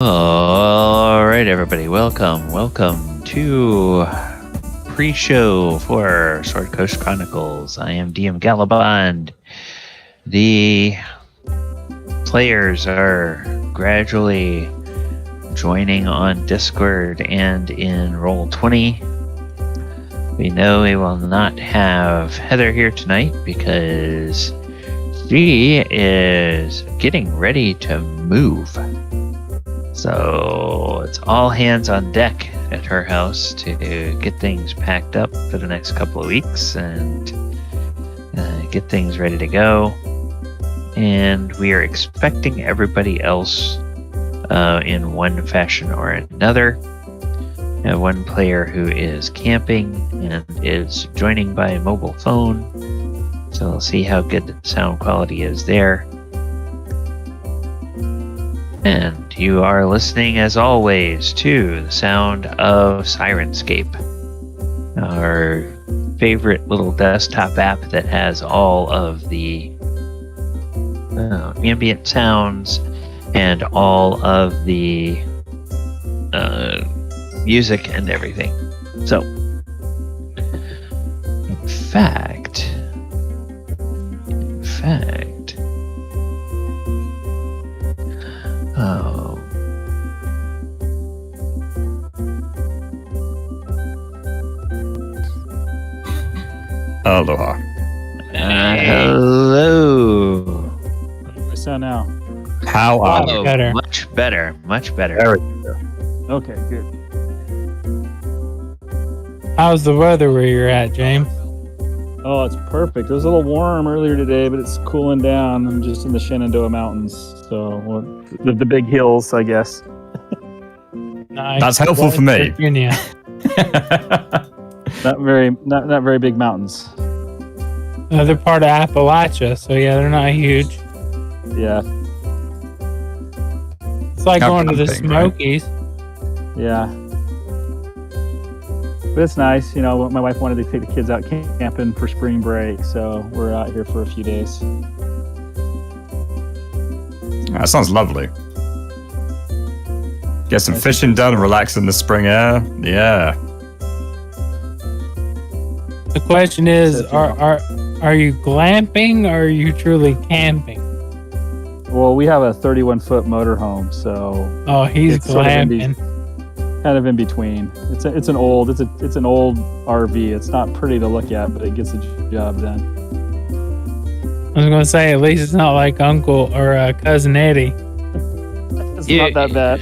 All right, everybody, welcome to pre-show for Sword Coast Chronicles. I am DM Galabond. The players are gradually joining on Discord and in Roll20. We know we will not have Heather here tonight because she is getting ready to move. So it's all hands on deck at her house to get things packed up for the next couple of weeks and get things ready to go. And we are expecting everybody else in one fashion or another. One player who is camping and is joining by mobile phone. So we'll see how good the sound quality is there. And you are listening, as always, to the sound of Sirenscape, our favorite little desktop app that has all of the ambient sounds and all of the music and everything. So, in fact, Aloha. Hello. How do I sound now? How are you? Better. Much better. Very good. Okay, good. How's the weather where you're at, James? Oh, it's perfect. It was a little warm earlier today, but it's cooling down. I'm just in the Shenandoah Mountains, so the big hills, I guess. Nice. That's helpful for me. Virginia. Not very big mountains. Another part of Appalachia, so yeah, they're not huge. Yeah, It's like Not going to the camping, right? Smokies. yeah. But it's nice, you know. My wife wanted to take the kids out camping for spring break, so we're out here for a few days. That sounds lovely. Get some fishing done and relax in the spring air. Yeah. The question is, are you glamping or are you truly camping? Well, we have a 31-foot motorhome, so Oh, he's It's sort of glamping. kind of in between. It's an old RV. It's not pretty to look at, but it gets the job done. I was gonna say, at least it's not like Uncle or Cousin Eddie. It's not that bad.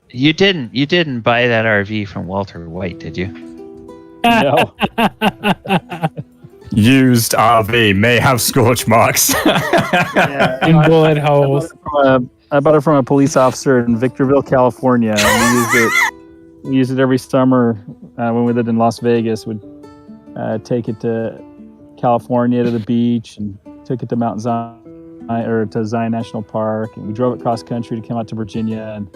You didn't buy that RV from Walter White, did you? No. Used RV may have scorch marks. Yeah, In bullet holes. I bought it from a police officer in Victorville, California. And we used it every summer when we lived in Las Vegas. We'd take it to California to the beach and took it to Mount Zion or to Zion National Park, and we drove it cross country to come out to Virginia. And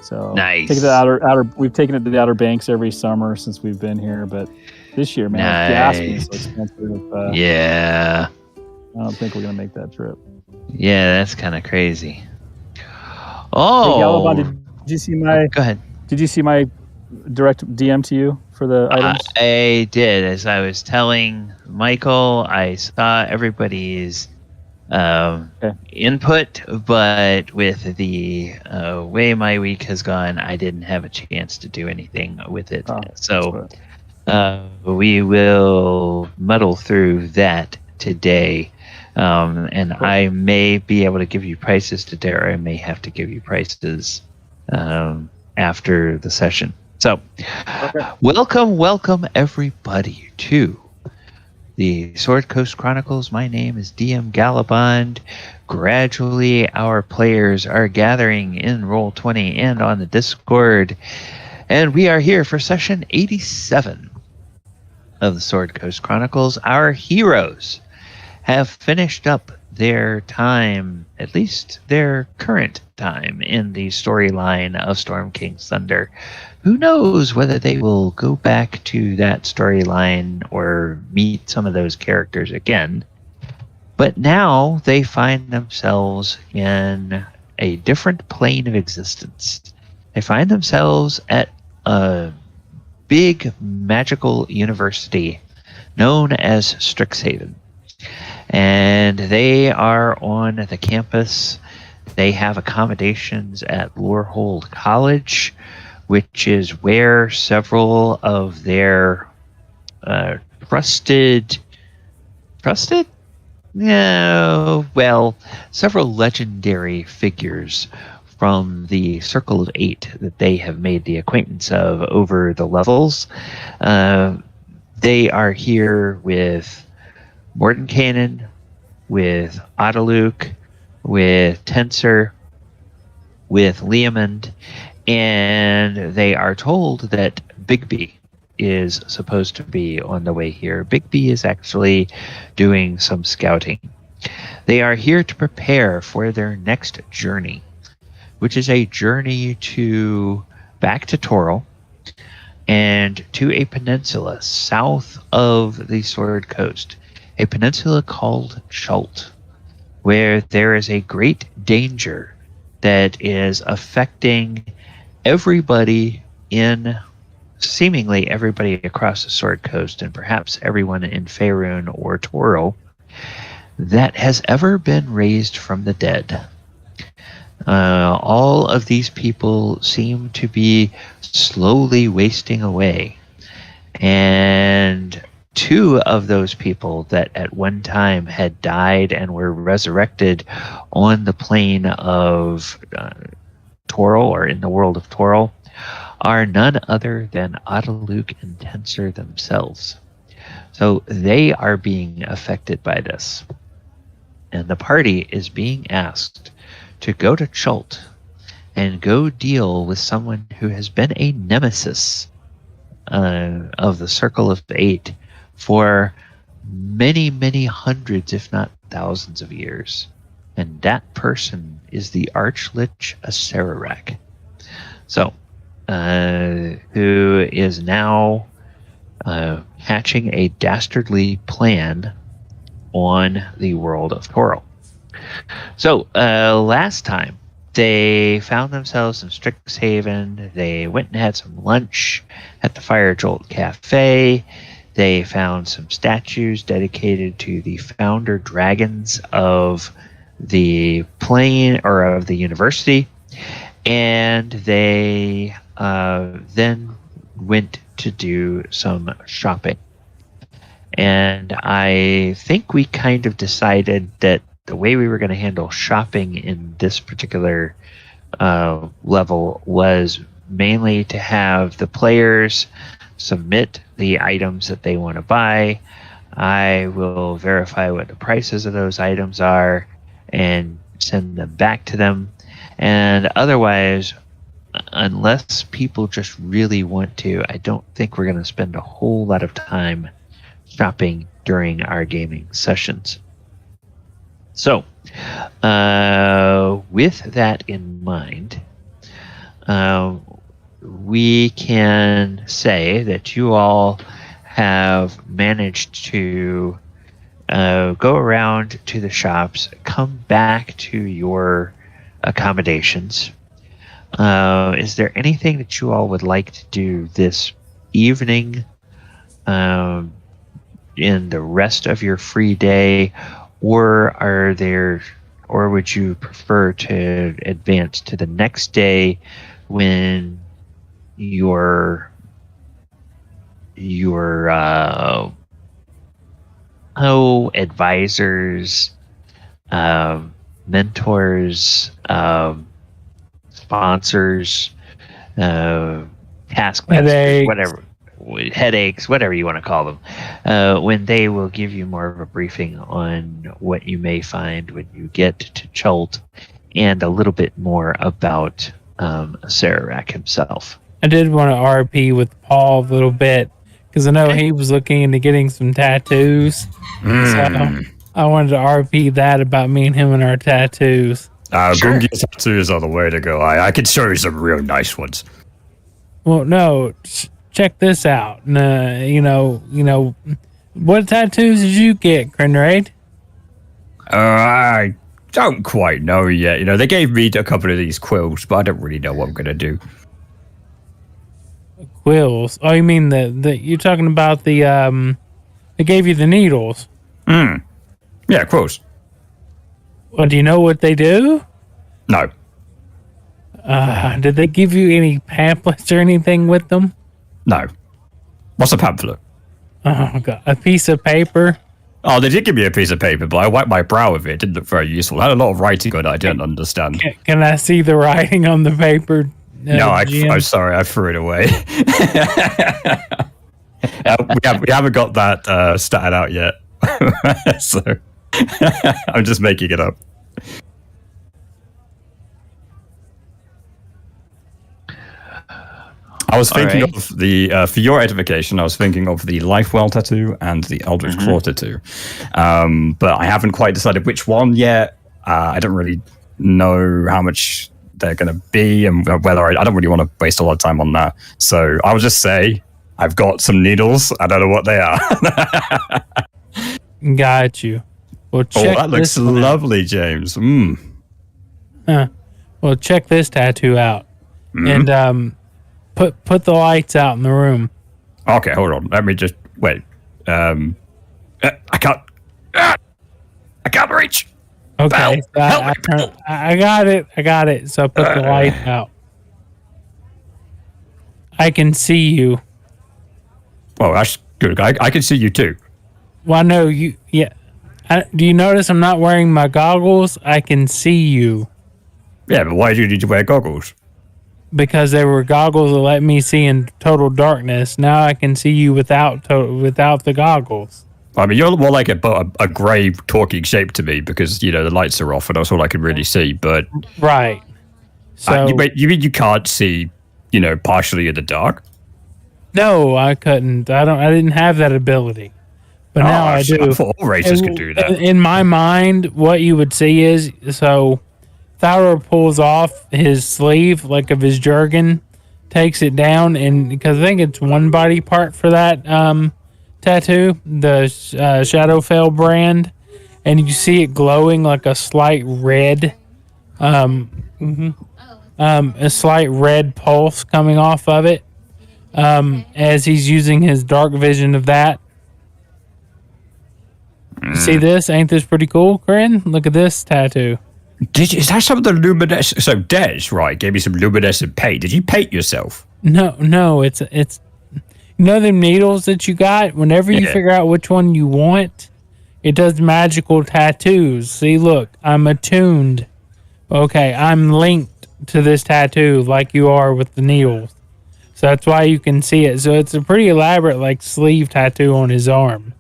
so Nice. take it to outer. We've taken it to the Outer Banks every summer since we've been here, but this year, man, gas is so expensive. Yeah. I don't think we're gonna make that trip. Yeah, that's kind of crazy. Hey, Oh. Galabon, did you see my Go ahead. direct DM to you for the items? I did. As I was telling Michael, I saw everybody's input, but with the way my week has gone, I didn't have a chance to do anything with it. Oh, So we will muddle through that today. And I may be able to give you prices today, or I may have to give you prices after the session. So, welcome everybody to the Sword Coast Chronicles. My name is DM Galabond. Gradually, our players are gathering in Roll20 and on the Discord, and we are here for session 87 of the Sword Coast Chronicles. Our heroes have finished up their time, at least their current time, in the storyline of Storm King's Thunder. Who knows whether they will go back to that storyline or meet some of those characters again. But now they find themselves in a different plane of existence. They find themselves at a big magical university known as Strixhaven. And they are on the campus. They have accommodations at Lorehold College, which is where several of their trusted? No, well, several legendary figures from the Circle of Eight that they have made the acquaintance of over the levels. They are here with Mordenkainen, with Ottaluk, with Tensor, with Leomund, and they are told that Bigby is supposed to be on the way here. Bigby is actually doing some scouting. They are here to prepare for their next journey, which is a journey back to Toril and to a peninsula south of the Sword Coast, a peninsula called Chult, where there is a great danger that is affecting seemingly everybody across the Sword Coast, and perhaps everyone in Faerun or Toril that has ever been raised from the dead. All of these people seem to be slowly wasting away, and two of those people that at one time had died and were resurrected on the plane of Toril, or in the world of Toril, are none other than Ottaluk and Tensor themselves. So they are being affected by this. And the party is being asked to go to Chult and go deal with someone who has been a nemesis of the Circle of Eight for many, many hundreds, if not thousands of years. And that person is the Archlich Acererak. So, who is now hatching a dastardly plan on the world of Toril. So, last time, they found themselves in Strixhaven. They went and had some lunch at the Fire Jolt Cafe. They found some statues dedicated to the founder dragons of the plane, or of the university. And they then went to do some shopping. And I think we kind of decided that the way we were going to handle shopping in this particular level was mainly to have the players submit the items that they want to buy. I will verify what the prices of those items are and send them back to them. And otherwise, unless people just really want to, I don't think we're going to spend a whole lot of time shopping during our gaming sessions. So, with that in mind, we can say that you all have managed to go around to the shops, come back to your accommodations. Is there anything that you all would like to do this evening, in the rest of your free day, or would you prefer to advance to the next day when your advisors, mentors, sponsors, taskmasters, headaches, whatever you want to call them, when they will give you more of a briefing on what you may find when you get to Chult, and a little bit more about Acererak himself. I did want to RP with Paul a little bit, because I know he was looking into getting some tattoos. So I wanted to RP that about me and him and our tattoos. Sure. Gungi's tattoos are the way to go. I could show you some real nice ones. Well, no, check this out. What tattoos did you get, Krenraid? I don't quite know yet. You know, they gave me a couple of these quills, but I don't really know what I'm going to do. Quills? Oh, you mean the you're talking about the they gave you the needles? Yeah, quills. Well, do you know what they do? No. Did they give you any pamphlets or anything with them? No. What's a pamphlet? Oh, God. A piece of paper? Oh, they did give me a piece of paper, but I wiped my brow with it. It didn't look very useful. It had a lot of writing on it I didn't understand. Can I see the writing on the paper? No, I'm sorry. I threw it away. We haven't got that statted out yet. So I'm just making it up. I was thinking of the, for your edification, I was thinking of the Lifewell tattoo and the Eldritch Claw tattoo. But I haven't quite decided which one yet. I don't really know how much they're going to be and whether I don't really want to waste a lot of time on that. So I'll just say I've got some needles. I don't know what they are. Got you. Well, check that looks lovely, James. Well, check this tattoo out. And put the lights out in the room. Okay, hold on. Let me just wait. I can't reach. Okay, so I got it. So I put the light out. I can see you. Oh, that's good. I can see you too. Well, no, you. Yeah. Do you notice I'm not wearing my goggles? I can see you. Yeah, but why do you need to wear goggles? Because they were goggles that let me see in total darkness. Now I can see you without the goggles. I mean, you're more like a grey talking shape to me because, you know, the lights are off and that's all I can really see. But right. So you mean you can't see, you know, partially in the dark? No, I couldn't. I didn't have that ability. But now I do. I thought all races could do that. In my mind, what you would see is Thaldohr pulls off his sleeve, like of his jerkin, takes it down, and because I think it's one body part for that tattoo, the Shadowfell brand, and you see it glowing like a slight red, a slight red pulse coming off of it, as he's using his dark vision of that. You see this? Ain't this pretty cool, Kren? Look at this tattoo. Is that some of the luminescent? So Des, right, gave me some luminescent paint. Did you paint yourself? No, it's you know them needles that you got? Whenever you figure out which one you want, it does magical tattoos. See, look, I'm attuned. Okay, I'm linked to this tattoo like you are with the needles. So that's why you can see it. So it's a pretty elaborate like sleeve tattoo on his arm.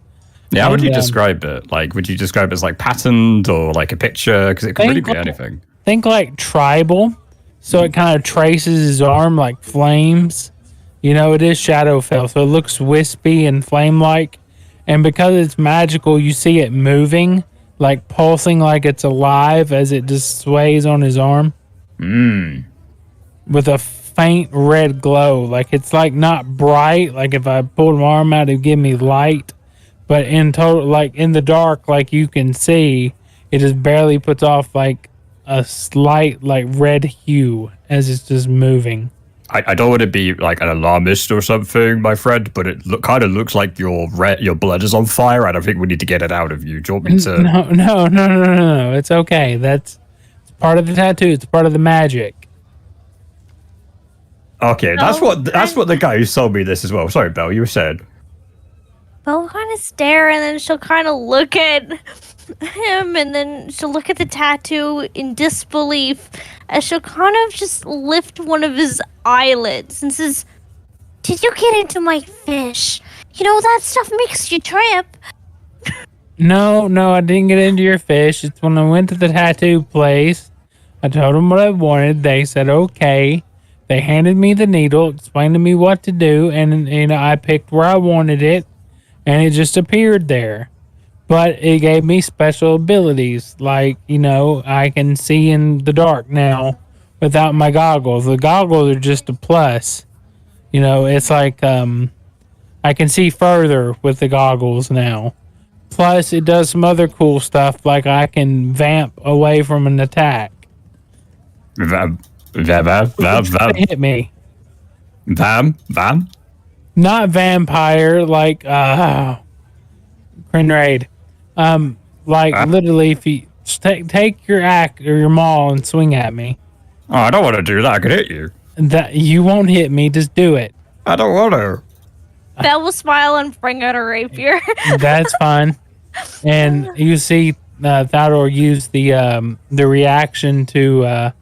Yeah, how would you describe it? Like, would you describe it as like patterned or like a picture? Because it could really be anything. Think like tribal. So it kind of traces his arm like flames. You know, it is Shadowfell, so it looks wispy and flame-like. And because it's magical, you see it moving, like pulsing like it's alive as it just sways on his arm. With a faint red glow. Like it's like not bright. Like if I pulled my arm out, it'd give me light. But in total, like in the dark, like you can see, it just barely puts off like a slight like red hue as it's just moving. I don't want to be like an alarmist or something, my friend, but it kind of looks like your blood is on fire. I don't think we need to get it out of you. Do you want me to? No. It's okay. It's part of the tattoo. It's part of the magic. Okay, that's what the guy who sold me this as well. Sorry, Belle, you said. Belle kind of stare, and then she'll kind of look at him, and then she'll look at the tattoo in disbelief, as she'll kind of just lift one of his eyelids and says, "Did you get into my fish? You know, that stuff makes you trip." No, I didn't get into your fish. It's when I went to the tattoo place. I told them what I wanted. They said, okay. They handed me the needle, explained to me what to do, and I picked where I wanted it. And it just appeared there. But it gave me special abilities. Like, I can see in the dark now without my goggles. The goggles are just a plus. It's like I can see further with the goggles now. Plus, it does some other cool stuff, like I can vamp away from an attack. Vam. Hit me. Vam. Not vampire, like Krenraid. Literally, if you take your axe or your maul and swing at me. Oh, I don't want to do that. I could hit you. That you won't hit me. Just do it. I don't want to. Belle will smile and bring out a rapier. That's fine. And you see Thaldohr use the reaction to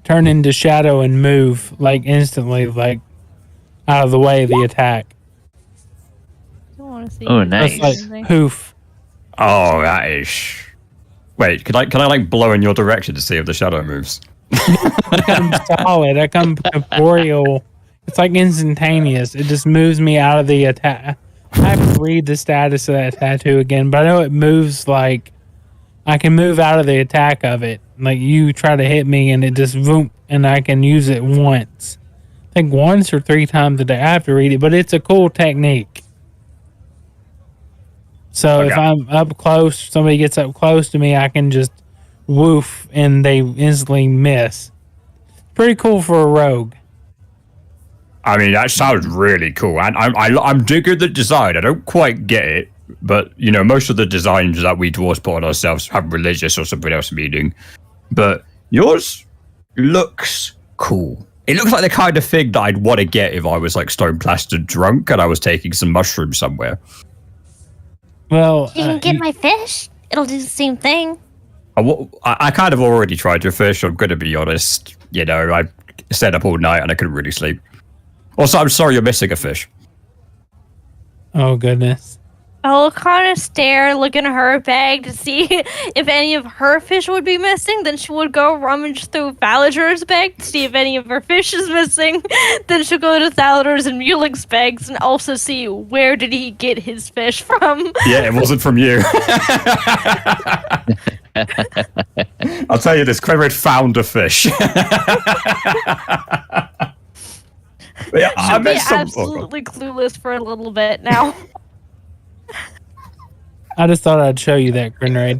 turn into shadow and move like instantly, like out of the way of the attack. I want to see. Oh, nice. That's like poof. Oh, that is. Wait, can I like blow in your direction to see if the shadow moves? I come solid. I come corporeal. It's like instantaneous. It just moves me out of the attack. I have to read the status of that tattoo again, but I know it moves like I can move out of the attack of it. Like you try to hit me and it just boom, and I can use it once. I think once or 3 times a day. I have to read it, but it's a cool technique. So Okay. if I'm up close, somebody gets up close to me, I can just woof and they instantly miss. Pretty cool for a rogue. I mean, that sounds really cool, and I'm digging the design. I don't quite get it, but you know, most of the designs that we dwarves put on ourselves have religious or something else meaning. But yours looks cool. It looks like the kind of thing that I'd want to get if I was like stone plastered drunk and I was taking some mushrooms somewhere. Well, You can get my fish. It'll do the same thing. I kind of already tried your fish. I'm going to be honest. You know, I stayed up all night and I couldn't really sleep. Also, I'm sorry you're missing a fish. oh goodness. I'll kind of stare, look in her bag to see if any of her fish would be missing. Then she would go rummage through Phylacteries' bag to see if any of her fish is missing. Then she'll go to Thaldohr's and Mulik's bags and also see where did he get his fish from. Yeah, it wasn't from you. I'll tell you this, Krenraid found a fish. Yeah, I She'll be met some. absolutely clueless for a little bit now. I just thought I'd show you that, Krenraid.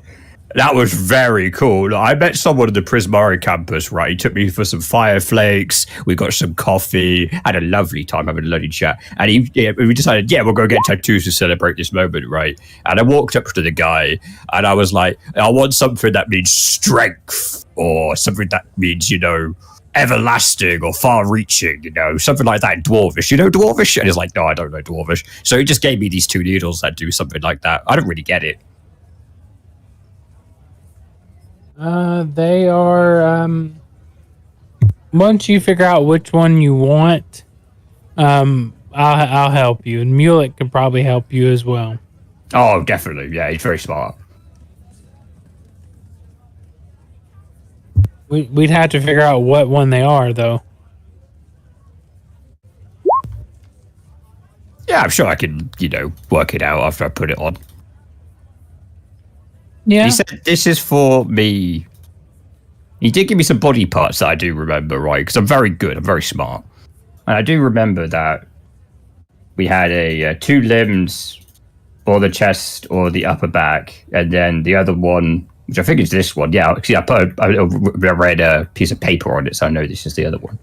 That was very cool. I met someone at the Prismari campus, right? He took me for some fire flakes. We got some coffee. Had a lovely time having a lovely chat. And we decided, we'll go get tattoos to celebrate this moment, right? And I walked up to the guy and I was like, I want something that means strength or something that means, you know, everlasting or far-reaching, you know, something like that in Dwarvish. You know Dwarvish? And he's like, no, I don't know Dwarvish. So he just gave me these 2 needles that do something like that. I don't really get it. They are, once you figure out which one you want, I'll help you. And Mulik could probably help you as well. Oh, definitely. Yeah, he's very smart. We'd have to figure out what one they are, though. Yeah, I'm sure I can, you know, work it out after I put it on. Yeah. He said this is for me. He did give me some body parts that I do remember, right? Because I'm very good. I'm very smart. And I do remember that we had a 2 limbs or the chest or the upper back. And then the other one, which I think is this one. Yeah, see, I read a piece of paper on it, so I know this is the other one.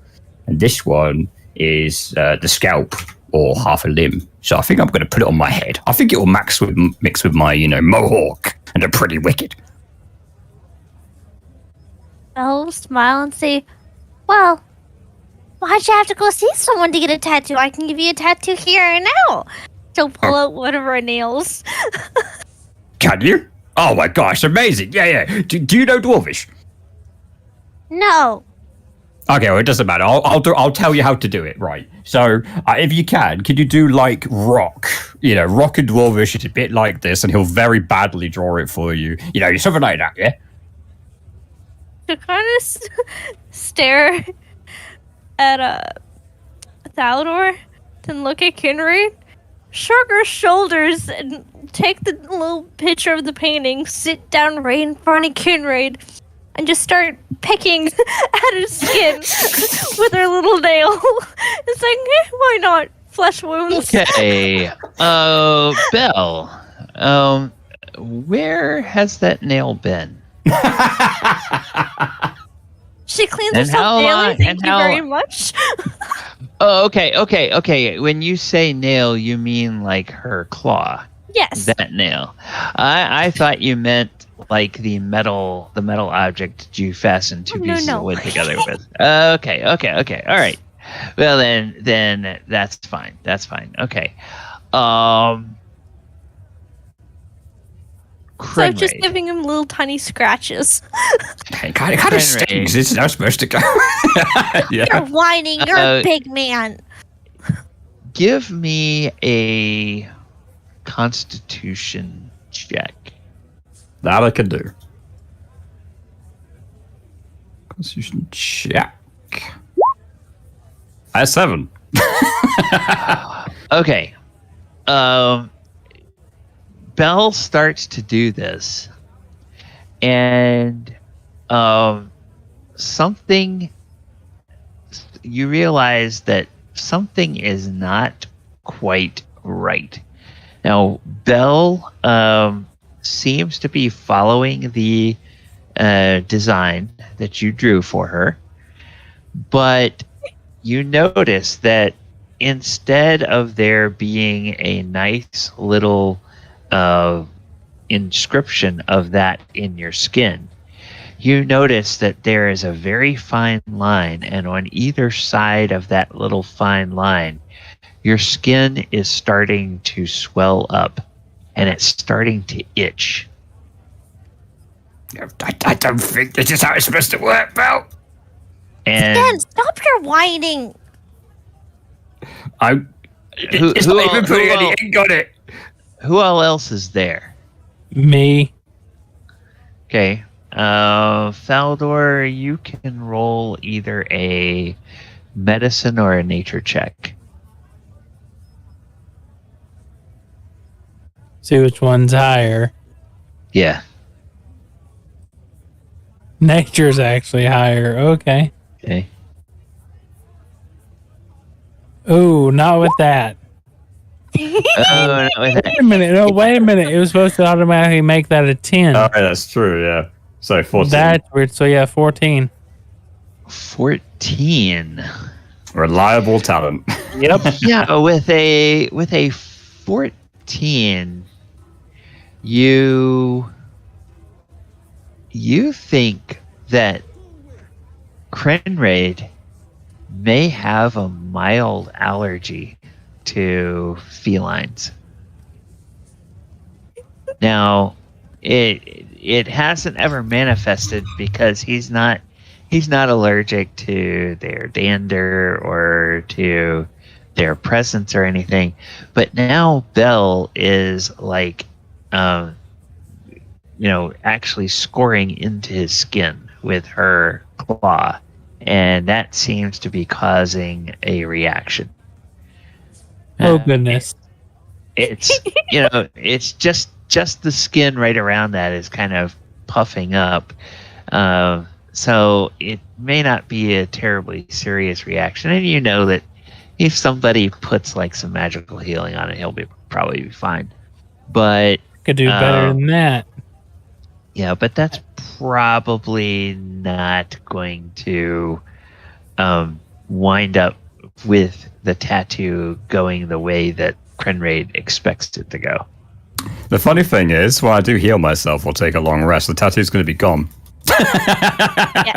And this one is the scalp or half a limb. So I think I'm going to put it on my head. I think it will mix with my, you know, mohawk, and they're pretty wicked. I'll smile and say, well, why'd you have to go see someone to get a tattoo? I can give you a tattoo here and now. She'll pull out one of her nails. Can you? Oh my gosh, amazing. Yeah. Do you know Dwarvish? No. Okay, well, it doesn't matter. I'll tell you how to do it, right? So, if you can you do, like, rock? You know, rock and Dwarvish is a bit like this, and he'll very badly draw it for you. You know, something like that, yeah? To kind of stare at Thaldohr, then look at Krenraid, shrug her shoulders, and take the little picture of the painting, sit down right in front of Krenraid, and just start picking at his skin with her little nail. It's like, why not? Flesh wounds. Okay. Belle. where has that nail been? She cleans And how herself daily. long- Thank and you how- very much. Oh, okay. When you say nail, you mean like her claw. Yes. That nail. I thought you meant like the metal object that you fasten two pieces of wood together with. Okay. All right. Well then that's fine. Okay. So just Krenraid. giving him little tiny scratches. It kind of stings. It's not supposed to go. You're Yeah. whining. You're a big man. Give me a Constitution check. That I can do. Constitution check. I have 7. Okay. Belle starts to do this, and something, you realize that something is not quite right. Now, Belle seems to be following the design that you drew for her, but you notice that instead of there being a nice little inscription of that in your skin, you notice that there is a very fine line, and on either side of that little fine line, your skin is starting to swell up, and it's starting to itch. I don't think this is how it's supposed to work, Belle. And Ben, stop your whining. It's not even putting any ink on it. who all else is there? Me. Okay. Thaldohr, you can roll either a medicine or a nature check. See which one's higher. Yeah. Nature's actually higher. Okay. Okay. Ooh, not with that. Oh, no, Wait a minute. No, wait a minute. It was supposed to automatically make that a 10. Oh, that's true, yeah. So 14. That's weird. So yeah, 14. 14. Reliable talent. Yep. Yeah, with a 14, you think that Krenraid may have a mild allergy to felines. Now, it hasn't ever manifested because he's not allergic to their dander or to their presence or anything. But now Belle is like, actually scoring into his skin with her claw, and that seems to be causing a reaction. Oh goodness. It's it's just the skin right around that is kind of puffing up. So it may not be a terribly serious reaction, and you know that if somebody puts like some magical healing on it, he'll probably be fine. But Could do better than that. yeah, but that's probably not going to wind up with the tattoo going the way that Krenraid expects it to go. The funny thing is, when I do heal myself or take a long rest, the tattoo's going to be gone.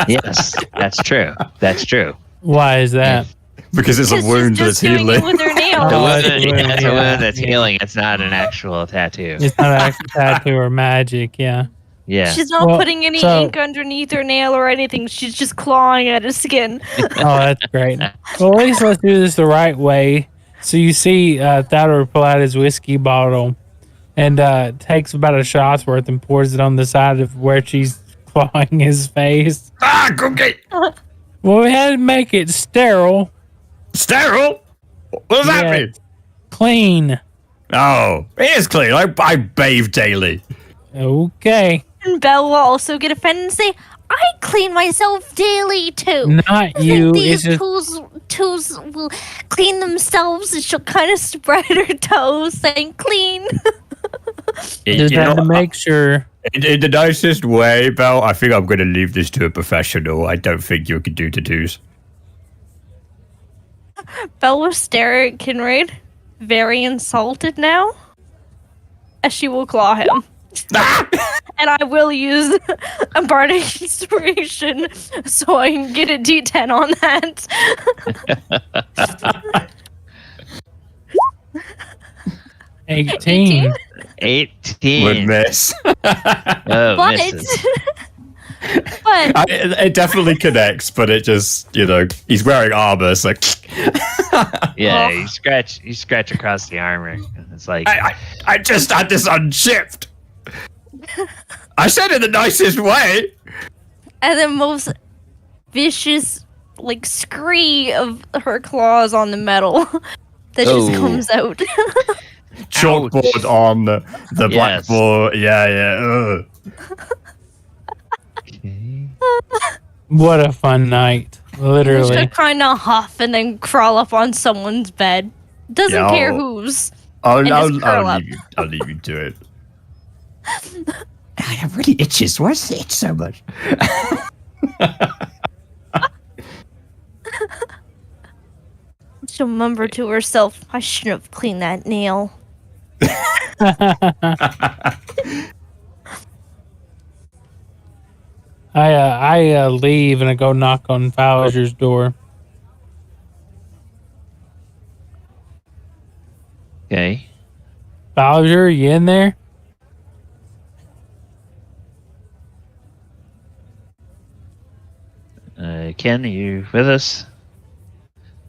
Yes, that's true. That's true. Why is that? Because it's a wound that's doing healing. it with her nail. It's a yeah. wound that's healing. It's not an actual tattoo. It's not an actual tattoo or magic, yeah. Yeah. She's not Well, putting any so- ink underneath her nail or anything. She's just clawing at his skin. Oh, that's great. Well, at least let's do this the right way. So you see Thaldohr pull out his whiskey bottle and takes about a shot's worth and pours it on the side of where she's clawing his face. Cookie! Well, we had to make it sterile. Sterile? What does that Yeah. mean? Clean. Oh, it is clean. I bathe daily. Okay. And Belle will also get offended and say, I clean myself daily too. Not I you. think It's these just tools will clean themselves, and she'll kind of spread her toes saying clean. Just had to make sure. In the nicest way, Belle, I think I'm going to leave this to a professional. I don't think you can do tattoos. Belle will stare at Krenraid, very insulted now, as she will claw him. And I will use a bardic inspiration so I can get a D10 on that. 18. 18. Would miss. Oh, misses. But It definitely connects, but it just, he's wearing armor, so. Yeah, you scratch across the armor. And it's like I just had this unshipped. I said it the nicest way. and the most vicious, scree of her claws on the metal that just comes out. Chalkboard on the blackboard. Yeah. okay. What a fun night. Literally. Just kind of huff and then crawl up on someone's bed. Doesn't care whose. I'll just curl up. leave you to it. It really itches. Why does it itch so much? She'll mumble to herself, I shouldn't have cleaned that nail. I leave and I go knock on Fowler's door. Okay. Fowler, you in there? Ken, are you with us?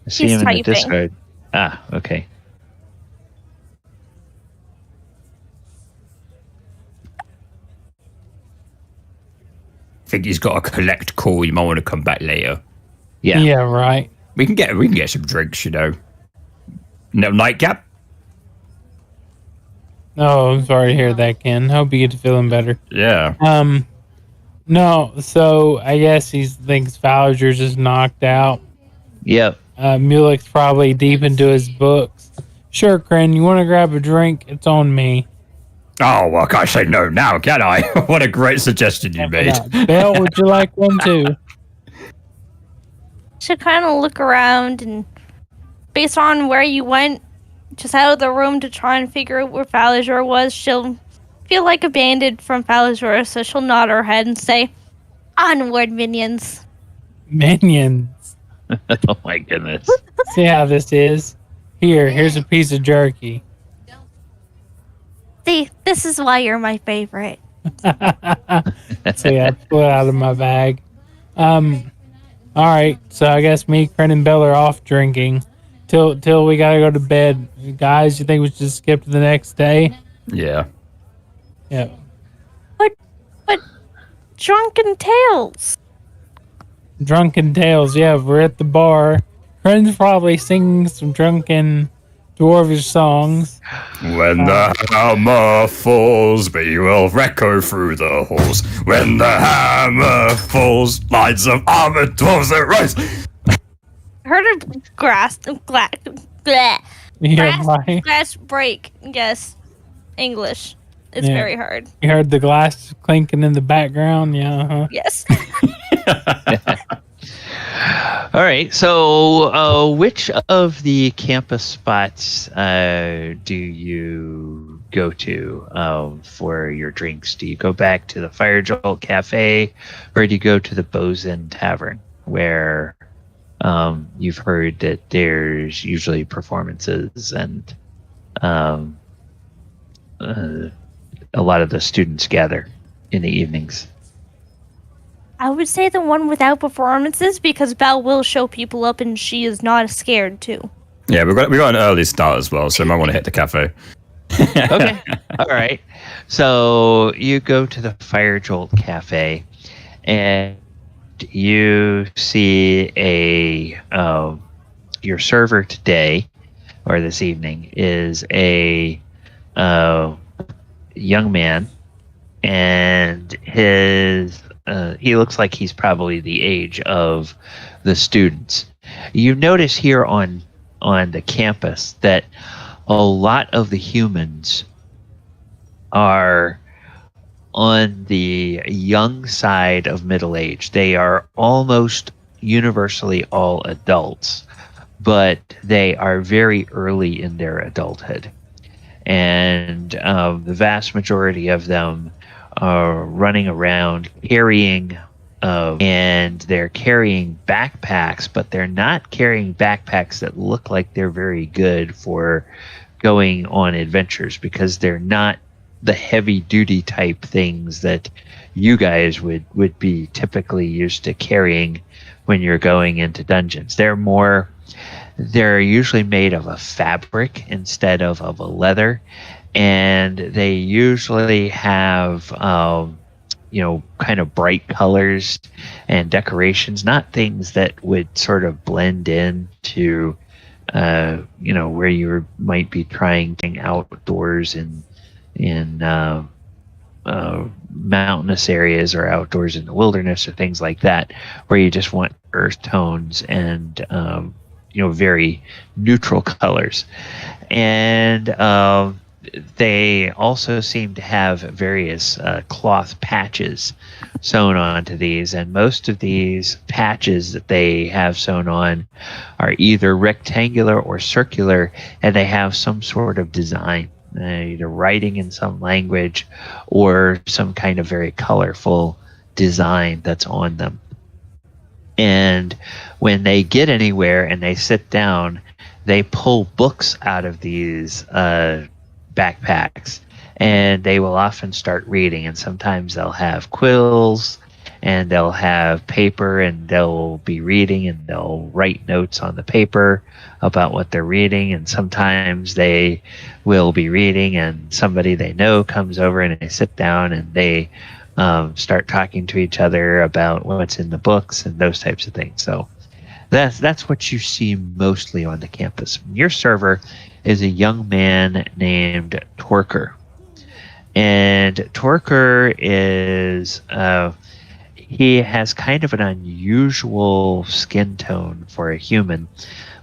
I see He's him in the typing. Discord. Ah, okay. I think he's got a collect call. You might want to come back later. Yeah. Yeah, right. We can get some drinks, No nightcap. Oh, I'm sorry to hear that, Ken. Hope you get to feeling better. Yeah. No, so I guess he thinks Fowler's just knocked out. Yep. Mulek's probably deep into his books. Sure, Kren, you want to grab a drink? It's on me. Oh, well, I can't say no now, can I? What a great suggestion you made. Belle, would you like one too? She'll kind of look around and, based on where you went, just out of the room to try and figure out where Falazor was, she'll feel like abandoned from Falazor, so she'll nod her head and say, onward, minions. Minions. Oh my goodness. See how this is? Here's a piece of jerky. See, this is why you're my favorite. See, I pull it out of my bag. All right, so I guess me, Kren, and Belle are off drinking till we gotta go to bed. Guys, you think we should just skip to the next day? Yeah. Yeah. But Drunken Tales. Drunken Tales, yeah, we're at the bar. Kren's probably singing some drunken dwarvish songs. When the hammer falls, we will echo through the halls. When the hammer falls, lines of armored dwarves arise. Heard of glass break. Yes, English. It's Yeah. very hard. You heard the glass clinking in the background? Yeah, uh-huh. Yes. All right. So, which of the campus spots do you go to for your drinks? Do you go back to the Fire Jolt Cafe, or do you go to the Bosun Tavern, where you've heard that there's usually performances and a lot of the students gather in the evenings? I would say the one without performances, because Belle will show people up and she is not scared too. Yeah, we got an early start as well, so we might want to hit the cafe. Okay. All right. So you go to the Fire Jolt Cafe, and you see your server today, or this evening, is a young man, and he looks like he's probably the age of the students. You notice here on the campus that a lot of the humans are on the young side of middle age. They are almost universally all adults, but they are very early in their adulthood. And the vast majority of them are running around carrying, and they're carrying backpacks, but they're not carrying backpacks that look like they're very good for going on adventures, because they're not the heavy duty type things that you guys would be typically used to carrying when you're going into dungeons. They're usually made of a fabric instead of a leather, and they usually have kind of bright colors and decorations, not things that would sort of blend in to where you might be trying outdoors in mountainous areas or outdoors in the wilderness or things like that, where you just want earth tones and very neutral colors. And they also seem to have various cloth patches sewn onto these, and most of these patches that they have sewn on are either rectangular or circular, and they have some sort of design, either writing in some language or some kind of very colorful design that's on them. And when they get anywhere and they sit down, they pull books out of these backpacks, and they will often start reading. And sometimes they'll have quills, and they'll have paper, and they'll be reading, and they'll write notes on the paper about what they're reading. And sometimes they will be reading, and somebody they know comes over, and they sit down, and they start talking to each other about what's in the books and those types of things. So that's what you see mostly on the campus. Your server is a young man named Torker. And Torker is he has kind of an unusual skin tone for a human.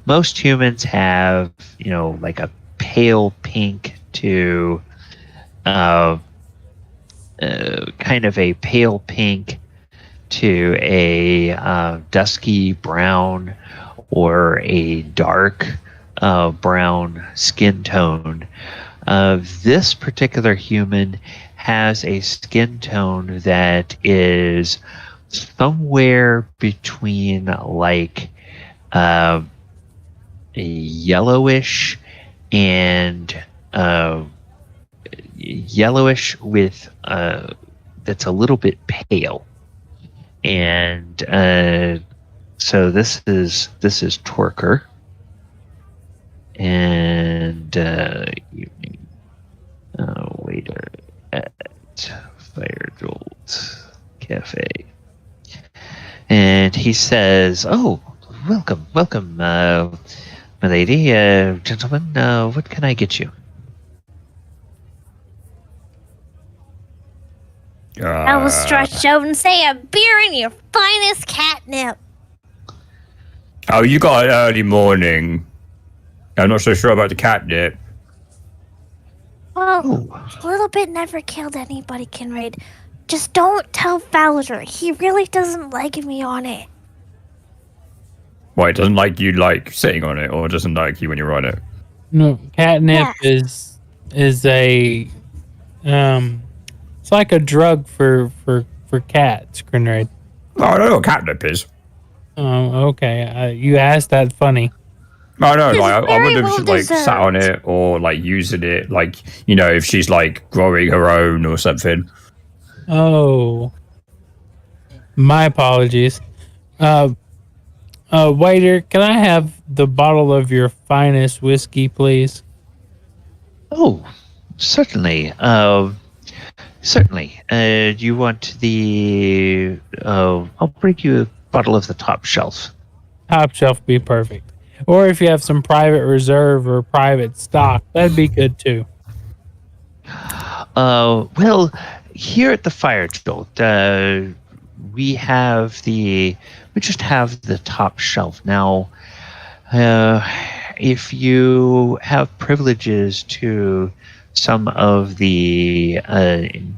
Most humans have, like a pale pink to kind of a pale pink to a dusky brown or a dark brown skin tone. This particular human has a skin tone that is somewhere between like a yellowish and yellowish with that's a little bit pale. And so this is Torker. And waiter at Fire Jolt Cafe. And he says, "Oh, welcome, my lady, gentlemen. What can I get you?" I will stretch out and say a beer in your finest catnip. Oh, you got an early morning. I'm not so sure about the catnip. Well, a little bit never killed anybody, Krenraid. Just don't tell Thaldohr. He really doesn't like me on it. Why, it doesn't like you like sitting on it, or doesn't like you when you're on it? No, catnip is a it's like a drug for cats, Krenraid. Oh, I don't know what catnip is. Oh, okay. You asked that funny. No, like I very wonder if well she's like deserved. sat on it or like using it, like if she's like growing her own or something. Oh, my apologies. Waiter, can I have the bottle of your finest whiskey, please? Oh, certainly. Certainly. Do you want the... I'll bring you a bottle of the top shelf. Top shelf be perfect. Or if you have some private reserve or private stock, that'd be good too. Well, here at the Fire Jolt, we just have the top shelf. Now, if you have privileges to some of the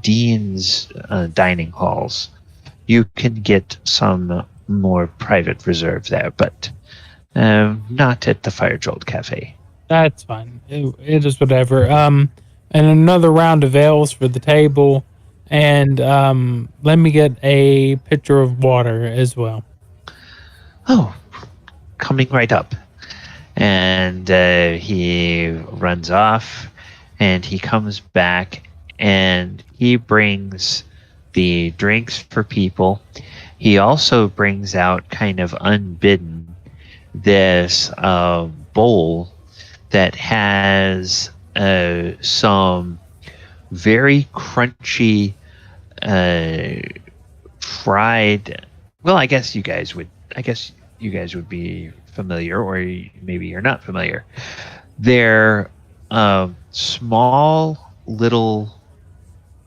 dean's dining halls. You can get some more private reserve there, but not at the Fire Jolt Cafe. That's fine. It is whatever. And another round of ales for the table, and let me get a pitcher of water as well. Oh, coming right up. And he runs off, and he comes back, and he brings the drinks for people. He also brings out, kind of unbidden, this bowl that has some very crunchy fried. Well, I guess you guys would be familiar, or maybe you're not familiar. They're small little.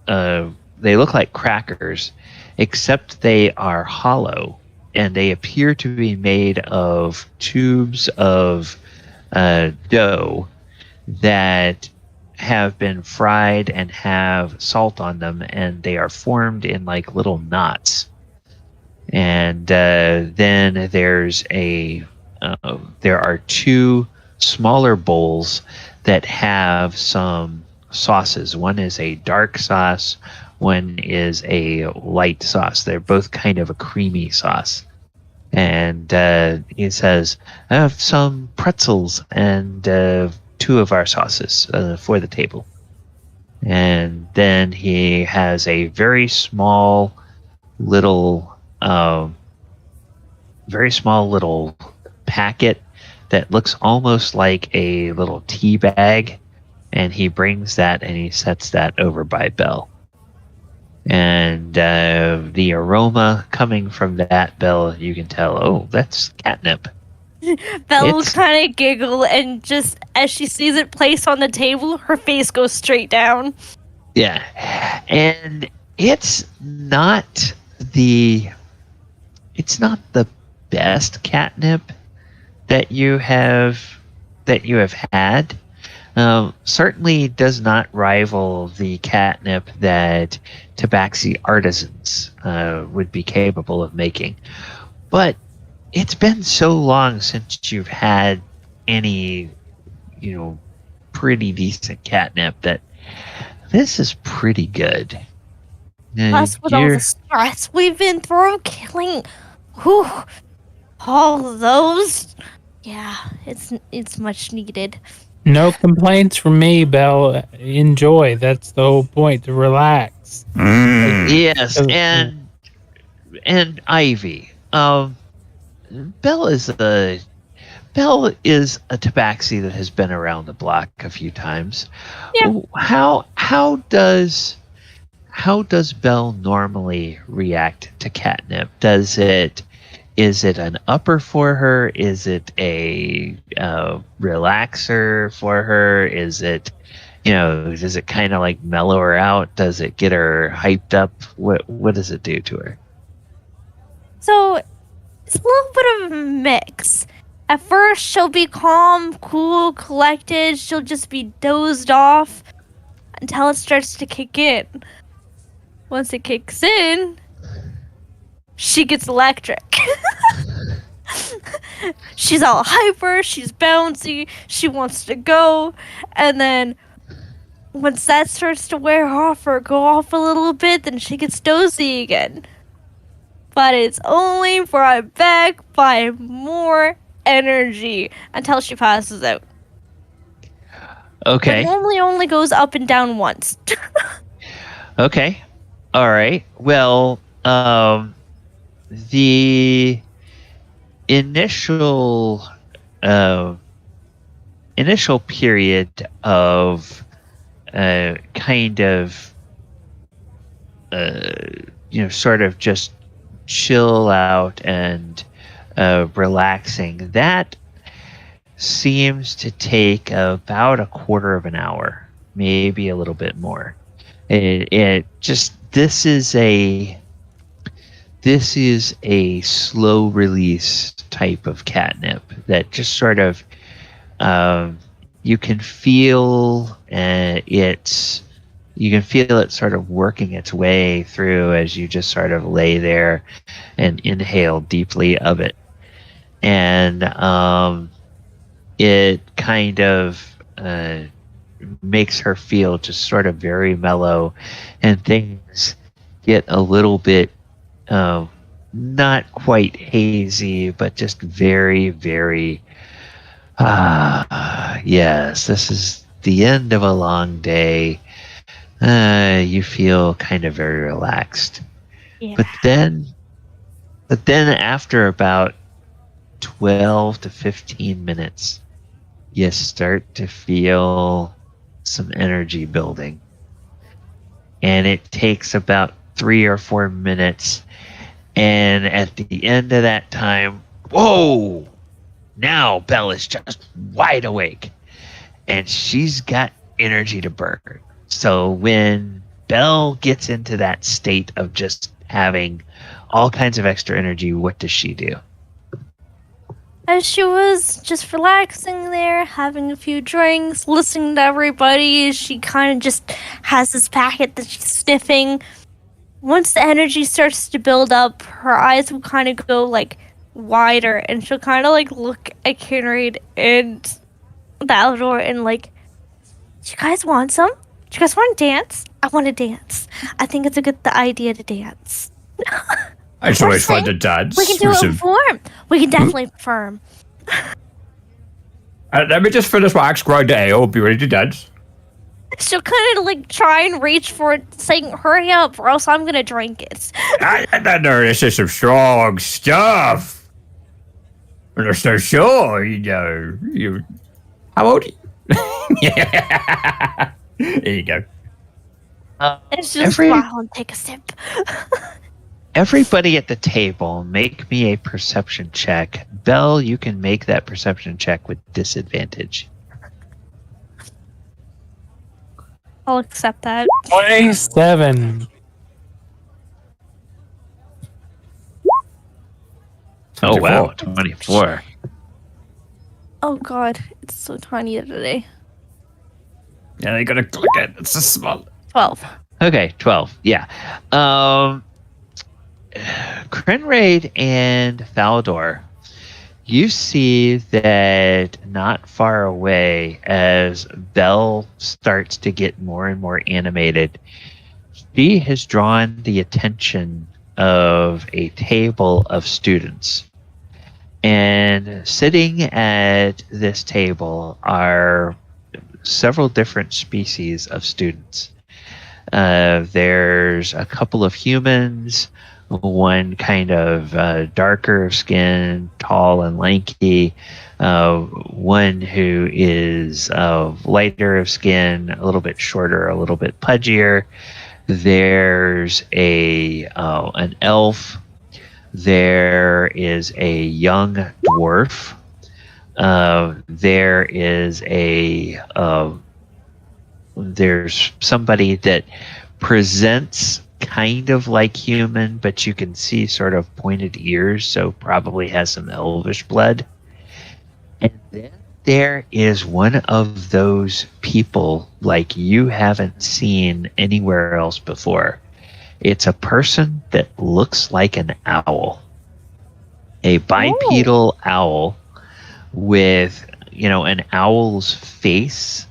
They look like crackers, except they are hollow, and they appear to be made of tubes of dough that have been fried and have salt on them, and they are formed in like little knots. And then there are two smaller bowls that have some sauces. One is a dark sauce, one is a light sauce. They're both kind of a creamy sauce. And he says, I have some pretzels and two of our sauces for the table. And then he has a very small little packet that looks almost like a little tea bag, and he brings that and he sets that over by Belle. And the aroma coming from that, Belle, you can tell, oh, that's catnip. Belle will kind of giggle, and just as she sees it placed on the table, her face goes straight down. Yeah, and it's not the best catnip that you have had. Certainly does not rival the catnip that Tabaxi artisans would be capable of making. But it's been so long since you've had any, pretty decent catnip that this is pretty good. Plus, with all the stress we've been through, killing all of those, yeah, it's much needed. No complaints from me, Belle. Enjoy. That's the whole point, to relax. Yes, and Ivy. Belle is a Tabaxi that has been around the block a few times. Yeah. How does Belle normally react to catnip? Is it an upper for her? Is it a relaxer for her? Is it, does it kind of like mellow her out? Does it get her hyped up? What does it do to her? So it's a little bit of a mix. At first, she'll be calm, cool, collected. She'll just be dozed off until it starts to kick in. Once it kicks in, she gets electric. She's all hyper, she's bouncy, she wants to go, and then once that starts to wear off or go off a little bit, then she gets dozy again. But it's only brought back by more energy until she passes out. Okay. It normally only goes up and down once. Okay. All right. Well, the initial period of kind of sort of just chill out and relaxing, that seems to take about a quarter of an hour, maybe a little bit more. This is a slow release type of catnip that just sort of you can feel you can feel it sort of working its way through as you just sort of lay there and inhale deeply of it. And it kind of makes her feel just sort of very mellow, and things get a little bit not quite hazy, but just very, very yes, this is the end of a long day. You feel kind of very relaxed. Yeah. But then after about 12 to 15 minutes, you start to feel some energy building. And it takes about 3 or 4 minutes. And at the end of that time, whoa! Now Belle is just wide awake. And she's got energy to burn. So when Belle gets into that state of just having all kinds of extra energy, what does she do? As she was just relaxing there, having a few drinks, listening to everybody, she kind of just has this packet that she's sniffing. Once the energy starts to build up, her eyes will kind of go like wider, and she'll kind of like look at Krenraid and Thaldohr and like, "Do you guys want some? Do you guys want to dance? I want to dance. I think it's a good idea to dance." It's always fun to dance. We can do it in form. We can definitely perform. Let me just finish my axe grind ale. Be ready to dance. She'll kind of like try and reach for it, saying, "Hurry up, or else I'm gonna drink it." This is some strong stuff. I'm so sure, you know. How old are you? Yeah. There you go. It's just smile and take a sip. Everybody at the table, make me a perception check. Belle, you can make that perception check with disadvantage. I'll accept that. 27. Oh, wow. 24. Oh god, it's so tiny today. Yeah, you gotta click it. It's a small. 12. Okay, 12. Yeah. Krenraid and Thaldohr, you see that not far away, as Belle starts to get more and more animated, she has drawn the attention of a table of students. And sitting at this table are several different species of students. There's a couple of humans, one kind of darker skin, tall and lanky, one who is lighter of skin, a little bit shorter, a little bit pudgier. There's an elf. There is a young dwarf. There is there's somebody that presents kind of like human, but you can see sort of pointed ears, so probably has some elvish blood. And then there is one of those people like you haven't seen anywhere else before. It's a person that looks like an owl, a bipedal owl with, an owl's face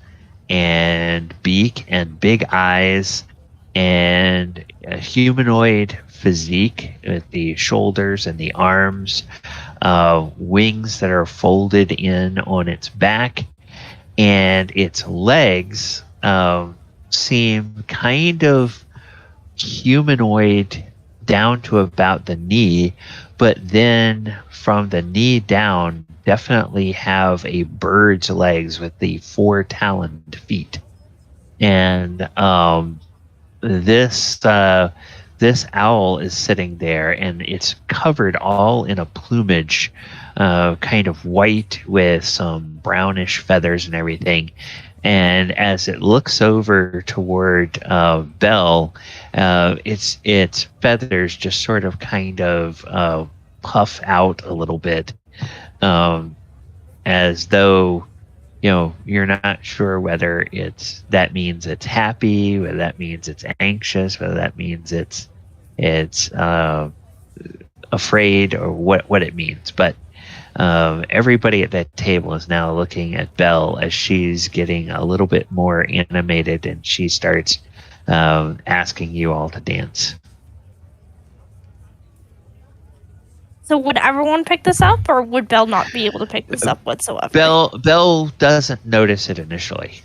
and beak and big eyes and a humanoid physique with the shoulders and the arms, wings that are folded in on its back, and its legs seem kind of humanoid down to about the knee, but then from the knee down definitely have a bird's legs with the 4 taloned feet. And this owl is sitting there, and it's covered all in a plumage, kind of white with some brownish feathers and everything. And as it looks over toward Belle, its feathers just sort of kind of puff out a little bit, as though you're not sure whether that means it's happy, whether that means it's anxious, whether that means it's afraid, or what it means. But everybody at that table is now looking at Belle as she's getting a little bit more animated, and she starts asking you all to dance. So would everyone pick this up, or would Belle not be able to pick this up whatsoever? Belle doesn't notice it initially.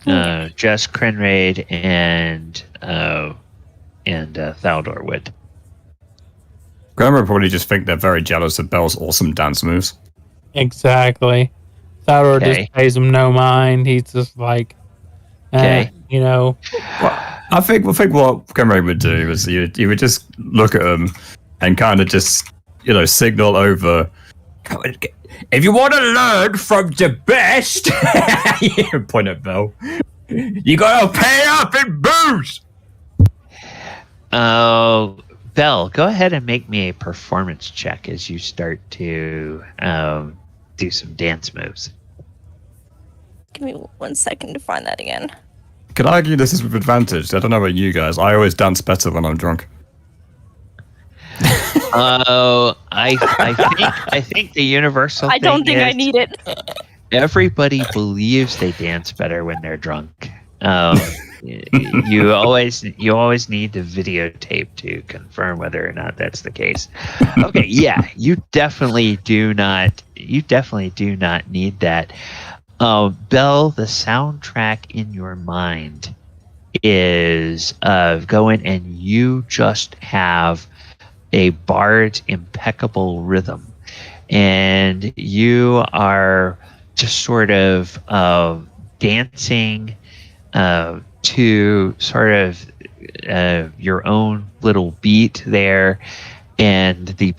Okay. Just Krenraid and Thaldohr would. Grandma would probably just think they're very jealous of Belle's awesome dance moves. Exactly. Thaldohr just pays him no mind. He's just like, Okay. Well, I think what Krenraid would do is you would just look at him and kind of just signal over. If you want to learn from the best, you point at Belle. You gotta pay up in booze. Belle, go ahead and make me a performance check as you start to do some dance moves. Give me 1 second to find that again. Could I argue this is with advantage? I don't know about you guys. I always dance better when I'm drunk. I think the universal I don't think is I need it. everybody believes they dance better when they're drunk. You always need to videotape to confirm whether or not that's the case. Okay, yeah, you definitely do not need that. Belle, the soundtrack in your mind is going, and you just have a bard's impeccable rhythm, and you are just sort of dancing to sort of your own little beat there. And the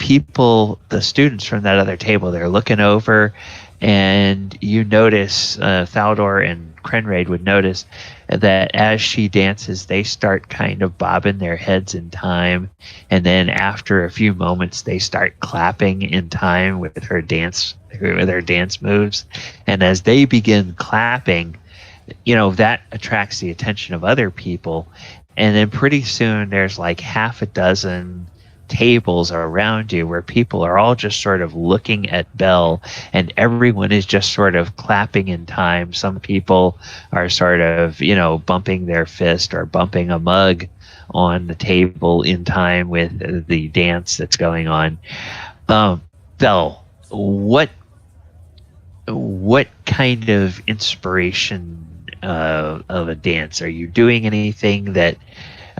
students from that other table, they're looking over, and you notice Thaldohr and Krenraid would notice that as she dances, they start kind of bobbing their heads in time, and then after a few moments, they start clapping in time with her dance moves. And as they begin clapping, that attracts the attention of other people, and then pretty soon there's like half a dozen tables around you where people are all just sort of looking at Belle, and everyone is just sort of clapping in time. Some people are sort of bumping their fist or bumping a mug on the table in time with the dance that's going on. Belle, what kind of inspiration of a dance are you doing? Anything that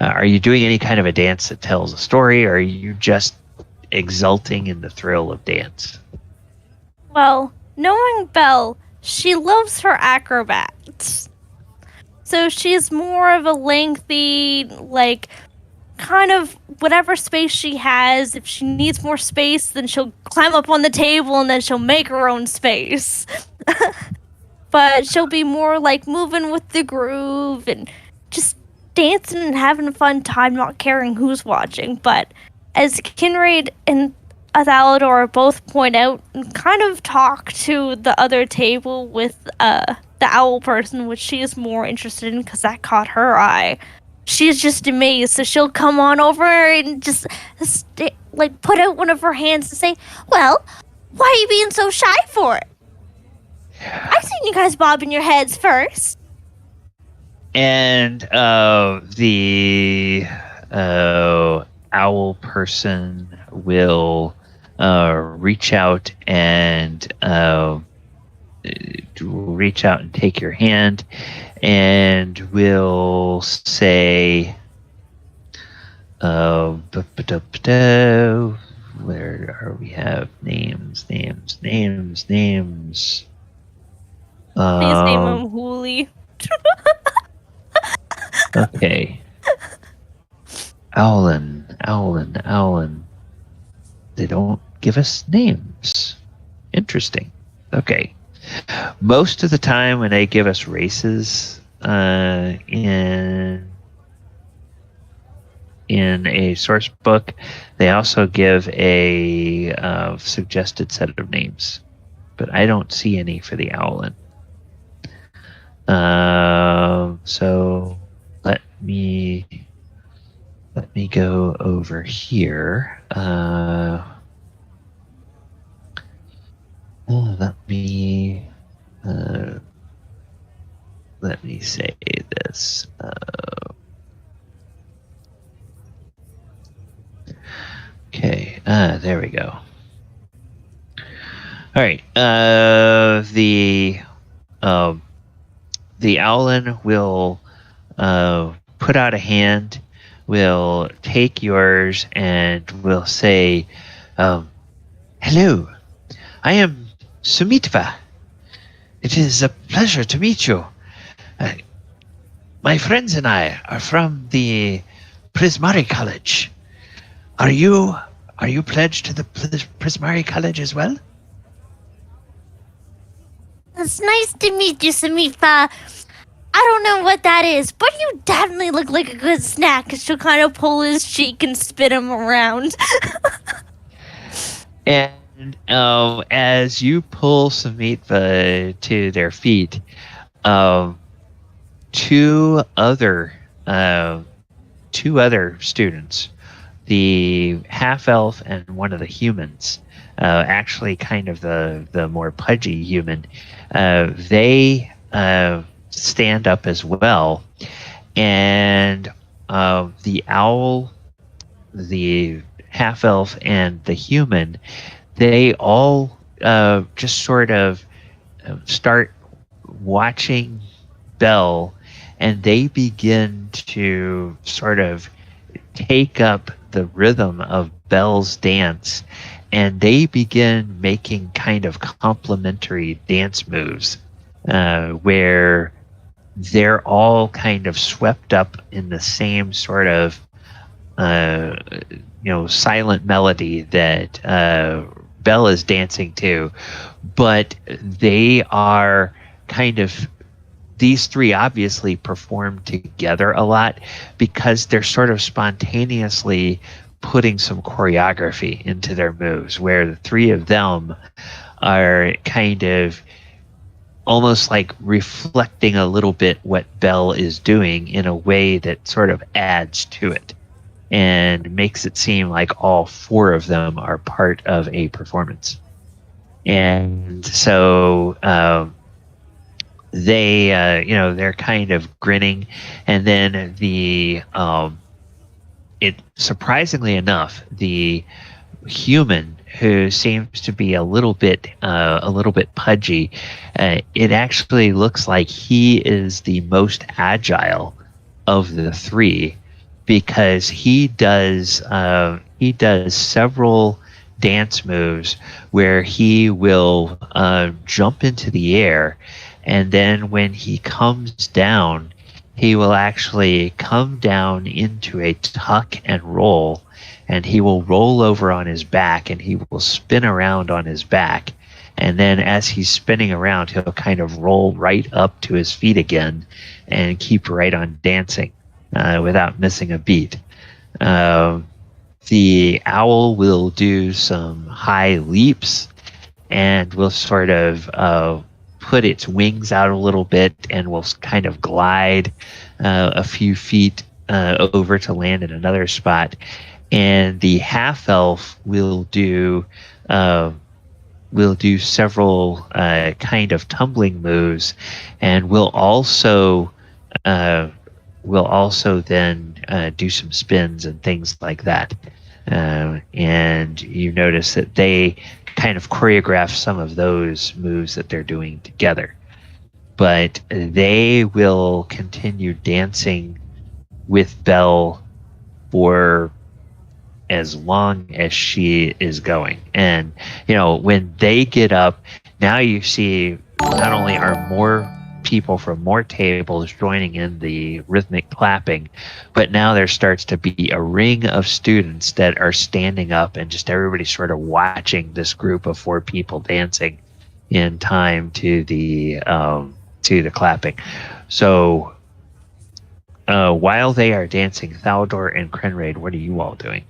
are you doing any kind of a dance that tells a story, or are you just exulting in the thrill of dance? Well, knowing Belle, she loves her acrobats. So she's more of a lengthy, kind of whatever space she has. If she needs more space, then she'll climb up on the table and then she'll make her own space. But she'll be more like moving with the groove and just dancing and having a fun time, not caring who's watching. But as Krenraid and Thaldohr both point out and kind of talk to the other table with the owl person, which she is more interested in because that caught her eye, she's just amazed. So she'll come on over and just put out one of her hands and say, "Well, why are you being so shy for it? I've seen you guys bobbing your heads first." And the owl person will reach out and take your hand, and will say, where are we? Have names. Please name him Hooli. Okay. Owlin. They don't give us names. Interesting. Okay. Most of the time when they give us races in a source book, they also give a suggested set of names. But I don't see any for the Owlin. So let me go over here. Let me say this. Okay, there we go. All right. The Owlin will put out a hand, will take yours, and will say, "Hello, I am Sumitva. It is a pleasure to meet you. My friends and I are from the Prismari College. Are you pledged to the Prismari College as well?" It's nice to meet you, Samifa. I don't know what that is, but you definitely look like a good snack. She'll kind of pull his cheek and spin him around. And as you pull Samitva to their feet, two other students, the half-elf and one of the humans, actually kind of the more pudgy human, they stand up as well, and the owl, the half-elf, and the human, they all just sort of start watching Belle, and they begin to sort of take up the rhythm of Belle's dance, and they begin making kind of complementary dance moves where they're all kind of swept up in the same sort of silent melody that Belle is dancing to, but they are kind of, these three obviously perform together a lot because they're sort of spontaneously putting some choreography into their moves, where the three of them are kind of almost like reflecting a little bit what Belle is doing in a way that sort of adds to it and makes it seem like all four of them are part of a performance. And so they're kind of grinning, and then surprisingly enough, the human, who seems to be a little bit pudgy, it actually looks like he is the most agile of the three, because he does several dance moves where he will jump into the air, and then when he comes down, he will actually come down into a tuck and roll, and he will roll over on his back, and he will spin around on his back. And then as he's spinning around, he'll kind of roll right up to his feet again and keep right on dancing without missing a beat. The owl will do some high leaps and will sort of put its wings out a little bit and will kind of glide a few feet over to land in another spot. And the half elf will do several kind of tumbling moves, and will also then do some spins and things like that. And you notice that they kind of choreograph some of those moves that they're doing together. But they will continue dancing with Belle for as long as she is going. And, when they get up, now you see not only are more people from more tables joining in the rhythmic clapping, but now there starts to be a ring of students that are standing up, and just everybody sort of watching this group of four people dancing in time to the clapping. So while they are dancing, Thaldohr and Krenraid, what are you all doing?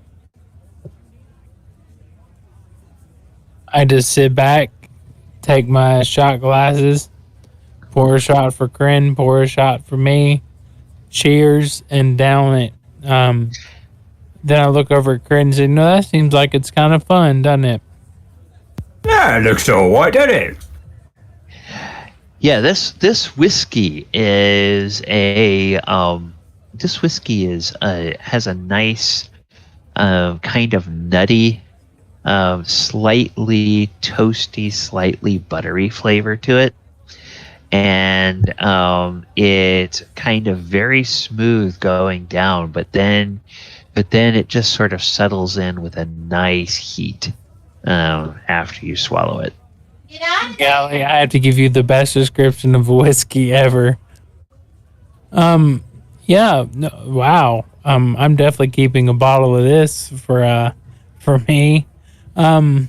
I just sit back, take my shot glasses, pour a shot for Kren, pour a shot for me, cheers, and down it. Then I look over at Kren and say, no, that seems like it's kind of fun, doesn't it? Yeah, it looks all right, doesn't it? Yeah, this whiskey is has a nice kind of nutty, slightly toasty, slightly buttery flavor to it, and it's kind of very smooth going down, but then it just sort of settles in with a nice heat after you swallow it. Golly, I have to give you the best description of whiskey ever. Wow. I'm definitely keeping a bottle of this for me. You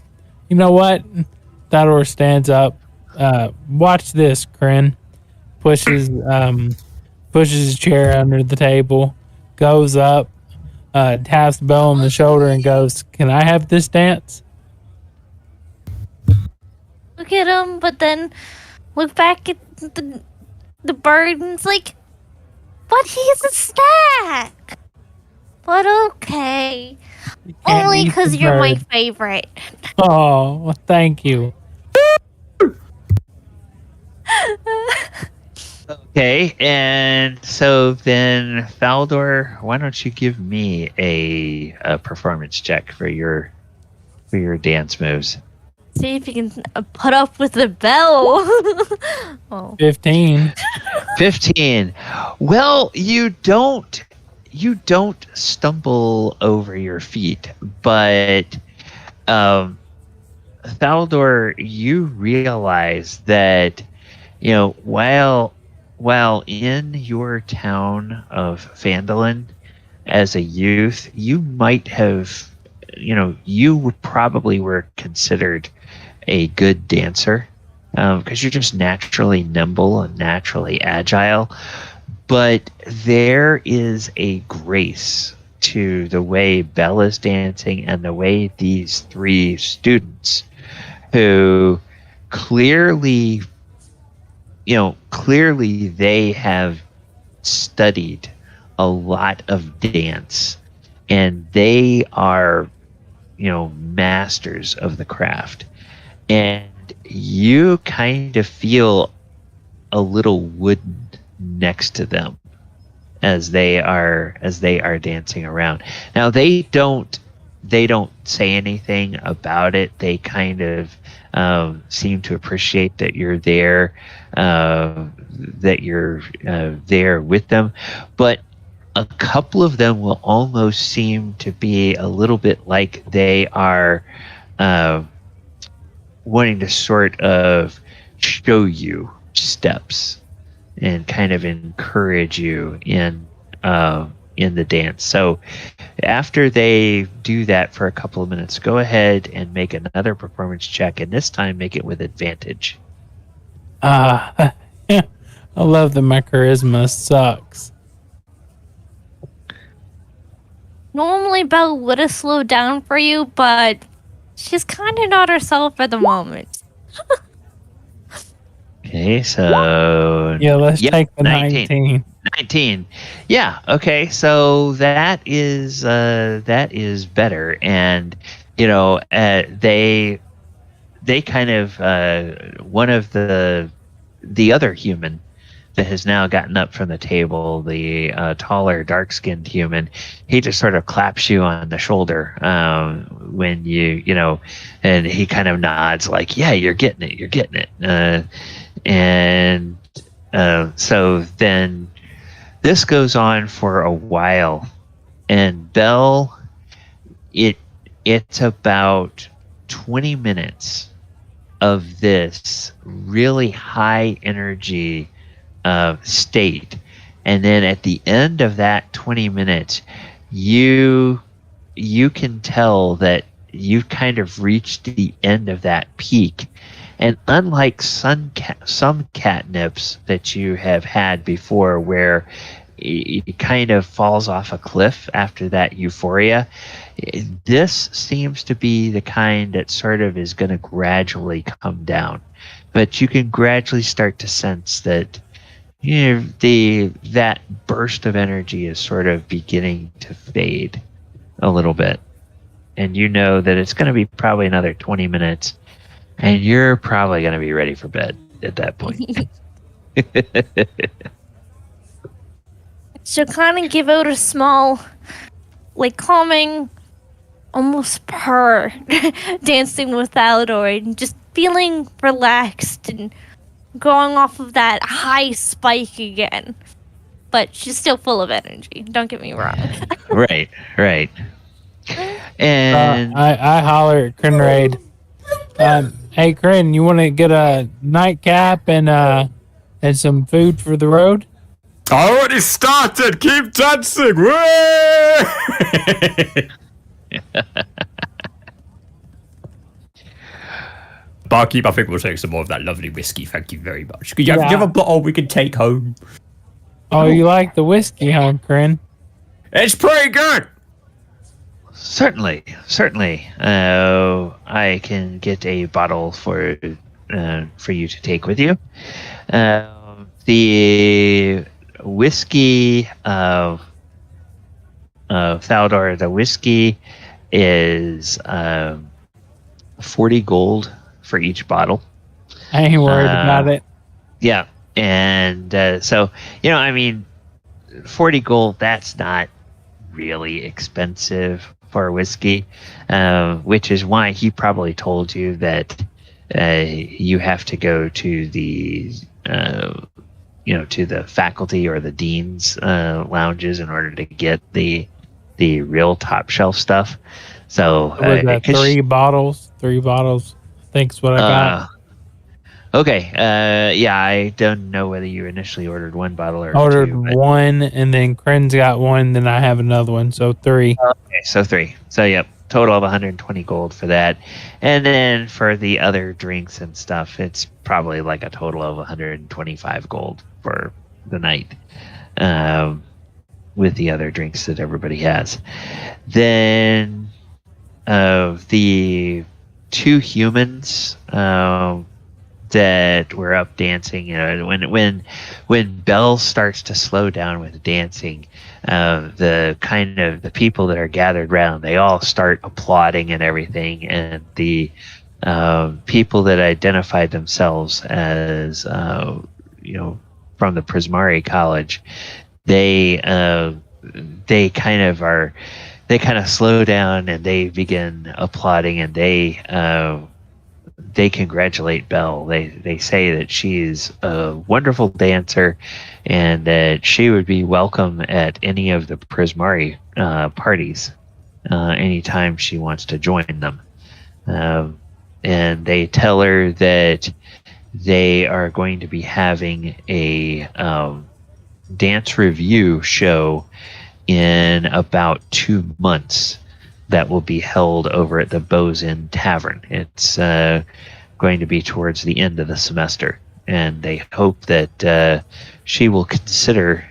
know what? Thaldohr stands up. Watch this, Kren. Pushes his chair under the table, goes up, taps Bell on the shoulder, and goes, "Can I have this dance?" Look at him, but then look back at the bird and it's like, but he's a snack. But okay. Only because you're my favorite. Oh, thank you. Okay, and so then Thaldohr, why don't you give me a performance check for your dance moves? See if you can put up with the bell. Oh. 15. 15. Well, you don't stumble over your feet, but Thaldohr, you realize that, you know, while in your town of Phandalin as a youth, you might have, you probably were considered a good dancer because you're just naturally nimble and naturally agile. But there is a grace to the way Bella's dancing and the way these three students who clearly they have studied a lot of dance and they are, masters of the craft. And you kind of feel a little wooden next to them as they are dancing around. Now they don't say anything about it. They kind of seem to appreciate that you're there, there with them. But a couple of them will almost seem to be a little bit like they are wanting to sort of show you steps and kind of encourage you in the dance. So after they do that for a couple of minutes, go ahead and make another performance check, and this time make it with advantage. I love that my charisma sucks. Normally Belle would have slowed down for you, but she's kind of not herself at the moment. Okay, so Yeah, let's take the 19. 19. Yeah, okay, so that is better. And they kind of one of the other human that has now gotten up from the table, the taller, dark-skinned human, he just sort of claps you on the shoulder when and he kind of nods like, yeah, you're getting it. And so then this goes on for a while, and Belle, it's about 20 minutes of this really high energy state, and then at the end of that 20 minutes, you can tell that you've kind of reached the end of that peak. And unlike some catnips that you have had before where it kind of falls off a cliff after that euphoria, this seems to be the kind that sort of is going to gradually come down, but you can gradually start to sense that that burst of energy is sort of beginning to fade a little bit, and you know that it's going to be probably another 20 minutes, and you're probably going to be ready for bed at that point. She'll kind of give out a small, like, calming, almost purr, dancing with Thaldohr, and just feeling relaxed and going off of that high spike again. But she's still full of energy, don't get me wrong. Right. And I holler at Krenraid. Hey, Kren, you want to get a nightcap and some food for the road? I already started. Keep dancing. Whee! Barkeep, I think we'll take some more of that lovely whiskey. Thank you very much. Do you have a bottle we can take home? Oh, you like the whiskey, huh, Kren? It's pretty good. Certainly. I can get a bottle for you to take with you. The whiskey of Thaldohr, the whiskey is 40 gold for each bottle. I ain't worried about it. Yeah, and so 40 gold. That's not really expensive for whiskey, which is why he probably told you that you have to go to the to the faculty or the dean's lounges in order to get the real top shelf stuff. So was that 3 bottles? 3 bottles. Thanks. What I got. Okay. I don't know whether you initially ordered 1 bottle or ordered 2, 1, and then Kren's got 1. Then I have another one, so 3. Okay, so 3. So yep, total of 120 gold for that, and then for the other drinks and stuff, it's probably like a total of 125 gold for the night, with the other drinks that everybody has. Then the 2 humans that were up dancing, when Belle starts to slow down with dancing, the people that are gathered around, they all start applauding and everything, and the people that identified themselves as from the Prismari College, they kind of slow down and they begin applauding, and they congratulate Belle. They say that she's a wonderful dancer and that she would be welcome at any of the Prismari parties anytime she wants to join them. And they tell her that they are going to be having a dance review show in about 2 months that will be held over at the Bows Inn Tavern. It's going to be towards the end of the semester, and they hope that she will consider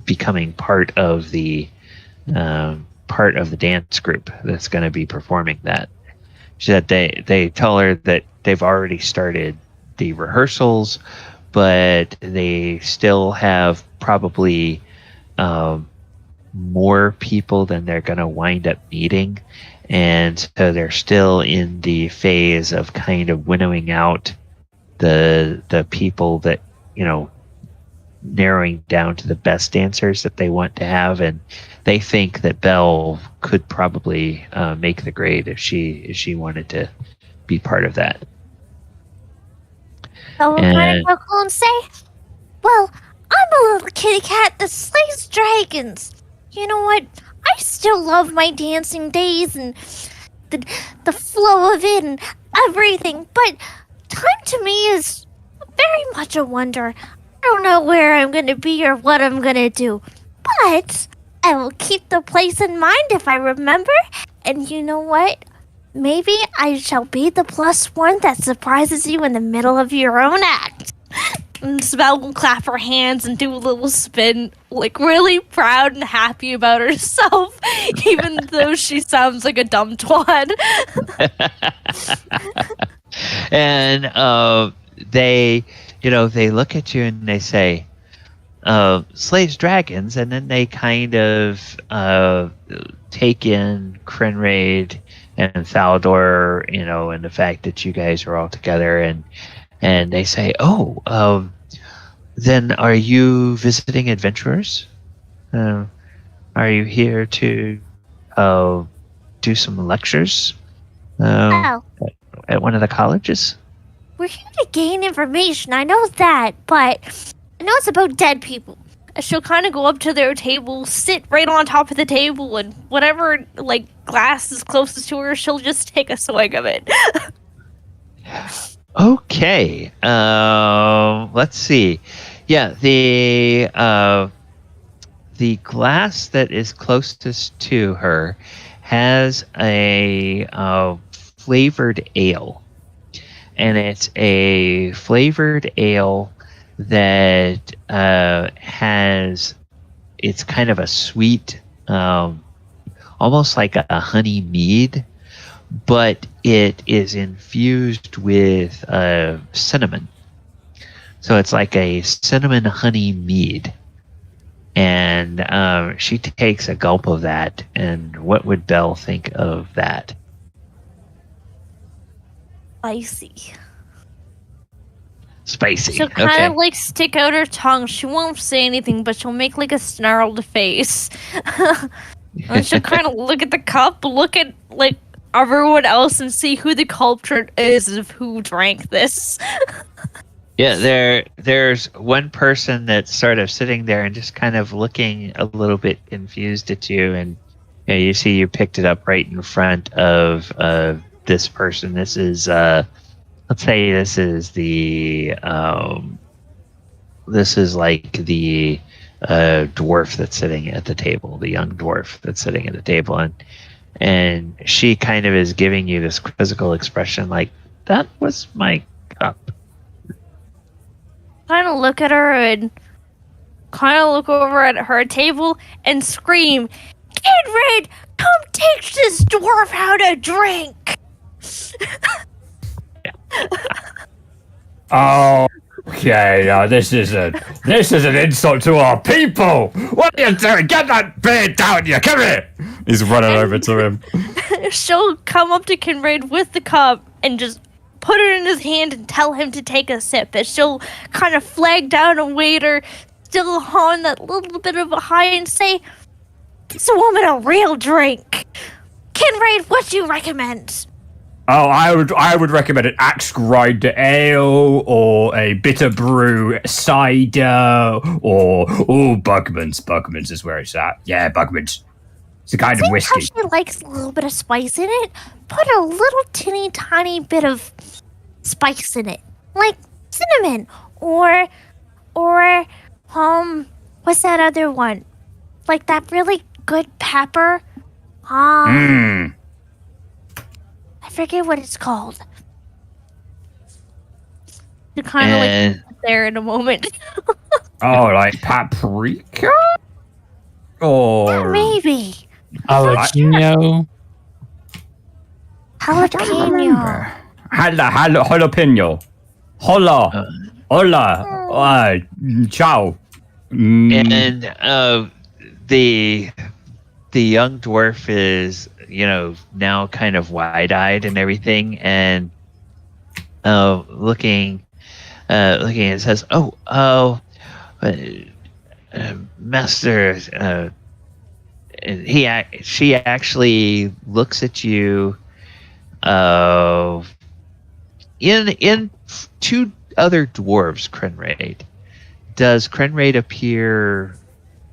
becoming part of the dance group that's going to be performing that. She said they tell her that they've already started the rehearsals, but they still have probably more people than they're going to wind up meeting, and so they're still in the phase of kind of winnowing out the people that, narrowing down to the best dancers that they want to have, and they think that Belle could probably make the grade if she wanted to be part of that. So we'll kind of go and say, well, I'm a little kitty cat that slays dragons. You know what? I still love my dancing days and the flow of it and everything, but time to me is very much a wonder. I don't know where I'm going to be or what I'm going to do, but I will keep the place in mind if I remember, and you know what? Maybe I shall be the +1 that surprises you in the middle of your own act. And Isabel will clap her hands and do a little spin, like really proud and happy about herself, even though she sounds like a dumb twat. And they, they look at you and they say, slaves, dragons, and then they kind of take in Krenraid and Thaldohr, and the fact that you guys are all together, and they say, then are you visiting adventurers? Are you here to do some lectures Well, at one of the colleges? we're here to gain information. I know that, but I know it's about dead people. She'll kind of go up to their table, sit right on top of the table, and whatever glass is closest to her, she'll just take a swig of it. Okay. Let's see. Yeah, the glass that is closest to her has a flavored ale, and it's a flavored ale that it's kind of a sweet, almost like a honey mead, but it is infused with cinnamon. So it's like a cinnamon honey mead. And she takes a gulp of that. And what would Belle think of that? Spicy. Spicy. She'll kind of stick out her tongue. She won't say anything, but she'll make a snarled face. And she'll kind of look at the cup, look at everyone else, and see who the culprit is of who drank this. Yeah, there's one person that's sort of sitting there and just kind of looking a little bit confused at you, and you see you picked it up right in front of this person. This is let's say this is the dwarf that's sitting at the table, the young dwarf that's sitting at the table, and she kind of is giving you this quizzical expression like, that was my cup. Kind of look at her and kind of look over at her table and scream, "Krenraid, come teach this dwarf how to drink!" Oh, okay. This is an insult to our people. What are you doing? Get that beard down here. Come here. He's running over to him. She'll come up to Krenraid with the cup and just put it in his hand and tell him to take a sip. And she'll kind of flag down a waiter, still on that little bit of a high, and say, "This woman a real drink. Krenraid, what do you recommend?" Oh, I would recommend an axe grinder ale or a bitter brew cider or Bugman's. Bugman's is where it's at. Yeah, Bugman's. It's a kind of whiskey. How she likes a little bit of spice in it. Put a little tiny bit of spice in it, like cinnamon or what's that other one? Like that really good pepper. I forget what it's called. You kind of there in a moment. Oh, like paprika? Or Yeah, maybe. Jalapeno. Jalapeno. Jalapeno. Hola. Ciao. And the young dwarf is, now kind of wide-eyed and everything, and looking and says, Master, she actually looks at you in two other dwarves, Krenraid. Does Krenraid appear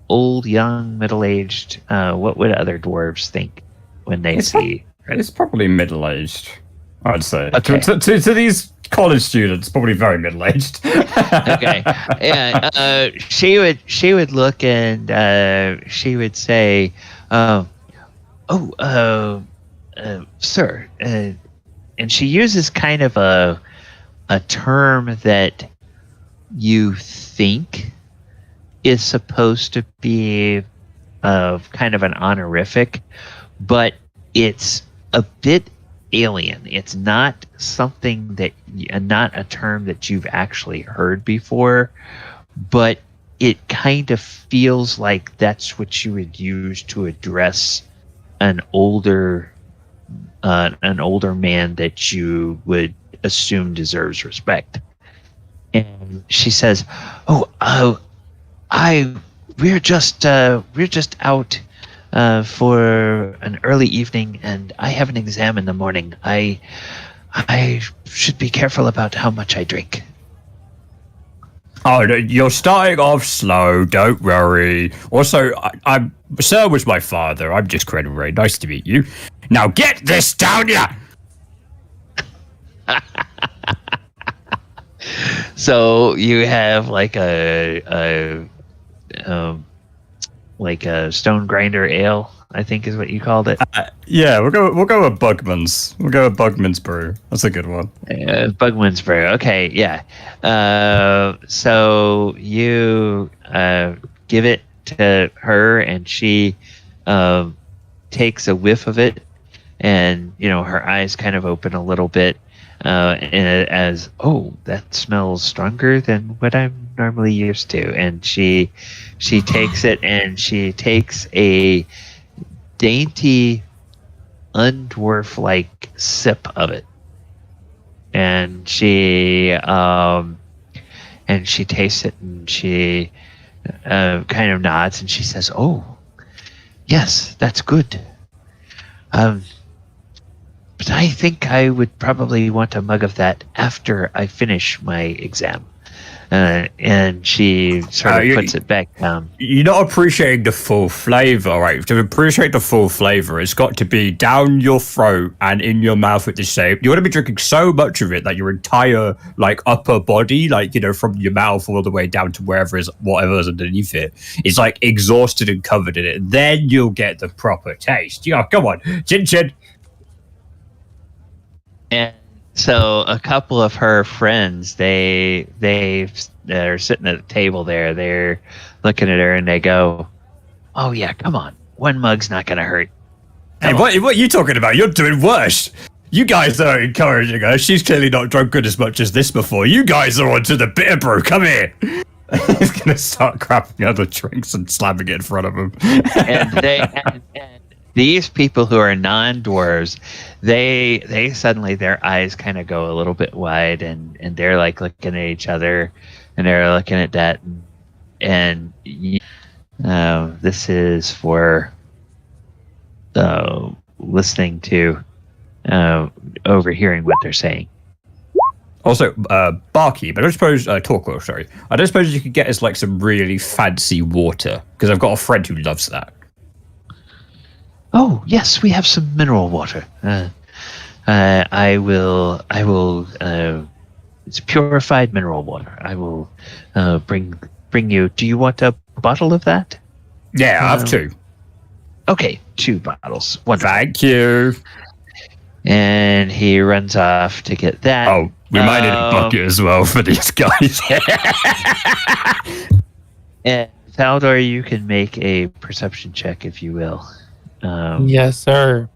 old, young, middle-aged? What would other dwarves think when they see Krenraid? It's probably middle-aged, I'd say. Okay. To these college students, probably very middle-aged. Okay. Yeah. She would look and she would say, sir. And she uses kind of a term that you think is supposed to be kind of an honorific, but it's a bit alien. It's not something that, not a term that you've actually heard before, but it kind of feels like that's what you would use to address an older man that you would assume deserves respect. And she says, we're just out for an early evening, and I have an exam in the morning. I should be careful about how much I drink. Oh, you're starting off slow. Don't worry. Also, Sir was my father. I'm just Krenraid. Nice to meet you. Now get this down ya! So you have like a stone grinder ale, I think is what you called it. Yeah, we'll go with Bugman's. We'll go with Bugman's brew. That's a good one. Bugman's brew. Okay, yeah. So you give it to her, and she takes a whiff of it, and her eyes kind of open a little bit, as that smells stronger than what I'm normally used to. And she takes it, and she takes a dainty, undwarf-like sip of it, and she tastes it, and she kind of nods, and she says, "Oh, yes, that's good. But I think I would probably want a mug of that after I finish my exam." And she sort of puts it back down. You're not appreciating the full flavor, right? To appreciate the full flavor, it's got to be down your throat and in your mouth at the same. You want to be drinking so much of it that your entire upper body, from your mouth all the way down to whatever's underneath it, is exhausted and covered in it. Then you'll get the proper taste. Yeah, come on, chin chin. And so a couple of her friends, they're sitting at the table there. They're looking at her, and they go, "Oh yeah, come on. One mug's not gonna hurt." Hey, what are you talking about? You're doing worse. You guys are encouraging her. She's clearly not drunk good as much as this before. You guys are onto the bitter brew. Come here. He's gonna start grabbing other drinks and slamming it in front of him. And these people who are non-dwarves, they suddenly, their eyes kind of go a little bit wide, and they're looking at each other, and they're looking at that, and this is for listening to, overhearing what they're saying. Also, Barkeep, I don't suppose, Toril, sorry. I don't suppose you could get us some really fancy water, because I've got a friend who loves that. Oh yes, we have some mineral water. I will. It's purified mineral water. I will bring you. Do you want a bottle of that? Yeah, I have two. Okay, 2 bottles. Wonderful. Thank you. And he runs off to get that. Oh, we might need a bucket as well for these guys. And Thaldohr, you can make a perception check if you will. Yes, sir.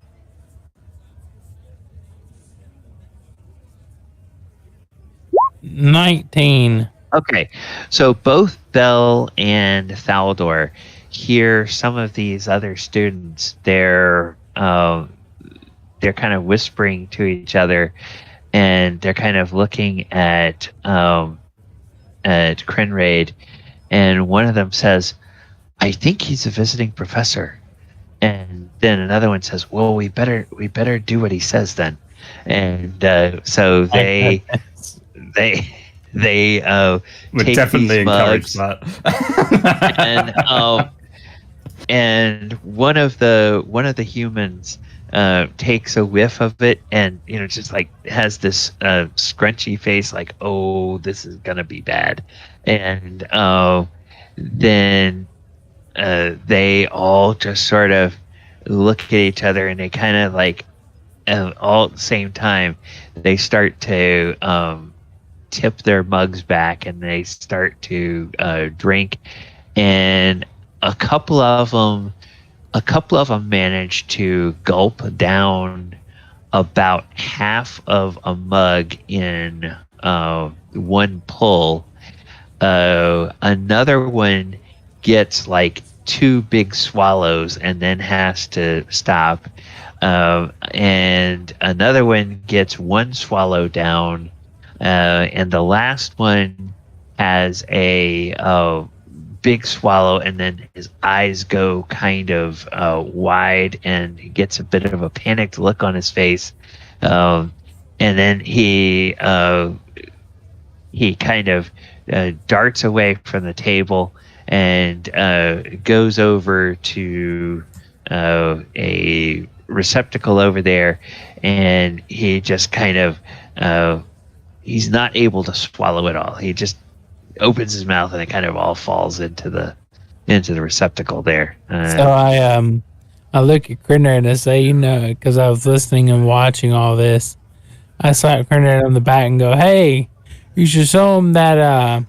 $19. Okay, so both Bell and Thaldohr hear some of these other students. They're kind of whispering to each other, and they're kind of looking at Krenraid, and one of them says, "I think he's a visiting professor." And then another one says, "Well, we better do what he says then." And so they would take definitely these encourage mugs, that. and one of the humans takes a whiff of it, and just has this scrunchy face, oh, this is gonna be bad. And then they all just sort of look at each other, and they kind of all at the same time, they start to tip their mugs back, and they start to drink. And a couple of them manage to gulp down about half of a mug in one pull. Another one gets like 2 big swallows and then has to stop. And another one gets 1 swallow down. And the last one has a big swallow, and then his eyes go kind of wide, and he gets a bit of a panicked look on his face. And then he kind of darts away from the table and goes over to a receptacle over there, and he just kind of he's not able to swallow it all. He just opens his mouth, and it kind of all falls into the receptacle there. So I look at Krenraid and I say, because I was listening and watching all this, I slap Krenraid on the back and go, "Hey, you should show him that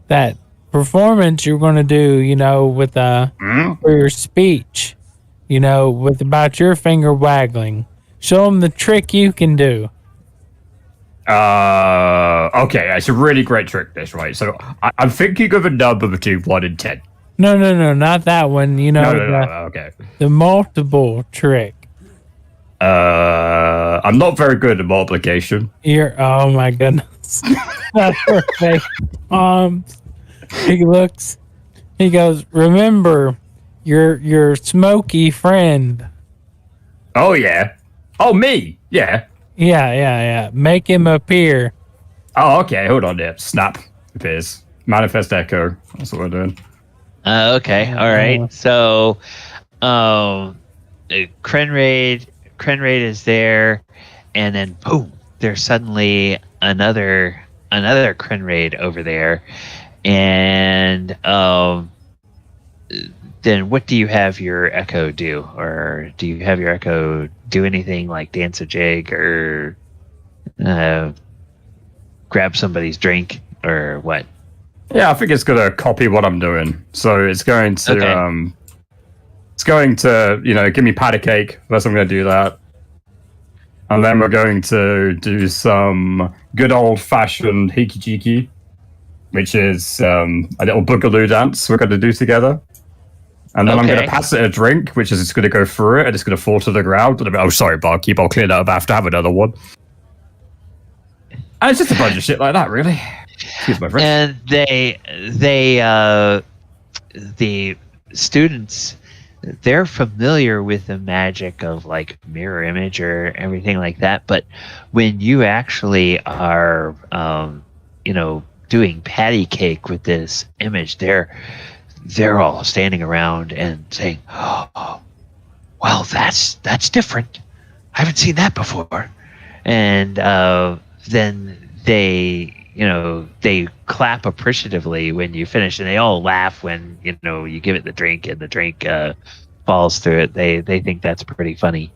that performance you're going to do, with for your speech, with about your finger waggling. Show him the trick you can do." Okay, it's a really great trick, this, right? So I'm thinking of a number between 1 and 10. No, not that one. Okay. The multiple trick. I'm not very good at multiplication. Oh my goodness. That's perfect. He looks, he goes, "Remember your smoky friend." Oh, yeah. Oh, me? Yeah. Yeah. Make him appear. Oh, okay. Hold on there. Snap appears. Manifest echo. That's what we're doing. Okay. All right. So, Krenraid is there, and then boom, there's suddenly another Krenraid over there, and then what do you have your echo do? Or do you have your echo do anything like dance a jig or grab somebody's drink or what? Yeah, I think it's going to copy what I'm doing. So it's going to, give me patty cake. First I'm going to do that. And then we're going to do some good old-fashioned hiki-jiki, which is a little boogaloo dance we're going to do together. And then I'm going to pass it a drink, which is it's going to go through it, and it's going to fall to the ground. Oh, sorry, Barkeep, I'll clear that up. I have to have another one. And it's just a bunch of shit like that, really. Excuse my friend. And the students, they're familiar with the magic of like mirror image or everything like that. But when you actually are, doing patty cake with this image, they're all standing around and saying, "Oh, well, that's different. I haven't seen that before." And then they clap appreciatively when you finish, and they all laugh when you give it the drink and the drink falls through it. They think that's pretty funny.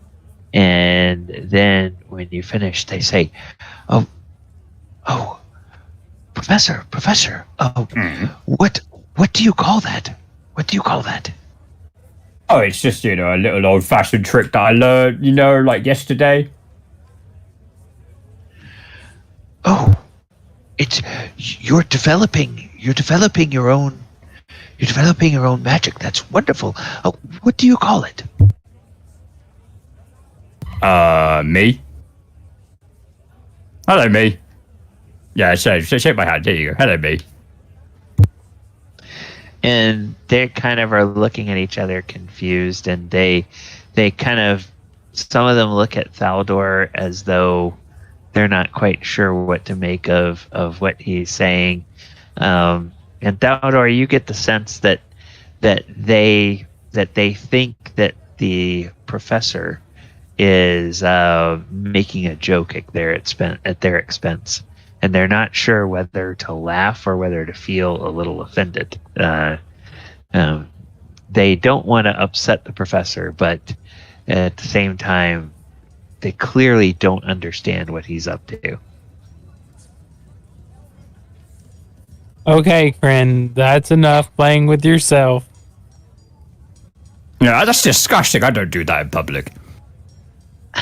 And then when you finish, they say, "Oh, Professor, what do you call that? What do you call that?" Oh, it's just, a little old-fashioned trick that I learned, like yesterday. Oh, you're developing your own magic. That's wonderful. Oh, what do you call it? Me? Hello, me. Yeah, shake my hand. Here you go. Hello, me. And they kind of are looking at each other confused, and they kind of, some of them look at Thaldohr as though they're not quite sure what to make of what he's saying. And Thaldohr, you get the sense that they think that the professor is making a joke at their expense, and they're not sure whether to laugh or whether to feel a little offended. They don't want to upset the professor, but at the same time, they clearly don't understand what he's up to. Okay, Kren, that's enough playing with yourself. Yeah, that's disgusting. I don't do that in public.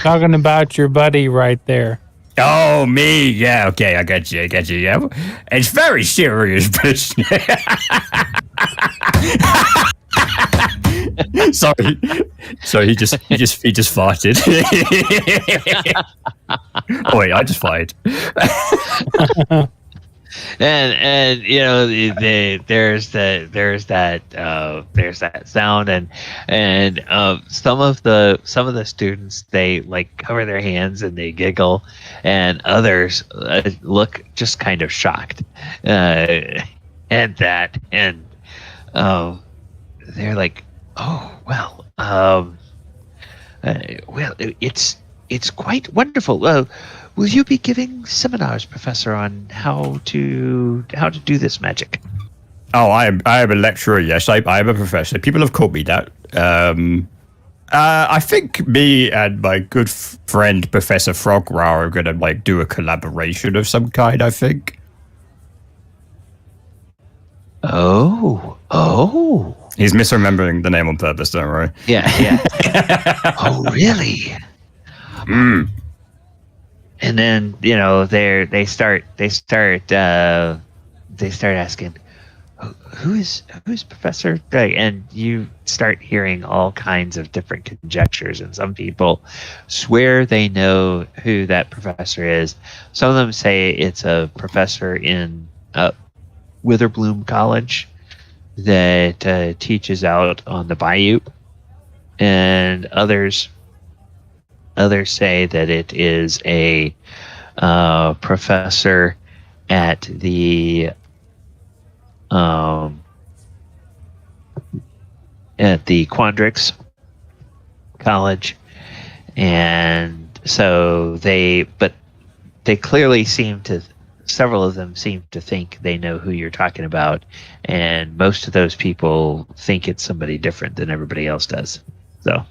Talking about your buddy right there. Oh, me? Yeah, okay, I get you, yeah. It's very serious business. Sorry, he just farted. Oh wait, I just farted. And you know there's that sound and some of the students, they like cover their hands and they giggle, and others look just kind of shocked at that, and they're like, oh well, it's quite wonderful. Will you be giving seminars, Professor, on how to do this magic? Oh, I am a lecturer. Yes, I am a professor. People have called me that. I think me and my good friend Professor Frogrow are gonna like do a collaboration of some kind. I think. Oh. He's misremembering the name on purpose, don't worry. Yeah. Oh, really? Mm. And then they start asking, who is Professor? And you start hearing all kinds of different conjectures, and some people swear they know who that professor is. Some of them say it's a professor in Witherbloom College that teaches out on the bayou, and others say that it is a professor at the Quandrix College, and so they clearly several of them seem to think they know who you're talking about, and most of those people think it's somebody different than everybody else does. So.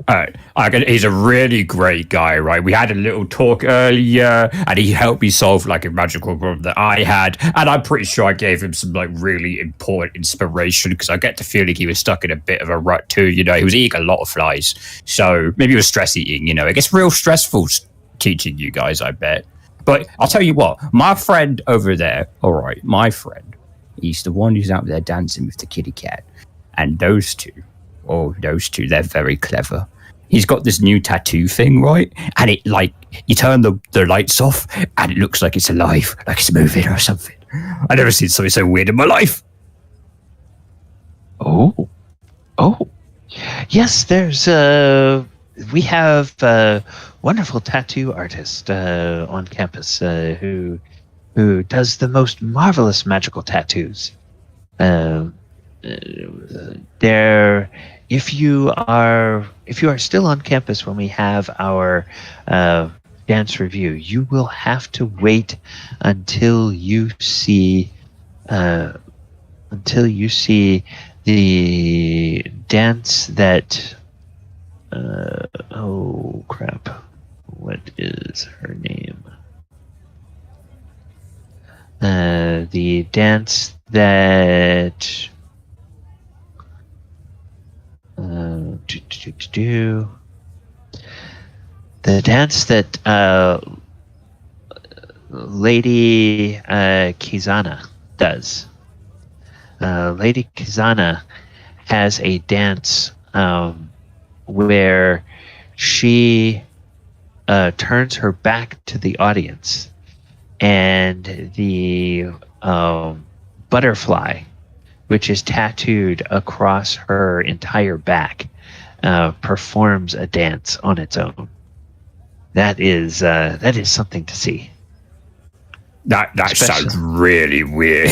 All right. He's a really great guy, right? We had a little talk earlier, and he helped me solve like a magical problem that I had, and I'm pretty sure I gave him some like really important inspiration, because I get the feeling he was stuck in a bit of a rut too. He was eating a lot of flies, so maybe he was stress eating. It gets real stressful teaching you guys, I bet. But I'll tell you what, my friend over there, all right, my friend, he's the one who's out there dancing with the kitty cat, and those two, they're very clever. He's got this new tattoo thing, right? And it you turn the lights off and it looks like it's alive, like it's moving or something. I've never seen something so weird in my life. Oh. Yes, we have a wonderful tattoo artist on campus who does the most marvelous magical tattoos. If you are still on campus when we have our dance review, you will have to wait until you see the dance that oh crap, what is her name? The dance that the dance that Lady Kizana does. Lady Kizana has a dance where she turns her back to the audience, and the butterfly, which is tattooed across her entire back, performs a dance on its own. That is something to see. That sounds really weird.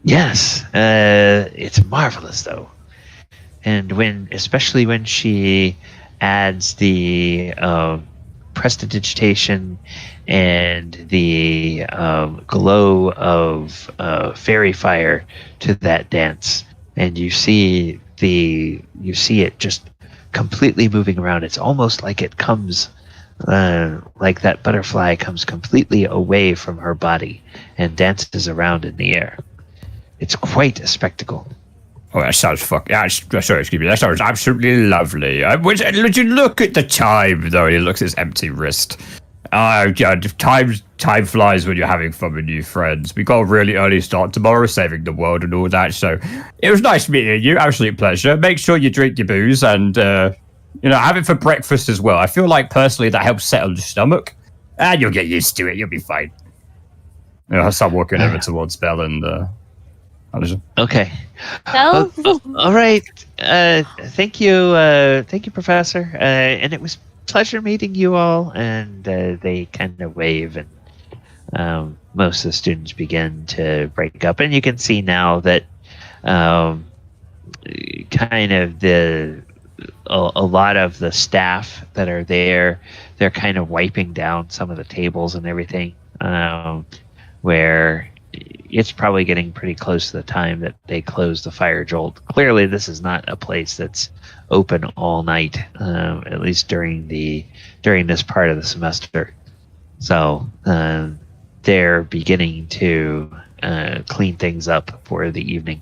Yes, it's marvelous though, and especially when she adds the prestidigitation and the glow of fairy fire to that dance, and you see it just completely moving around. It's almost like it comes like that butterfly comes completely away from her body and dances around in the air. It's quite a spectacle. Oh, that sounds sorry, excuse me. That sounds absolutely lovely. Would you look at the time, though? He looks at his empty wrist. Time flies when you're having fun with new friends. We got a really early start tomorrow, saving the world and all that. So it was nice meeting you. Absolute pleasure. Make sure you drink your booze and have it for breakfast as well. I feel like personally that helps settle the stomach, and you'll get used to it. You'll be fine. I'll start walking over towards Belle and Alison. Okay. Belle? All right. Thank you, Professor. And it was a pleasure meeting you all. And they kind of wave, and most of the students begin to break up. And you can see now that kind of a lot of the staff that are there, they're kind of wiping down some of the tables and everything, where it's probably getting pretty close to the time that they close the fire jolt. Clearly, this is not a place that's open all night, at least during this part of the semester. So they're beginning to clean things up for the evening.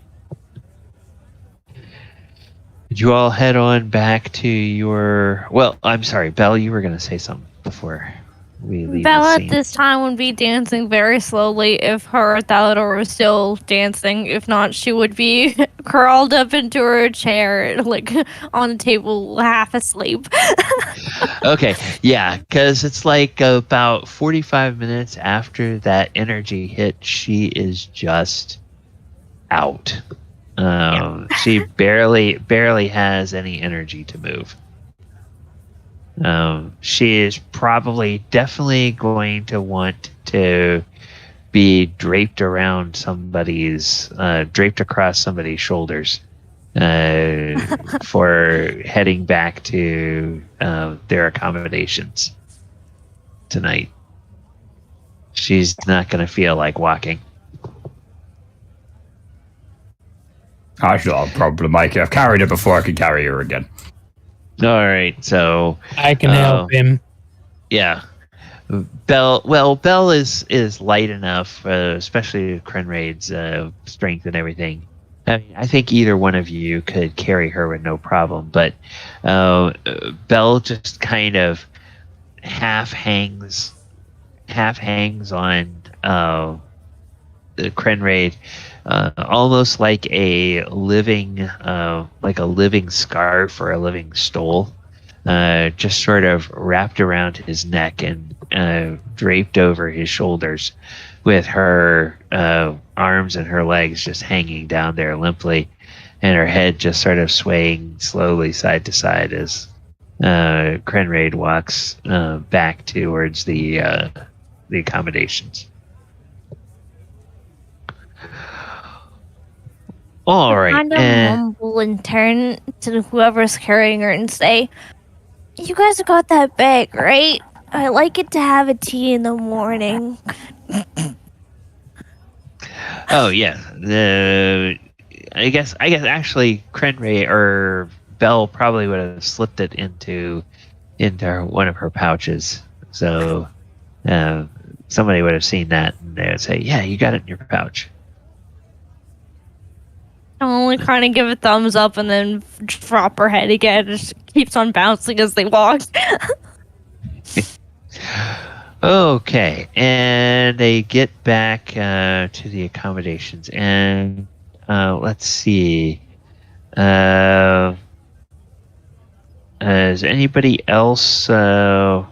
Did you all head on back to your... Well, I'm sorry, Belle, you were going to say something before we leave Belle the at scene. this time would be dancing very slowly if her Thaldohr was still dancing. If not, she would be curled up into her chair, like on the table, half asleep. Okay, yeah, because it's like about 45 minutes after that energy hit, she is just out. She barely has any energy to move. She is definitely going to want to be draped across somebody's shoulders for heading back to their accommodations tonight. She's not going to feel like walking. That's not a problem, Mike. I've carried her before. I can carry her again. All right, so I can help him. yeah, Belle is light enough, especially with Krenraid's strength and everything. I mean, I think either one of you could carry her with no problem, but Belle just kind of half hangs on the Krenraid, almost like a living scarf or a living stole, just sort of wrapped around his neck and draped over his shoulders, with her arms and her legs just hanging down there limply, and her head just sort of swaying slowly side to side as Krenraid walks back towards the accommodations. All right. Kind of humble and turn to whoever's carrying her and say, "You guys got that bag, right? I like it to have a tea in the morning." Oh yeah. I guess actually Krenraid or Belle probably would have slipped it into one of her pouches. So somebody would have seen that and they would say, "Yeah, you got it in your pouch." I'll only kind of give a thumbs up and then drop her head again. It just keeps on bouncing as they walk. Okay, and they get back to the accommodations, and let's see. Is anybody else? I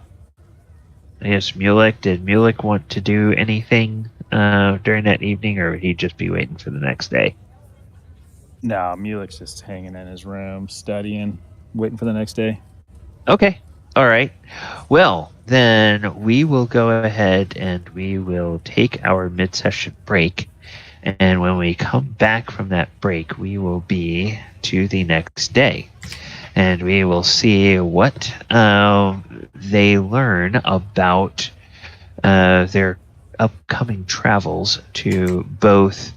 guess Mulek. Did Mulek want to do anything during that evening, or would he just be waiting for the next day? No, Mulek's just hanging in his room, studying, waiting for the next day. Okay. All right. Well, then we will go ahead and we will take our mid-session break. And when we come back from that break, we will be to the next day. And we will see what they learn about their upcoming travels to both,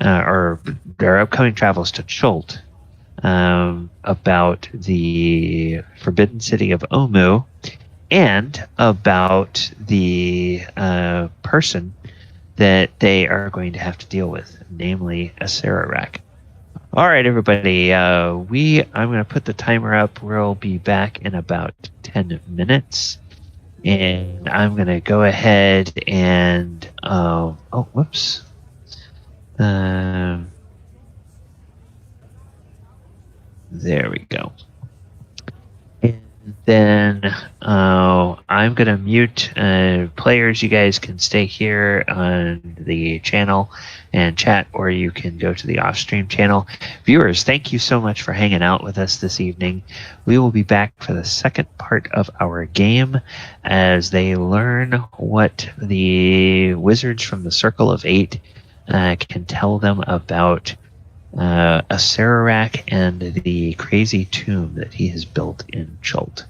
or their upcoming travels to Chult, about the Forbidden City of Omu, and about the person that they are going to have to deal with, namely Acererak. All right, everybody. I'm going to put the timer up. We'll be back in about 10 minutes. And I'm going to go ahead and... whoops. There we go. And then I'm going to mute players. You guys can stay here on the channel and chat, or you can go to the off-stream channel. Viewers, thank you so much for hanging out with us this evening. We will be back for the second part of our game as they learn what the wizards from the Circle of Eight can tell them about Acererak and the crazy tomb that he has built in Chult.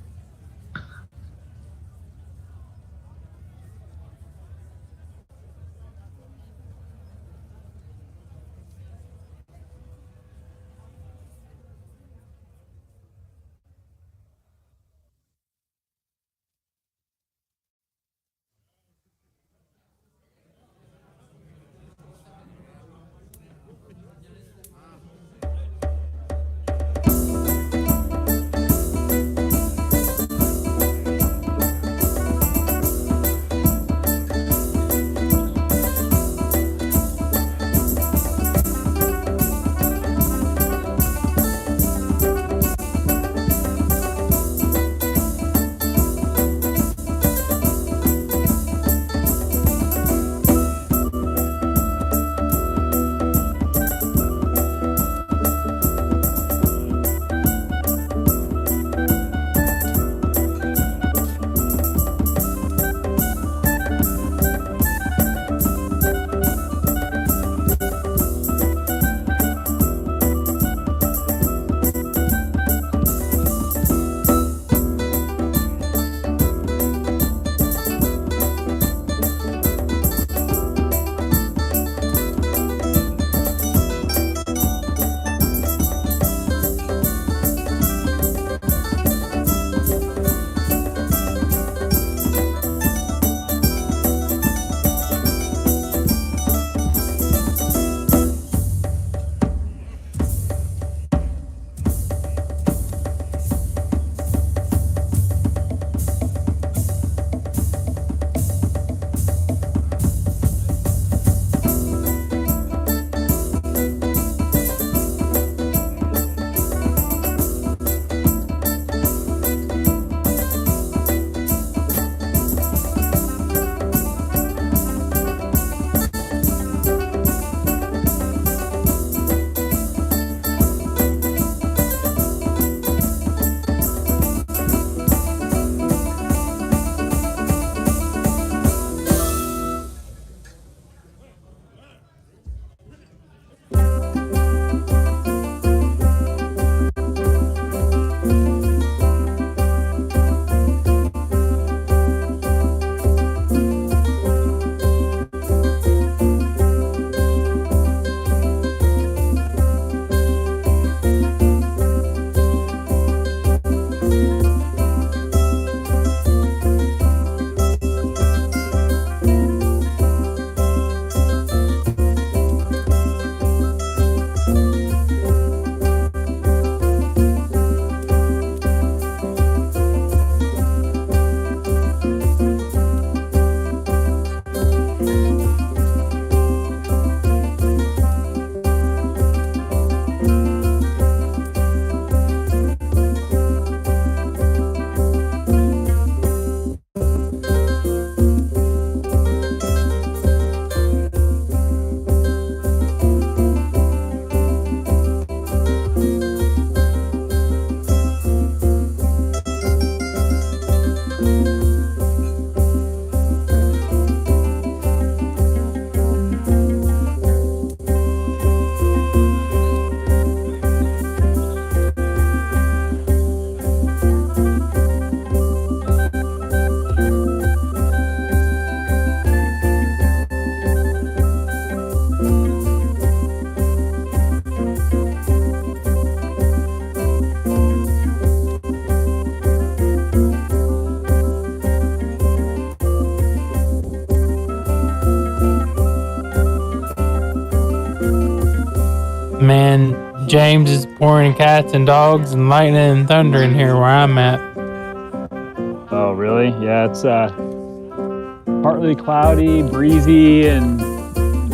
James is pouring cats and dogs and lightning and thunder in here where I'm at. Oh, really? Yeah, it's partly cloudy, breezy, and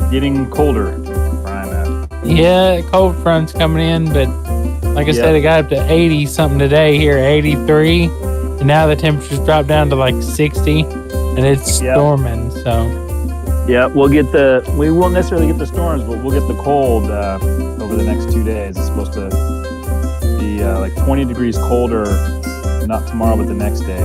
getting colder where I'm at. Yeah, cold front's coming in, but like I said, it got up to 80 something today here, 83, and now the temperature's dropped down to like 60, and it's storming. So yeah, we won't necessarily get the storms, but we'll get the cold over the next 2 days. It's supposed to be like 20 degrees colder, not tomorrow, but the next day.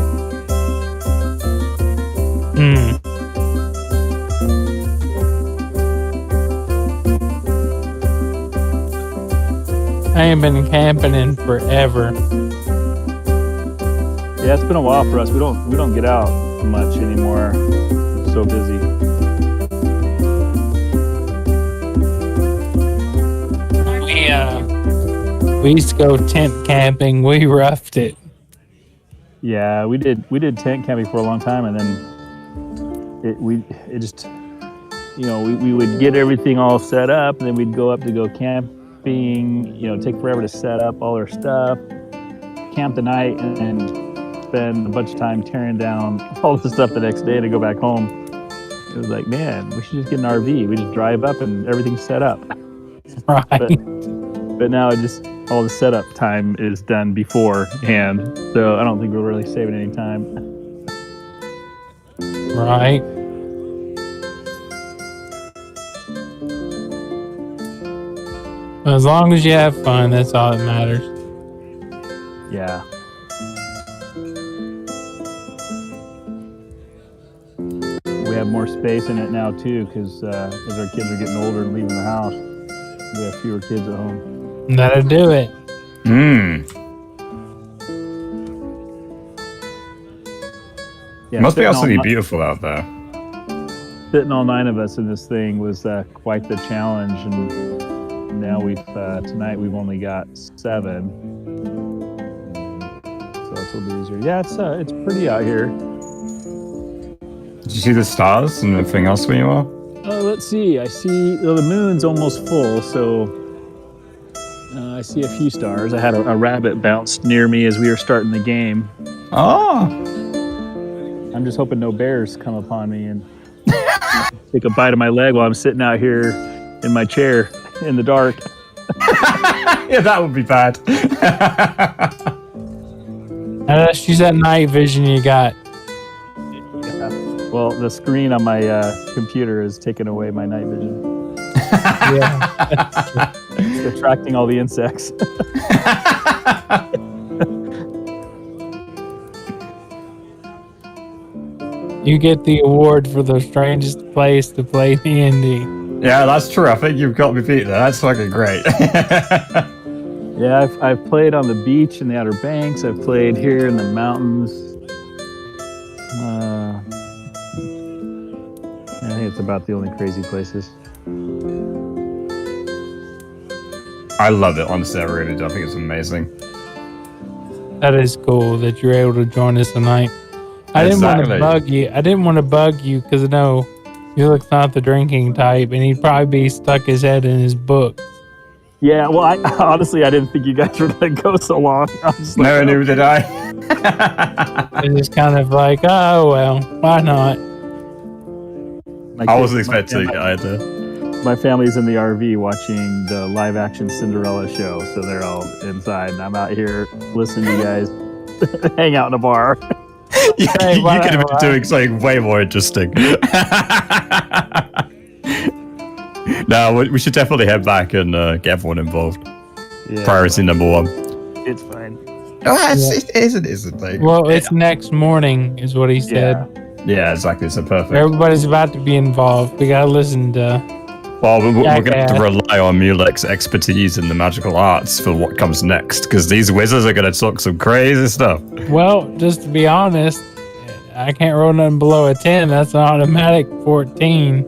I ain't been camping in forever. Yeah, it's been a while for us. We don't get out much anymore. We're so busy. We used to go tent camping. We roughed it. Yeah, we did tent camping for a long time, and then we would get everything all set up, and then we'd go up to go camping. Take forever to set up all our stuff, camp the night, and spend a bunch of time tearing down all the stuff the next day to go back home. It was like, man, we should just get an RV. We just drive up and everything's set up. Right. But now all the setup time is done beforehand, so I don't think we're really saving any time. Right. As long as you have fun, that's all that matters. Yeah. We have more space in it now too, because as our kids are getting older and leaving the house, we have fewer kids at home. That'll do it. Yeah, must be absolutely beautiful out there. Fitting all 9 of us in this thing was quite the challenge, and now tonight we've only got 7, so it's a little easier. Yeah, it's pretty out here. Did you see the stars and everything else where you are? Let's see. I see the moon's almost full, so I see a few stars. I had a rabbit bounce near me as we were starting the game. Oh! I'm just hoping no bears come upon me and take a bite of my leg while I'm sitting out here in my chair in the dark. Yeah, that would be bad. Let's use that night vision you got. Yeah. Well, the screen on my computer is taking away my night vision. Yeah. It's attracting all the insects. You get the award for the strangest place to play D&D. Yeah, that's true. I think you've got me beat there. That's fucking great. Yeah, I've played on the beach in the Outer Banks. I've played here in the mountains. I think it's about the only crazy places. I love it, honestly. I really do. I think it's amazing. That is cool that you're able to join us tonight. I didn't want to bug you. I didn't want to bug you because I know Felix not the drinking type, and he'd probably be stuck his head in his book. Yeah, well, I honestly didn't think you guys were going to go so long. No, neither did I. It's just kind of like, oh, well, why not? I wasn't expecting it either. My family's in the RV watching the live-action Cinderella show, so they're all inside, and I'm out here listening to you guys hang out in a bar. Yeah, hey, you could have been doing something way more interesting. No, we should definitely head back and get everyone involved. Yeah, priority number 1. It's fine. Oh, it isn't. Like, well, it's next morning, is what he said. Yeah, exactly. So perfect. Everybody's about to be involved. We gotta listen to. Well, we're going to have to rely on Mulek's expertise in the magical arts for what comes next, because these wizards are going to talk some crazy stuff. Well, just to be honest, I can't roll nothing below a 10. That's an automatic 14.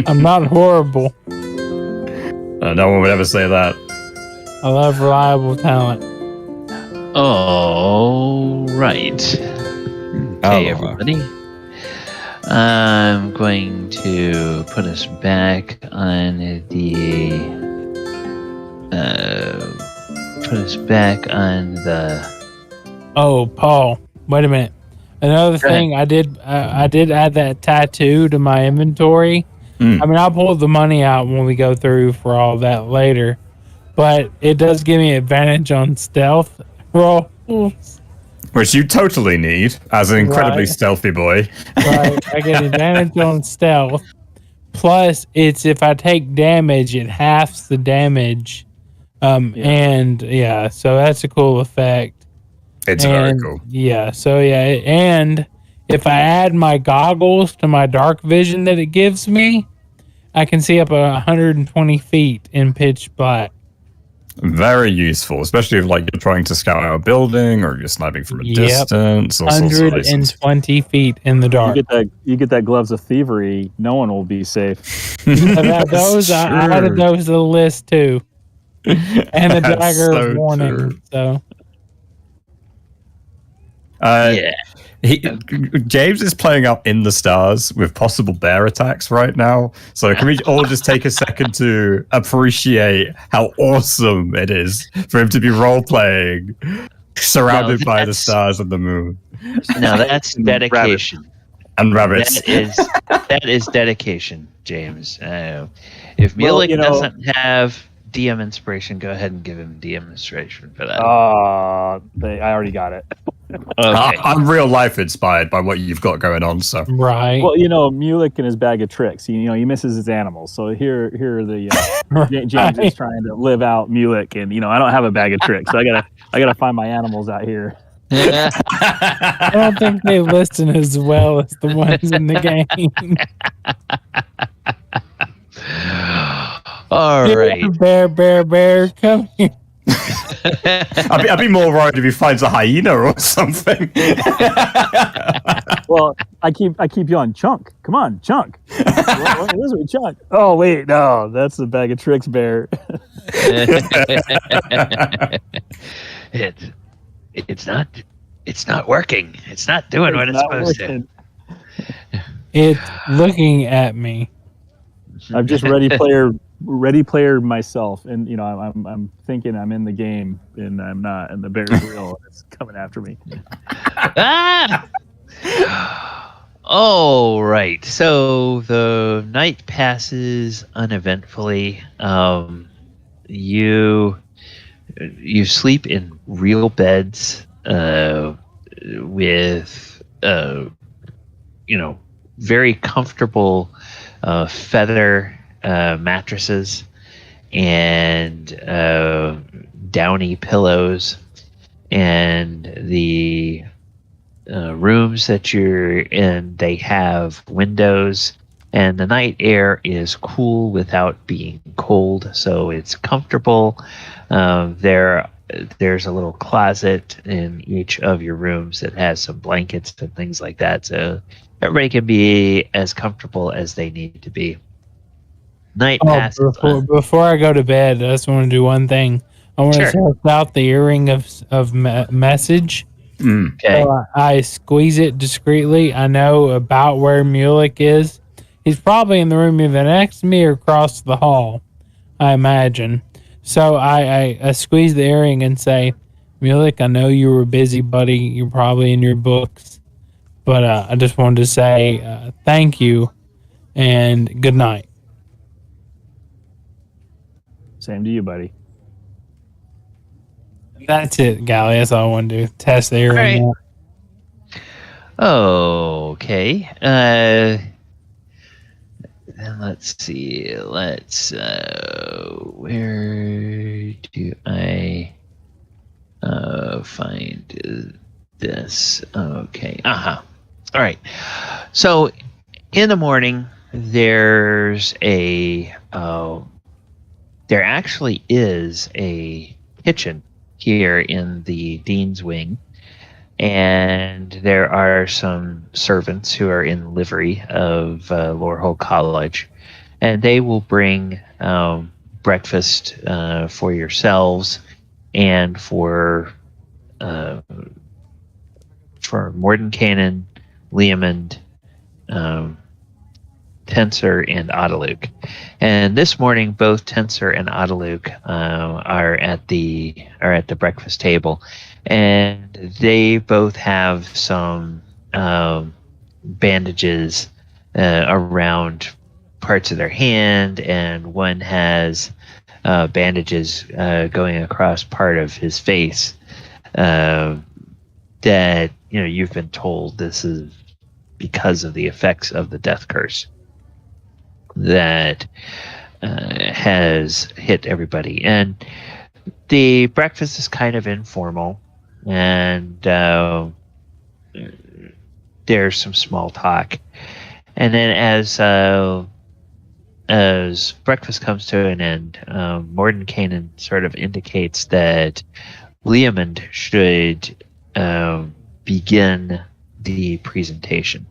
I'm not horrible. No one would ever say that. I love reliable talent. All right. Okay, everybody. I'm going to put us back on the put us back on the. Oh, Paul, wait a minute. Another Go ahead. thing, I did add that tattoo to my inventory. Mm. I mean, I'll pull the money out when we go through for all that later, but it does give me advantage on stealth rolls. Which you totally need as an incredibly Right. stealthy boy. Right, I get advantage on stealth. Plus, it's if I take damage, it halves the damage. And yeah, so that's a cool effect. It's And, very cool. Yeah, so yeah, and if I add my goggles to my dark vision that it gives me, I can see up 120 feet in pitch black. Very useful, especially if like you're trying to scout out a building or you're sniping from a Yep. distance. All sorts of reasons. 120 feet in the dark. You get that gloves of thievery. No one will be safe. I added those to the list too, and the That's dagger so warning. true. So Yeah. James is playing up in the stars with possible bear attacks right now. So can we all just take a second to appreciate how awesome it is for him to be role playing, surrounded by the stars and the moon No, that's dedication. and rabbits. That is dedication, James. If Mulek doesn't have DM inspiration, go ahead and give him DM inspiration for that. I already got it. Okay. I'm real life inspired by what you've got going on. So right. Well, Mulek and his bag of tricks. He misses his animals. So here are the James is trying to live out Mulek, and I don't have a bag of tricks. So I gotta find my animals out here. I don't think they listen as well as the ones in the game. All right. Bear, come here. I'd be more worried if he finds a hyena or something. Well, I keep you on Chunk. Come on, Chunk. What is it, Chunk? Oh wait, no, that's the bag of tricks bear. It's not working. It's not doing what it's supposed to. It's looking at me. I'm just ready player myself, and I'm thinking I'm in the game, and I'm not, and the bear's real, and it's coming after me. Ah! Oh, right. So the night passes uneventfully. You sleep in real beds with very comfortable feather mattresses and downy pillows, and the rooms that you're in, they have windows, and the night air is cool without being cold, so it's comfortable. There's a little closet in each of your rooms that has some blankets and things like that, so everybody can be as comfortable as they need to be. Night passes. Before I go to bed, I just want to do one thing. I want to test out the earring of message. Okay. So I squeeze it discreetly. I know about where Mulek is. He's probably in the room either next to me or across the hall, I imagine. So I squeeze the earring and say, Mulek, I know you were busy, buddy. You're probably in your books. But I just wanted to say thank you and good night. Same to you, buddy. That's it, Gally. That's all I want to do. Test the earring. All right. Okay. Then let's see. Where do I find this? Okay. All right. So in the morning, there actually is a kitchen here in the Dean's Wing, and there are some servants who are in livery of Lorehold College, and they will bring breakfast for yourselves and for Mordenkainen, Leomund, Tensor and Adaluk. And this morning, both Tensor and Adaluk are at the breakfast table, and they both have some bandages around parts of their hand, and one has bandages going across part of his face. That you've been told this is because of the effects of the death curse that has hit everybody. And the breakfast is kind of informal, and there's some small talk. And then as breakfast comes to an end, Mordenkainen sort of indicates that Leomund should begin the presentation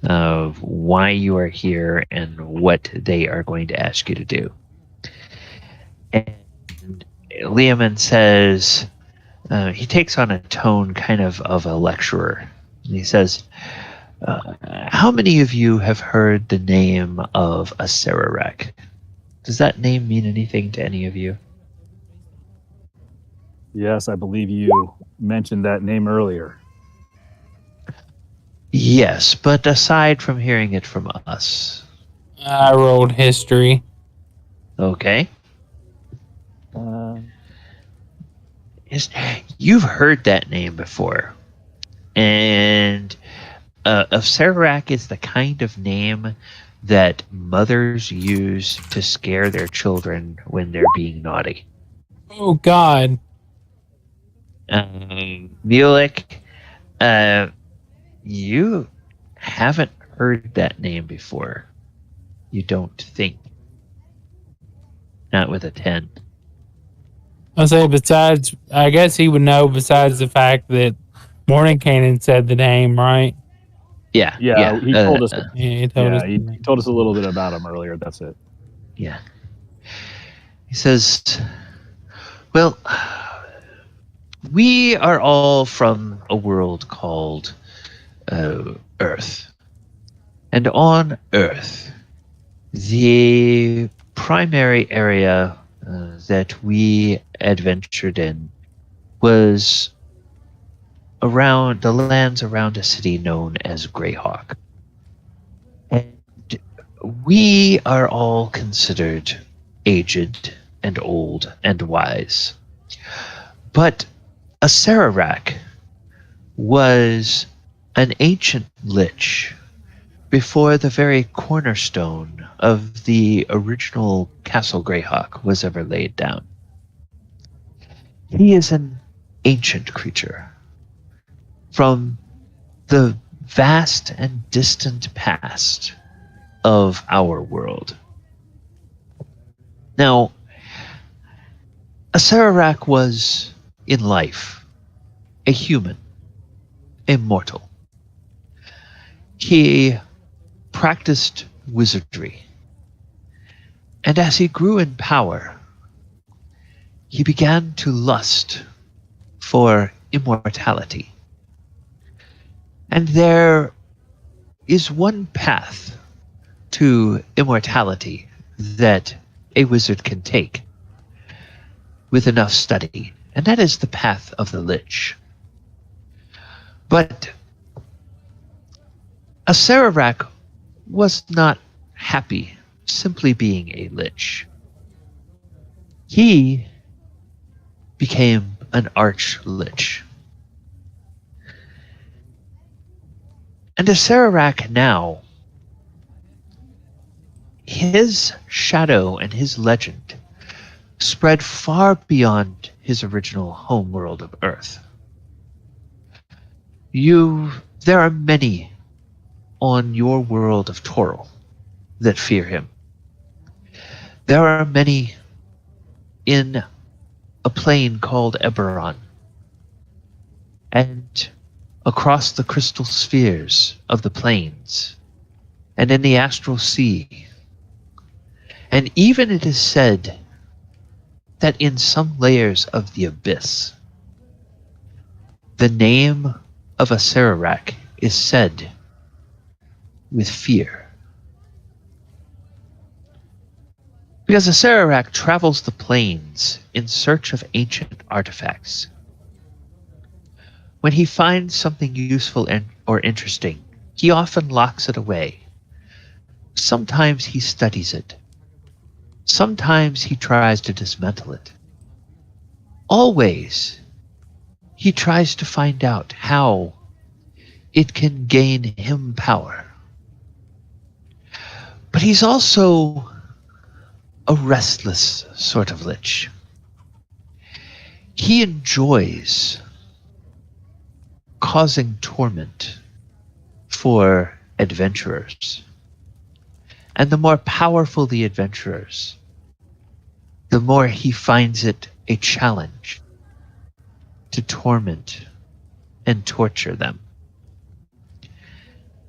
of why you are here and what they are going to ask you to do. And Leomund says, he takes on a tone kind of a lecturer. And he says, how many of you have heard the name of Acererak? Does that name mean anything to any of you? Yes, I believe you mentioned that name earlier. Yes, but aside from hearing it from us. I rolled history. Okay. You've heard that name before. And Acererak is the kind of name that mothers use to scare their children when they're being naughty. Oh, God. Mulek, you haven't heard that name before. You don't think. Not with a 10. I'll say besides, I guess he would know besides the fact that Mordenkainen said the name, right? Yeah. He told us. He told us. He told us a little bit about him earlier. That's it. Yeah. He says, well, we are all from a world called Earth. And on Earth, the primary area that we adventured in was around the lands around a city known as Greyhawk. And we are all considered aged and old and wise. But Acererak was an ancient lich before the very cornerstone of the original Castle Greyhawk was ever laid down. He is an ancient creature from the vast and distant past of our world. Now, Acererak was, in life, a human, a mortal. He practiced wizardry, and as he grew in power, he began to lust for immortality. And there is one path to immortality that a wizard can take with enough study, and that is the path of the Lich. But Acererak was not happy simply being a Lich. He became an Arch-Lich. And Acererak now, his shadow and his legend spread far beyond his original homeworld of Earth. There are many on your world of Toril that fear him. There are many in a plane called Eberron, and across the crystal spheres of the planes, and in the astral sea. And even it is said that in some layers of the abyss, the name of Acererak is said with fear Because Acererak travels the plains in search of ancient artifacts. When he finds something useful or interesting, he often locks it away. Sometimes he studies it. Sometimes he tries to dismantle it. Always, he tries to find out how it can gain him power. But he's also a restless sort of lich. He enjoys causing torment for adventurers. And the more powerful the adventurers, the more he finds it a challenge to torment and torture them.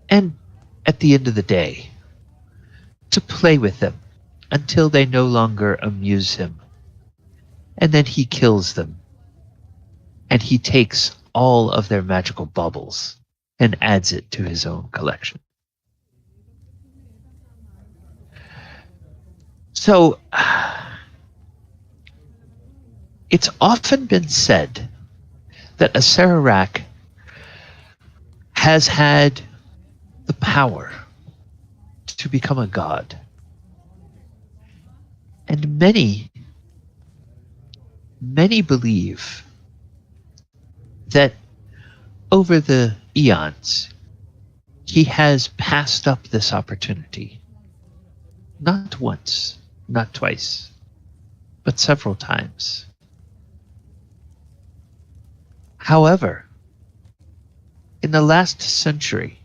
And at the end of the day, to play with them until they no longer amuse him. And then he kills them. And he takes all of their magical baubles and adds it to his own collection. So, it's often been said that Acererak has had the power to become a god. And many believe that over the eons, he has passed up this opportunity. Not once, not twice, but several times. However, in the last century,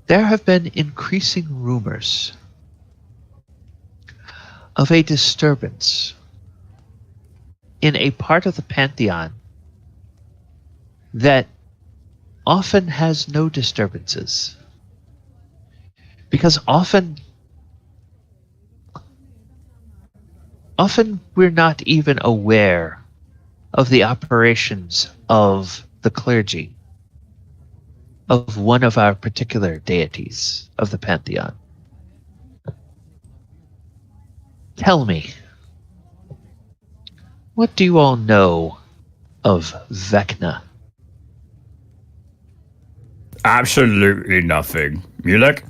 there have been increasing rumors of a disturbance in a part of the pantheon that often has no disturbances. Because often we're not even aware of the operations of the clergy of one of our particular deities of the pantheon. Tell me, what do you all know of Vecna? Absolutely nothing. Mulek?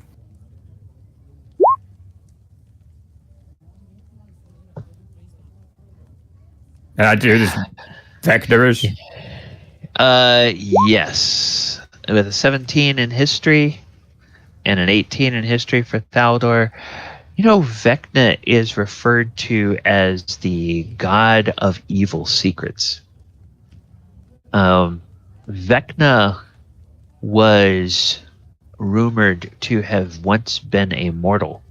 And I do this Vecna is? Yes. With a 17 in history and an 18 in history for Thaldohr. You know, Vecna is referred to as the god of evil secrets. Vecna was rumored to have once been a mortal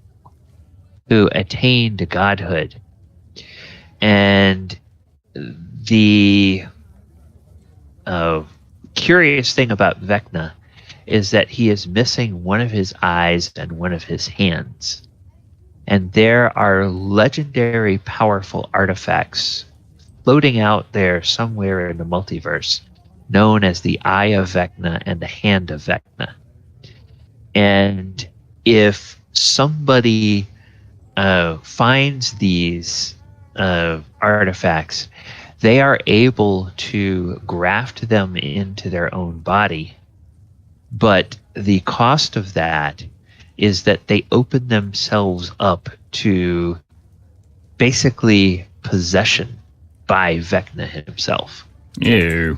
who attained godhood. And the curious thing about Vecna is that he is missing one of his eyes and one of his hands. And there are legendary powerful artifacts floating out there somewhere in the multiverse known as the Eye of Vecna and the Hand of Vecna. And if somebody finds these artifacts, they are able to graft them into their own body. But the cost of that is that they open themselves up to basically possession by Vecna himself. Ew.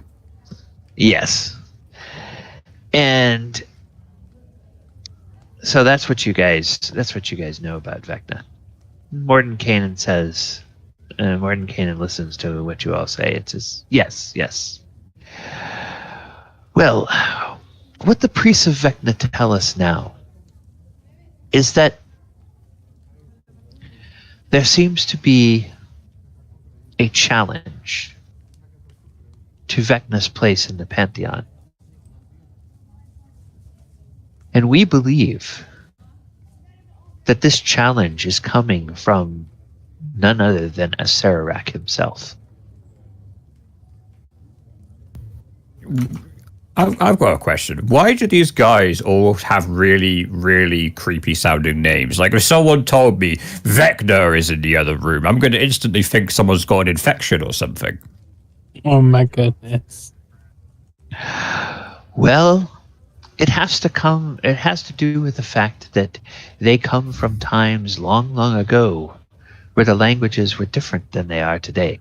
Yes. And so that's what you guys know about Vecna. Morden Kanan says, Morden Kanan listens to what you all say. It says, yes. Well, what the priests of Vecna tell us now is that there seems to be a challenge to Vecna's place in the pantheon. And we believe that this challenge is coming from none other than Acererak himself. I've got a question. Why do these guys all have really, really creepy sounding names? Like, if someone told me Vecna is in the other room, I'm going to instantly think someone's got an infection or something. Oh my goodness. Well, it has to do with the fact that they come from times long, long ago where the languages were different than they are today.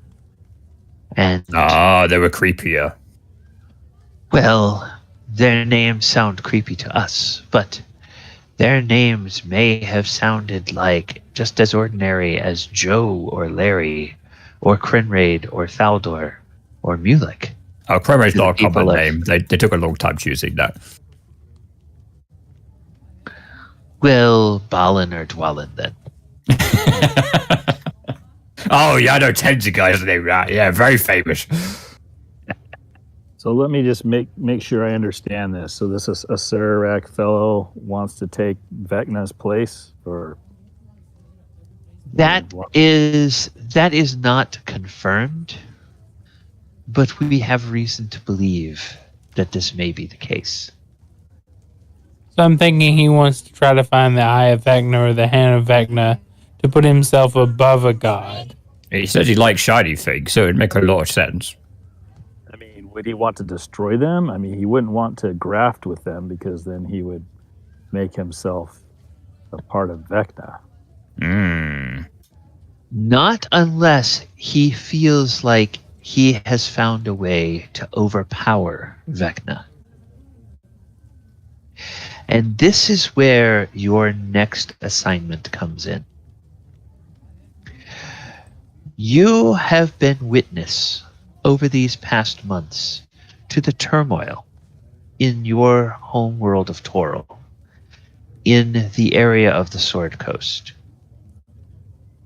And they were creepier. well, their names sound creepy to us, but their names may have sounded like just as ordinary as Joe or Larry or Krenraid or Thaldohr or Mulek. Oh, Krenraid's To not the a common people of- name. They took a long time choosing that. Well, Balin or Dwalin then. Oh, yeah, I know tons of guys named that. Yeah, very famous. So let me just make sure I understand this. So this is a Acererak fellow wants to take Vecna's place, or That is not confirmed, but we have reason to believe that this may be the case. So I'm thinking he wants to try to find the Eye of Vecna or the Hand of Vecna to put himself above a god. He says he likes shiny things, so it'd make a lot of sense. I mean, would he want to destroy them? I mean, he wouldn't want to graft with them because then he would make himself a part of Vecna. Not unless he feels like he has found a way to overpower Vecna. And this is where your next assignment comes in. You have been witness over these past months to the turmoil in your home world of Toril, in the area of the Sword Coast.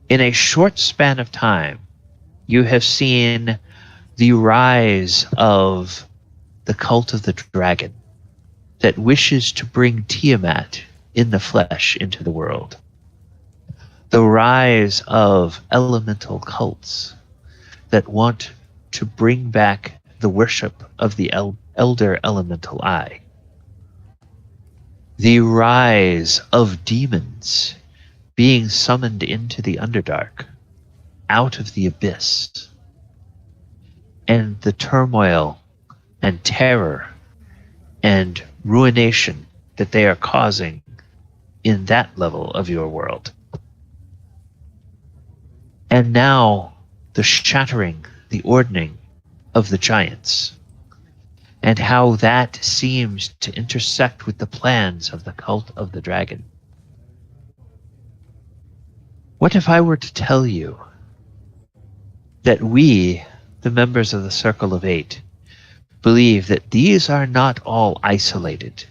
In a short span of time, you have seen the rise of the cult of the dragon that wishes to bring Tiamat in the flesh into the world. The rise of elemental cults that want to bring back the worship of the elder elemental eye. The rise of demons being summoned into the Underdark, out of the abyss, and the turmoil and terror and ruination that they are causing in that level of your world. And now the shattering, the ordning of the giants, and how that seems to intersect with the plans of the cult of the dragon. What if I were to tell you that we, the members of the Circle of Eight, believe that these are not all isolated,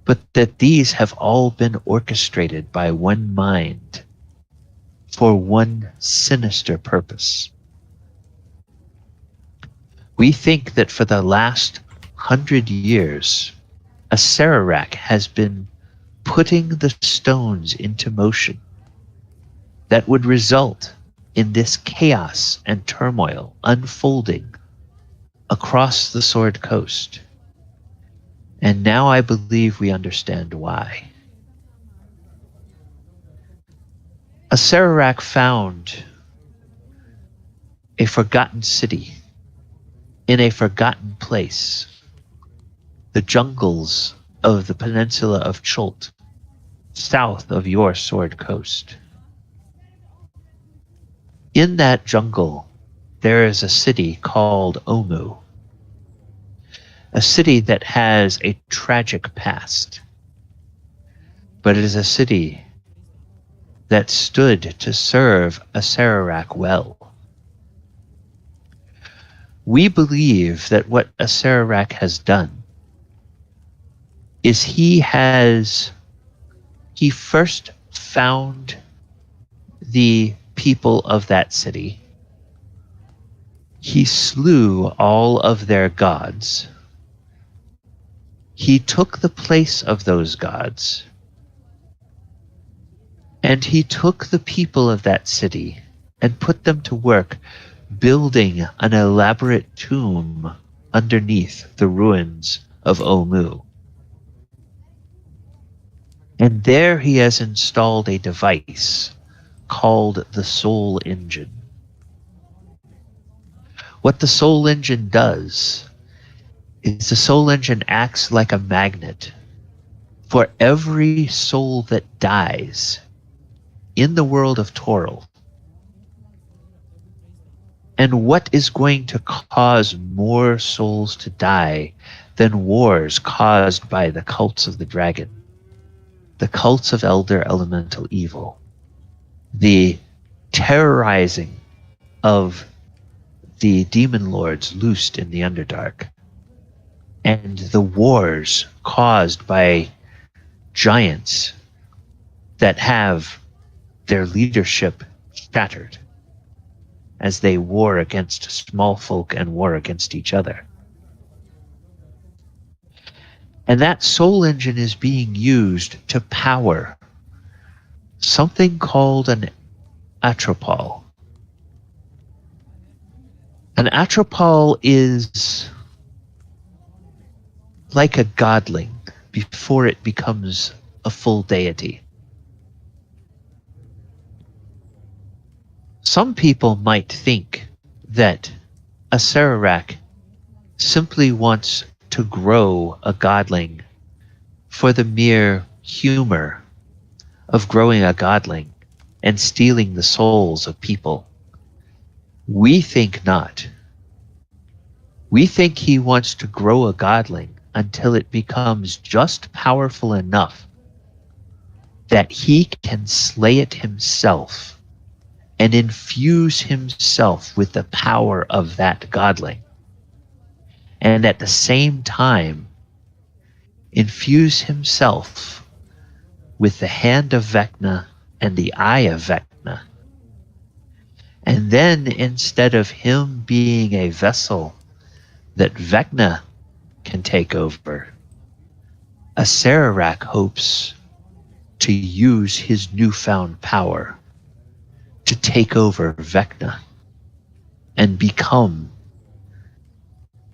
but that these have all been orchestrated by one mind for one sinister purpose? We think that for the last 100 years, Acererak has been putting the stones into motion that would result in this chaos and turmoil unfolding across the Sword Coast. And now I believe we understand why. Acererak found a forgotten city in a forgotten place, the jungles of the peninsula of Chult, south of your Sword Coast. In that jungle, there is a city called Omu, a city that has a tragic past, but it is a city that stood to serve Acererak well. We believe that what Acererak has done is he first found the people of that city. He slew all of their gods. He took the place of those gods. And he took the people of that city and put them to work building an elaborate tomb underneath the ruins of Omu. And there he has installed a device called the Soul Engine. What the Soul Engine does is the Soul Engine acts like a magnet for every soul that dies in the world of Toril. And what is going to cause more souls to die than wars caused by the cults of the dragon, the cults of elder elemental evil, the terrorizing of the demon lords loosed in the Underdark, and the wars caused by giants that have their leadership shattered as they war against small folk and war against each other. And that soul engine is being used to power something called an atropol. An atropol is like a godling before it becomes a full deity. Some people might think that Acererak simply wants to grow a godling for the mere humor of growing a godling and stealing the souls of people. We think not. We think he wants to grow a godling until it becomes just powerful enough that he can slay it himself and infuse himself with the power of that godling. And at the same time, infuse himself with the hand of Vecna and the eye of Vecna. And then instead of him being a vessel that Vecna can take over, Acererak hopes to use his newfound power to take over Vecna and become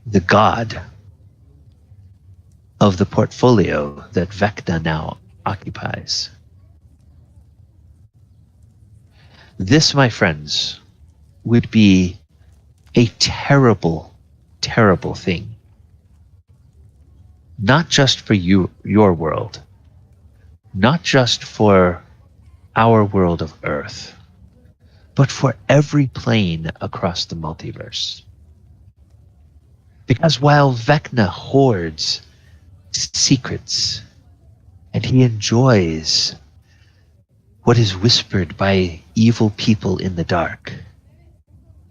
the god of the portfolio that Vecna now occupies. This, my friends, would be a terrible, terrible thing. Not just for you, your world, not just for our world of Earth, but for every plane across the multiverse. Because while Vecna hoards secrets and he enjoys what is whispered by evil people in the dark,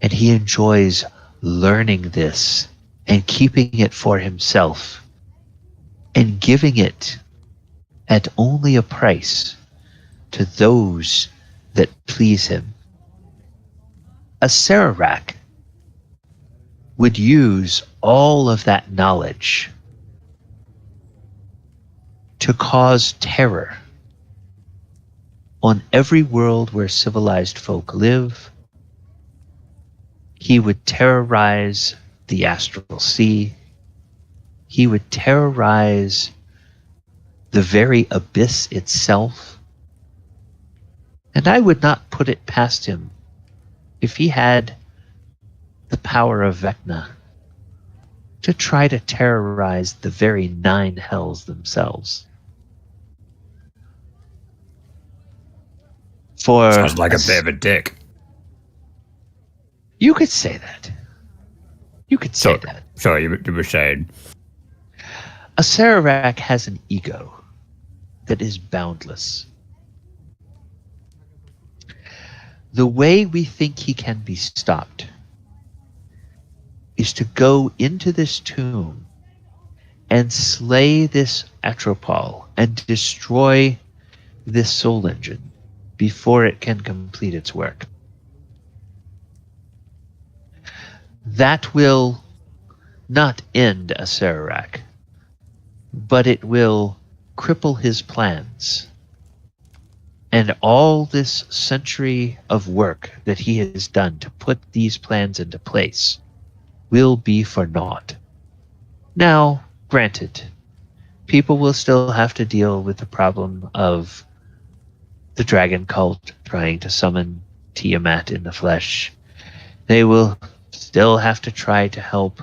and he enjoys learning this and keeping it for himself and giving it at only a price to those that please him, Acererak would use all of that knowledge to cause terror on every world where civilized folk live. He would terrorize the astral sea. He would terrorize the very abyss itself. And I would not put it past him, if he had the power of Vecna, to try to terrorize the very 9 hells themselves. For Sounds like a bit of a dick. You could say that. You could say that. Sorry, you were saying. Acererak has an ego that is boundless. The way we think he can be stopped is to go into this tomb and slay this atropol and destroy this soul engine before it can complete its work. That will not end Acererak, but it will cripple his plans. And all this century of work that he has done to put these plans into place will be for naught. Now, granted, people will still have to deal with the problem of the dragon cult trying to summon Tiamat in the flesh. They will still have to try to help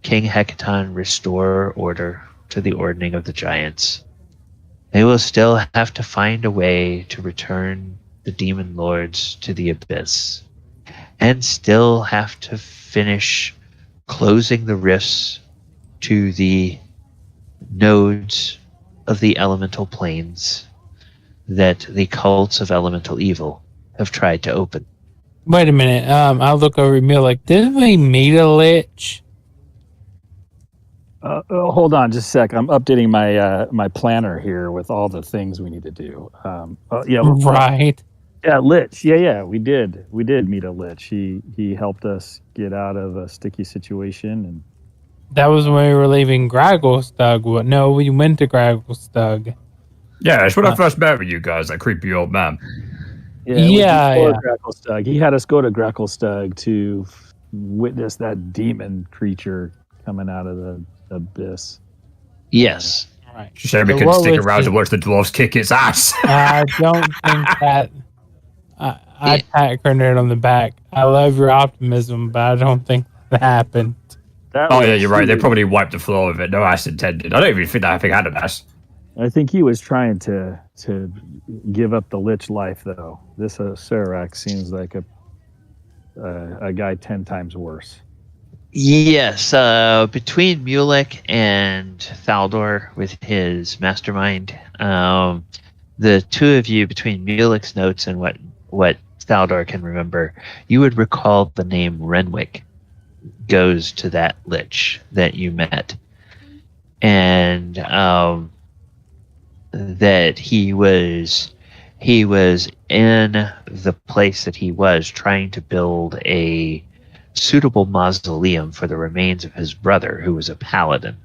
King Hecaton restore order to the ordning of the giants. They will still have to find a way to return the demon lords to the abyss, and still have to finish closing the rifts to the nodes of the elemental planes that the cults of elemental evil have tried to open. Wait a minute. I'll look over at Emil. Like, didn't we meet a lich? Hold on just a sec. I'm updating my planner here with all the things we need to do. Right. Yeah, Lich. Yeah, we did meet a Lich. He helped us get out of a sticky situation, and That was when we were leaving Gragglestug. What? No, we went to Gragglestug. Yeah, it's when I first met with you guys, that creepy old man. Yeah. Gracklestug. He had us go to Gracklestug to witness that demon creature coming out of the abyss. Yes. Right. Shame we couldn't stick around to watch the dwarves kick its ass. I don't think that. I pat Krenraid on the back. I love your optimism, but I don't think that happened. Oh yeah, you're right. They probably wiped the floor with it. No ass intended. I don't even think that thing had an ass. I think he was trying to give up the Lich life, though. This Acererak seems like a guy 10 times worse. Yes, between Mulek and Thaldohr with his mastermind, the two of you, between Mulek's notes and what Thaldohr can remember, you would recall the name Renwick goes to that Lich that you met. And that he was in the place that he was trying to build a suitable mausoleum for the remains of his brother, who was a paladin.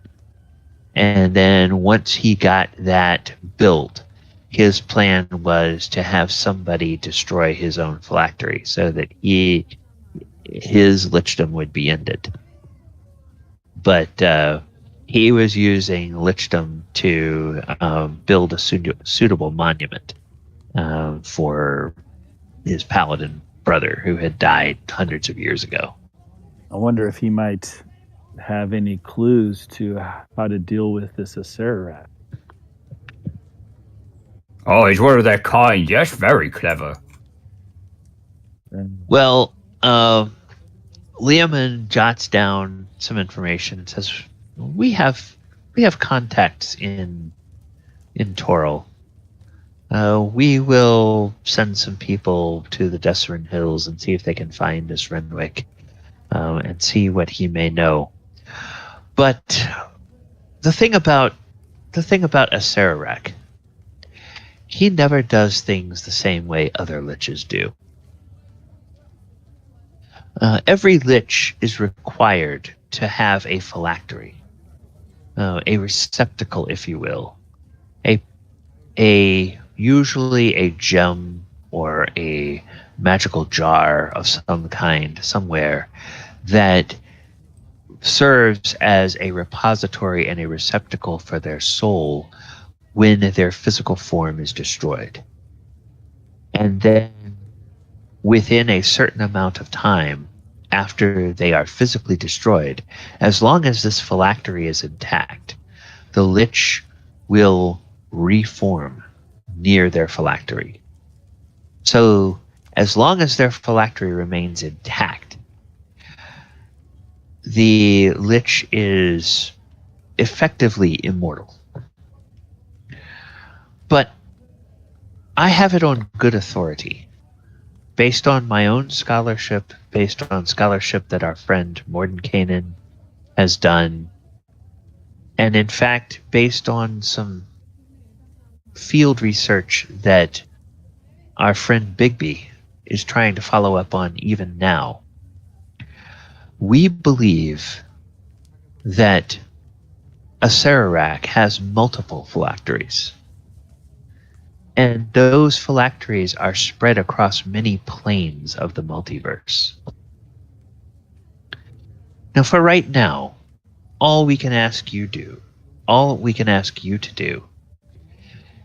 And then once he got that built, his plan was to have somebody destroy his own phylactery so that his lichdom would be ended. But he was using lichdom to build a suitable monument for his paladin brother who had died hundreds of years ago. I wonder if he might have any clues to how to deal with this Acererak. Oh, he's one of their kind. Yes, very clever. Well, Leomund jots down some information and says, "We have contacts in Toril. We will send some people to the Desserin Hills and see if they can find this Renwick, and see what he may know. But the thing about Acererak, he never does things the same way other liches do. Every lich is required to have a phylactery, a receptacle, if you will, a usually a gem or a magical jar of some kind somewhere that serves as a repository and a receptacle for their soul when their physical form is destroyed. And then within a certain amount of time after they are physically destroyed, as long as this phylactery is intact, the lich will reform near their phylactery. So as long as their phylactery remains intact, the lich is effectively immortal. But I have it on good authority, based on my own scholarship, based on scholarship that our friend Mordenkainen has done, and in fact, based on some field research that our friend Bigby is trying to follow up on even now. We believe that Acererak has multiple phylacteries, and those phylacteries are spread across many planes of the multiverse. Now, for right now, all we can ask you to do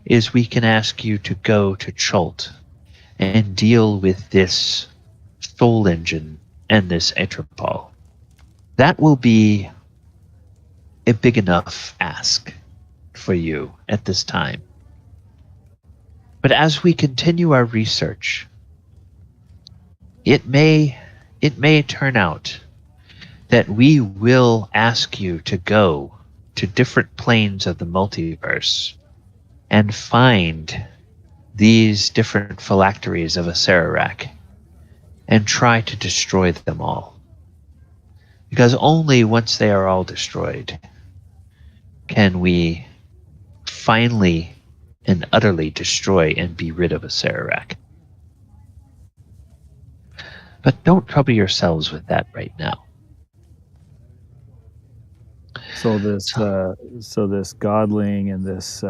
is we can ask you to go to Chult and deal with this soul engine and this Atropol. That will be a big enough ask for you at this time. But as we continue our research, it may turn out that we will ask you to go to different planes of the multiverse and find these different phylacteries of Acererak and try to destroy them all. Because only once they are all destroyed can we finally and utterly destroy and be rid of Acererak. But don't trouble yourselves with that right now. So this godling and this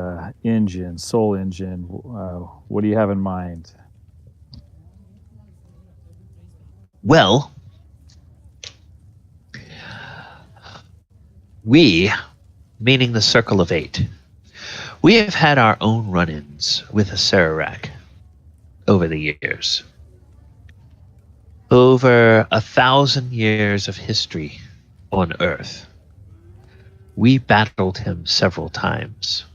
engine, soul engine, what do you have in mind? Well, we, meaning the Circle of Eight, we have had our own run-ins with Acererak over the years. Over 1,000 years of history on Earth, we battled him several times.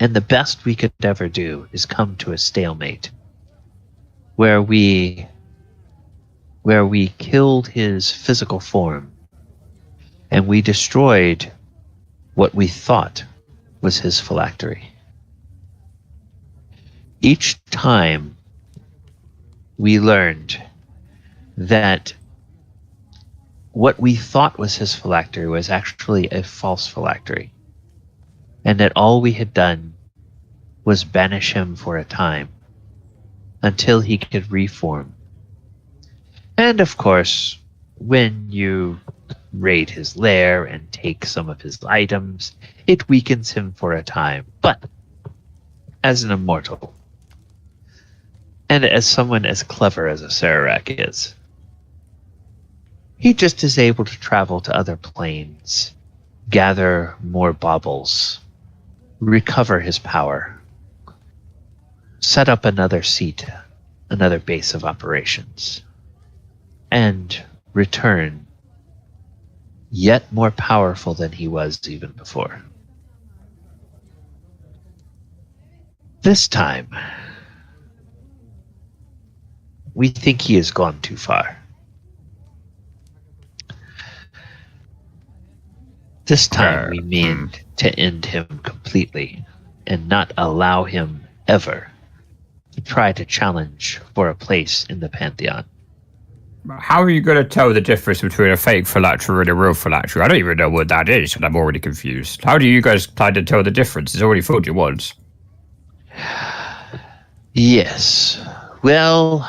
And the best we could ever do is come to a stalemate where we killed his physical form and we destroyed what we thought was his phylactery. Each time we learned that what we thought was his phylactery was actually a false phylactery, and that all we had done was banish him for a time until he could reform. And of course, when you raid his lair and take some of his items, it weakens him for a time. But as an immortal, and as someone as clever as Acererak is, he just is able to travel to other planes, gather more baubles, recover his power, set up another seat, another base of operations, and return yet more powerful than he was even before. This time, we think he has gone too far. This time we mean to end him completely and not allow him ever to try to challenge for a place in the Pantheon. How are you going to tell the difference between a fake phylactery and a real phylactery? I don't even know what that is, and I'm already confused. How do you guys plan to tell the difference? It's already fooled you once. Yes. Well,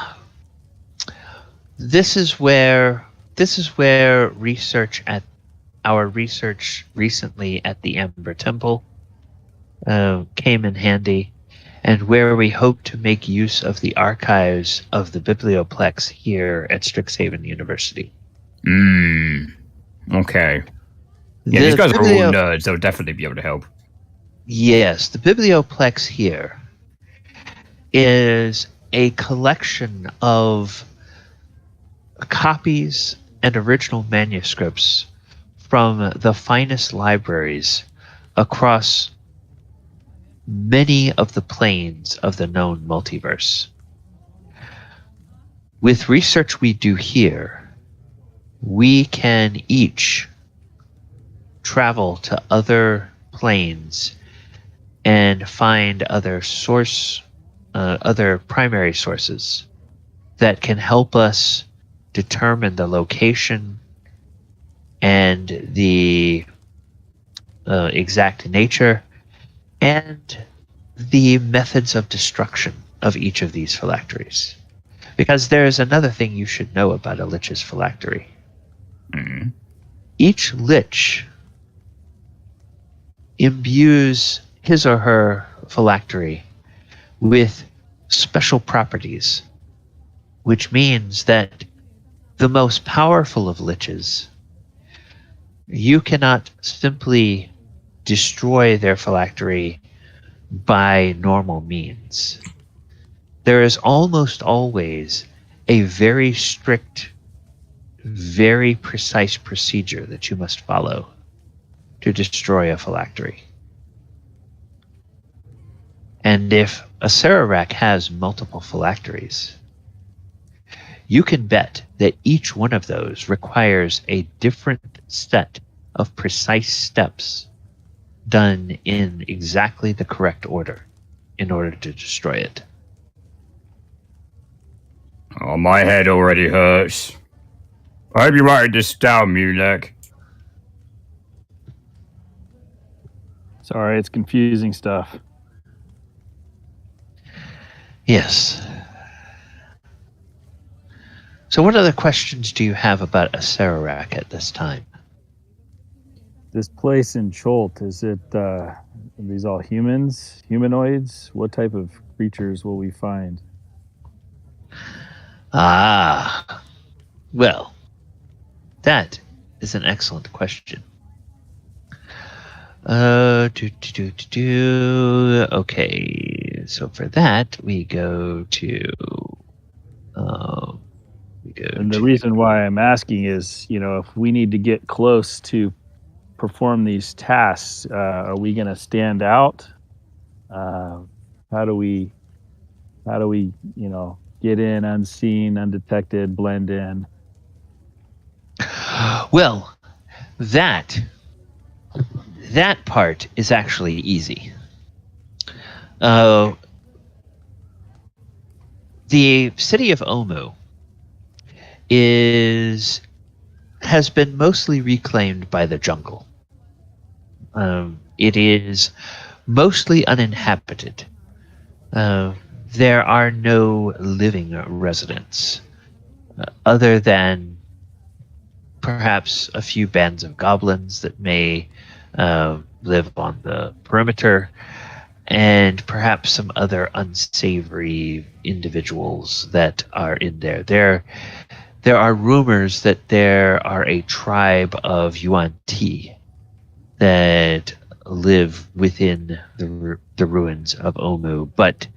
this is where our research recently at the Amber Temple came in handy, and where we hope to make use of the archives of the Biblioplex here at Strixhaven University. Okay. Yeah, these guys are all nerds. They'll definitely be able to help. Yes, the Biblioplex here is a collection of copies and original manuscripts from the finest libraries across many of the planes of the known multiverse. With research we do here, we can each travel to other planes and find other primary sources that can help us determine the location and the exact nature and the methods of destruction of each of these phylacteries. Because there is another thing you should know about a Lich's phylactery. Mm-hmm. Each Lich imbues his or her phylactery with special properties, which means that the most powerful of Liches you cannot simply destroy their phylactery by normal means. There is almost always a very strict, very precise procedure that you must follow to destroy a phylactery. And if Acererak has multiple phylacteries, you can bet that each one of those requires a different set of precise steps done in exactly the correct order in order to destroy it. Oh, my head already hurts. I hope you write this down, Mulek. Sorry, it's confusing stuff. Yes. So what other questions do you have about Acererak at this time? This place in Chult, is it, are these all humans, humanoids? What type of creatures will we find? Ah, well, that is an excellent question. Okay, so for that we go to. And the reason why I'm asking is, if we need to get close to perform these tasks, are we going to stand out? How do we, get in unseen, undetected, blend in? Well, that part is actually easy. The city of Omu has been mostly reclaimed by the jungle. It is mostly uninhabited. There are no living residents, other than perhaps a few bands of goblins that may live on the perimeter, and perhaps some other unsavory individuals that are in there. There are rumors that there are a tribe of Yuan Ti that live within the ruins of Omu, but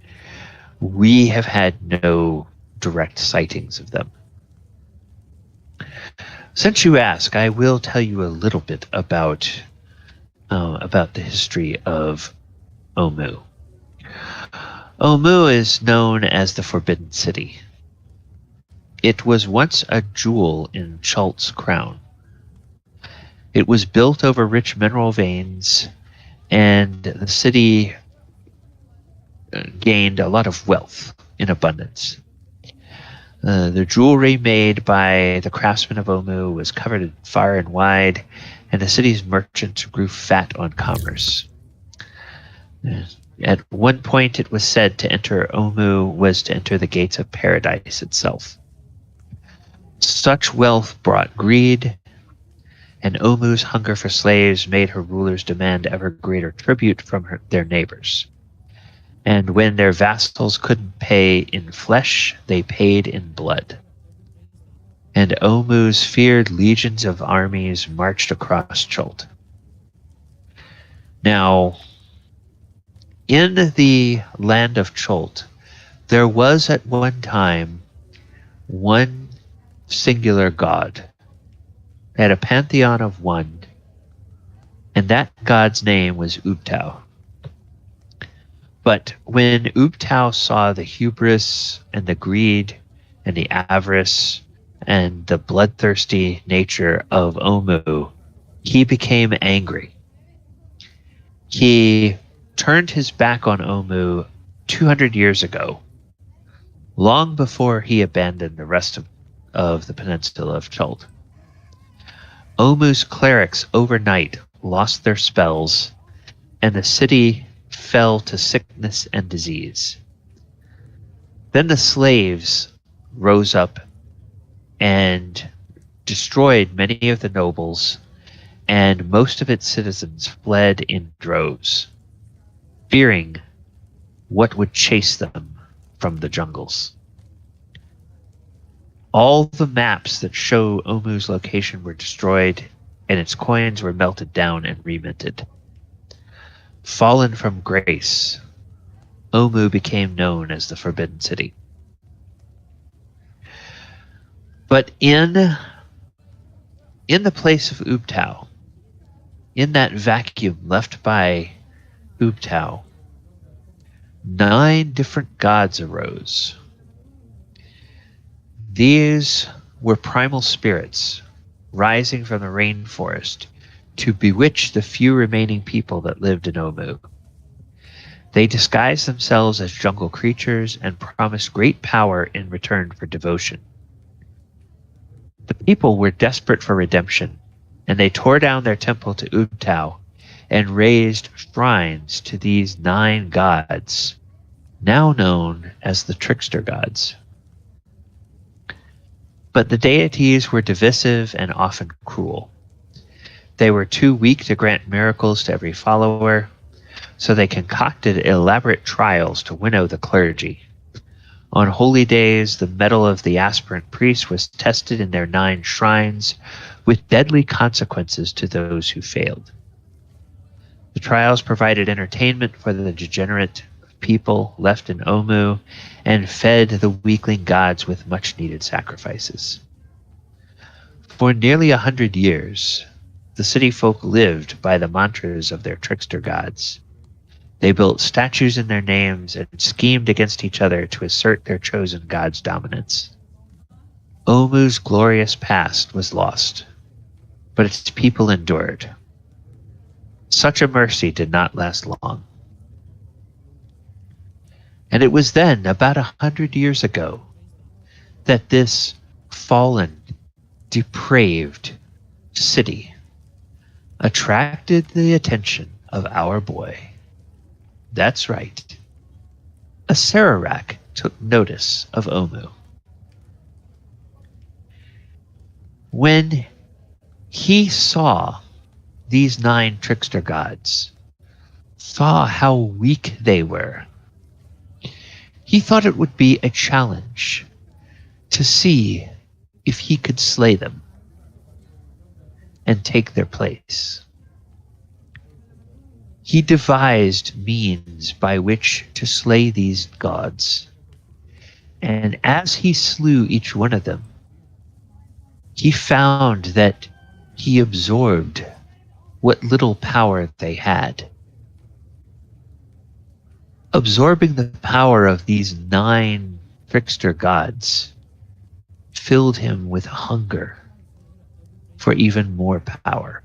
we have had no direct sightings of them. Since you ask, I will tell you a little bit about the history of Omu. Omu is known as the Forbidden City. It was once a jewel in Chult's crown. It was built over rich mineral veins, and the city gained a lot of wealth in abundance. The jewelry made by the craftsmen of Omu was covered far and wide, and the city's merchants grew fat on commerce. At one point, it was said to enter Omu was to enter the gates of paradise itself. Such wealth brought greed, and Omu's hunger for slaves made her rulers demand ever greater tribute from their neighbors. And when their vassals couldn't pay in flesh, they paid in blood. And Omu's feared legions of armies marched across Chult. Now, in the land of Chult, there was at one time one singular god. They had a pantheon of one, and that god's name was Ubtao. But when Ubtao saw the hubris and the greed and the avarice and the bloodthirsty nature of Omu, he became angry. He turned his back on Omu 200 years ago, long before he abandoned the rest of the peninsula of Chult. Omu's clerics overnight lost their spells, and the city fell to sickness and disease. Then the slaves rose up and destroyed many of the nobles, and most of its citizens fled in droves, fearing what would chase them from the jungles. All the maps that show Omu's location were destroyed, and its coins were melted down and reminted. Fallen from grace, Omu became known as the Forbidden City. But in the place of Ubtao, in that vacuum left by Ubtao, 9 different gods arose. These were primal spirits rising from the rainforest to bewitch the few remaining people that lived in Omu. They disguised themselves as jungle creatures and promised great power in return for devotion. The people were desperate for redemption, and they tore down their temple to Ubtao and raised shrines to these 9 gods, now known as the Trickster Gods. But the deities were divisive and often cruel. They were too weak to grant miracles to every follower, so they concocted elaborate trials to winnow the clergy. On holy days, the mettle of the aspirant priest was tested in their 9 shrines, with deadly consequences to those who failed. The trials provided entertainment for the degenerate people left in Omu, and fed the weakling gods with much-needed sacrifices. For nearly 100 years, the city folk lived by the mantras of their trickster gods. They built statues in their names and schemed against each other to assert their chosen god's dominance. Omu's glorious past was lost, but its people endured. Such a mercy did not last long. And it was then, about 100 years ago, that this fallen, depraved city attracted the attention of our boy. That's right. Acererak took notice of Omu. When he saw these 9 trickster gods, saw how weak they were, he thought it would be a challenge to see if he could slay them and take their place. He devised means by which to slay these gods, and as he slew each one of them, he found that he absorbed what little power they had. Absorbing the power of these 9 trickster gods filled him with hunger for even more power.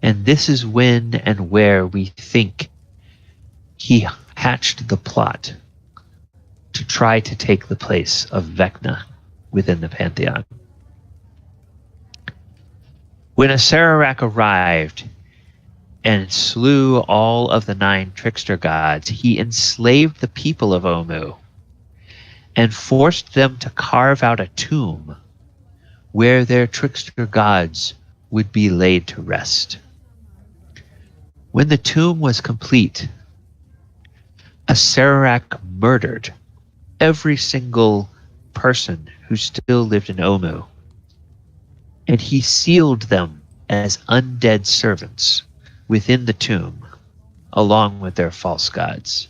And this is when and where we think he hatched the plot to try to take the place of Vecna within the Pantheon. When Acererak arrived and slew all of the 9 trickster gods, he enslaved the people of Omu and forced them to carve out a tomb where their trickster gods would be laid to rest. When the tomb was complete, Acererak murdered every single person who still lived in Omu, and he sealed them as undead servants within the tomb, along with their false gods.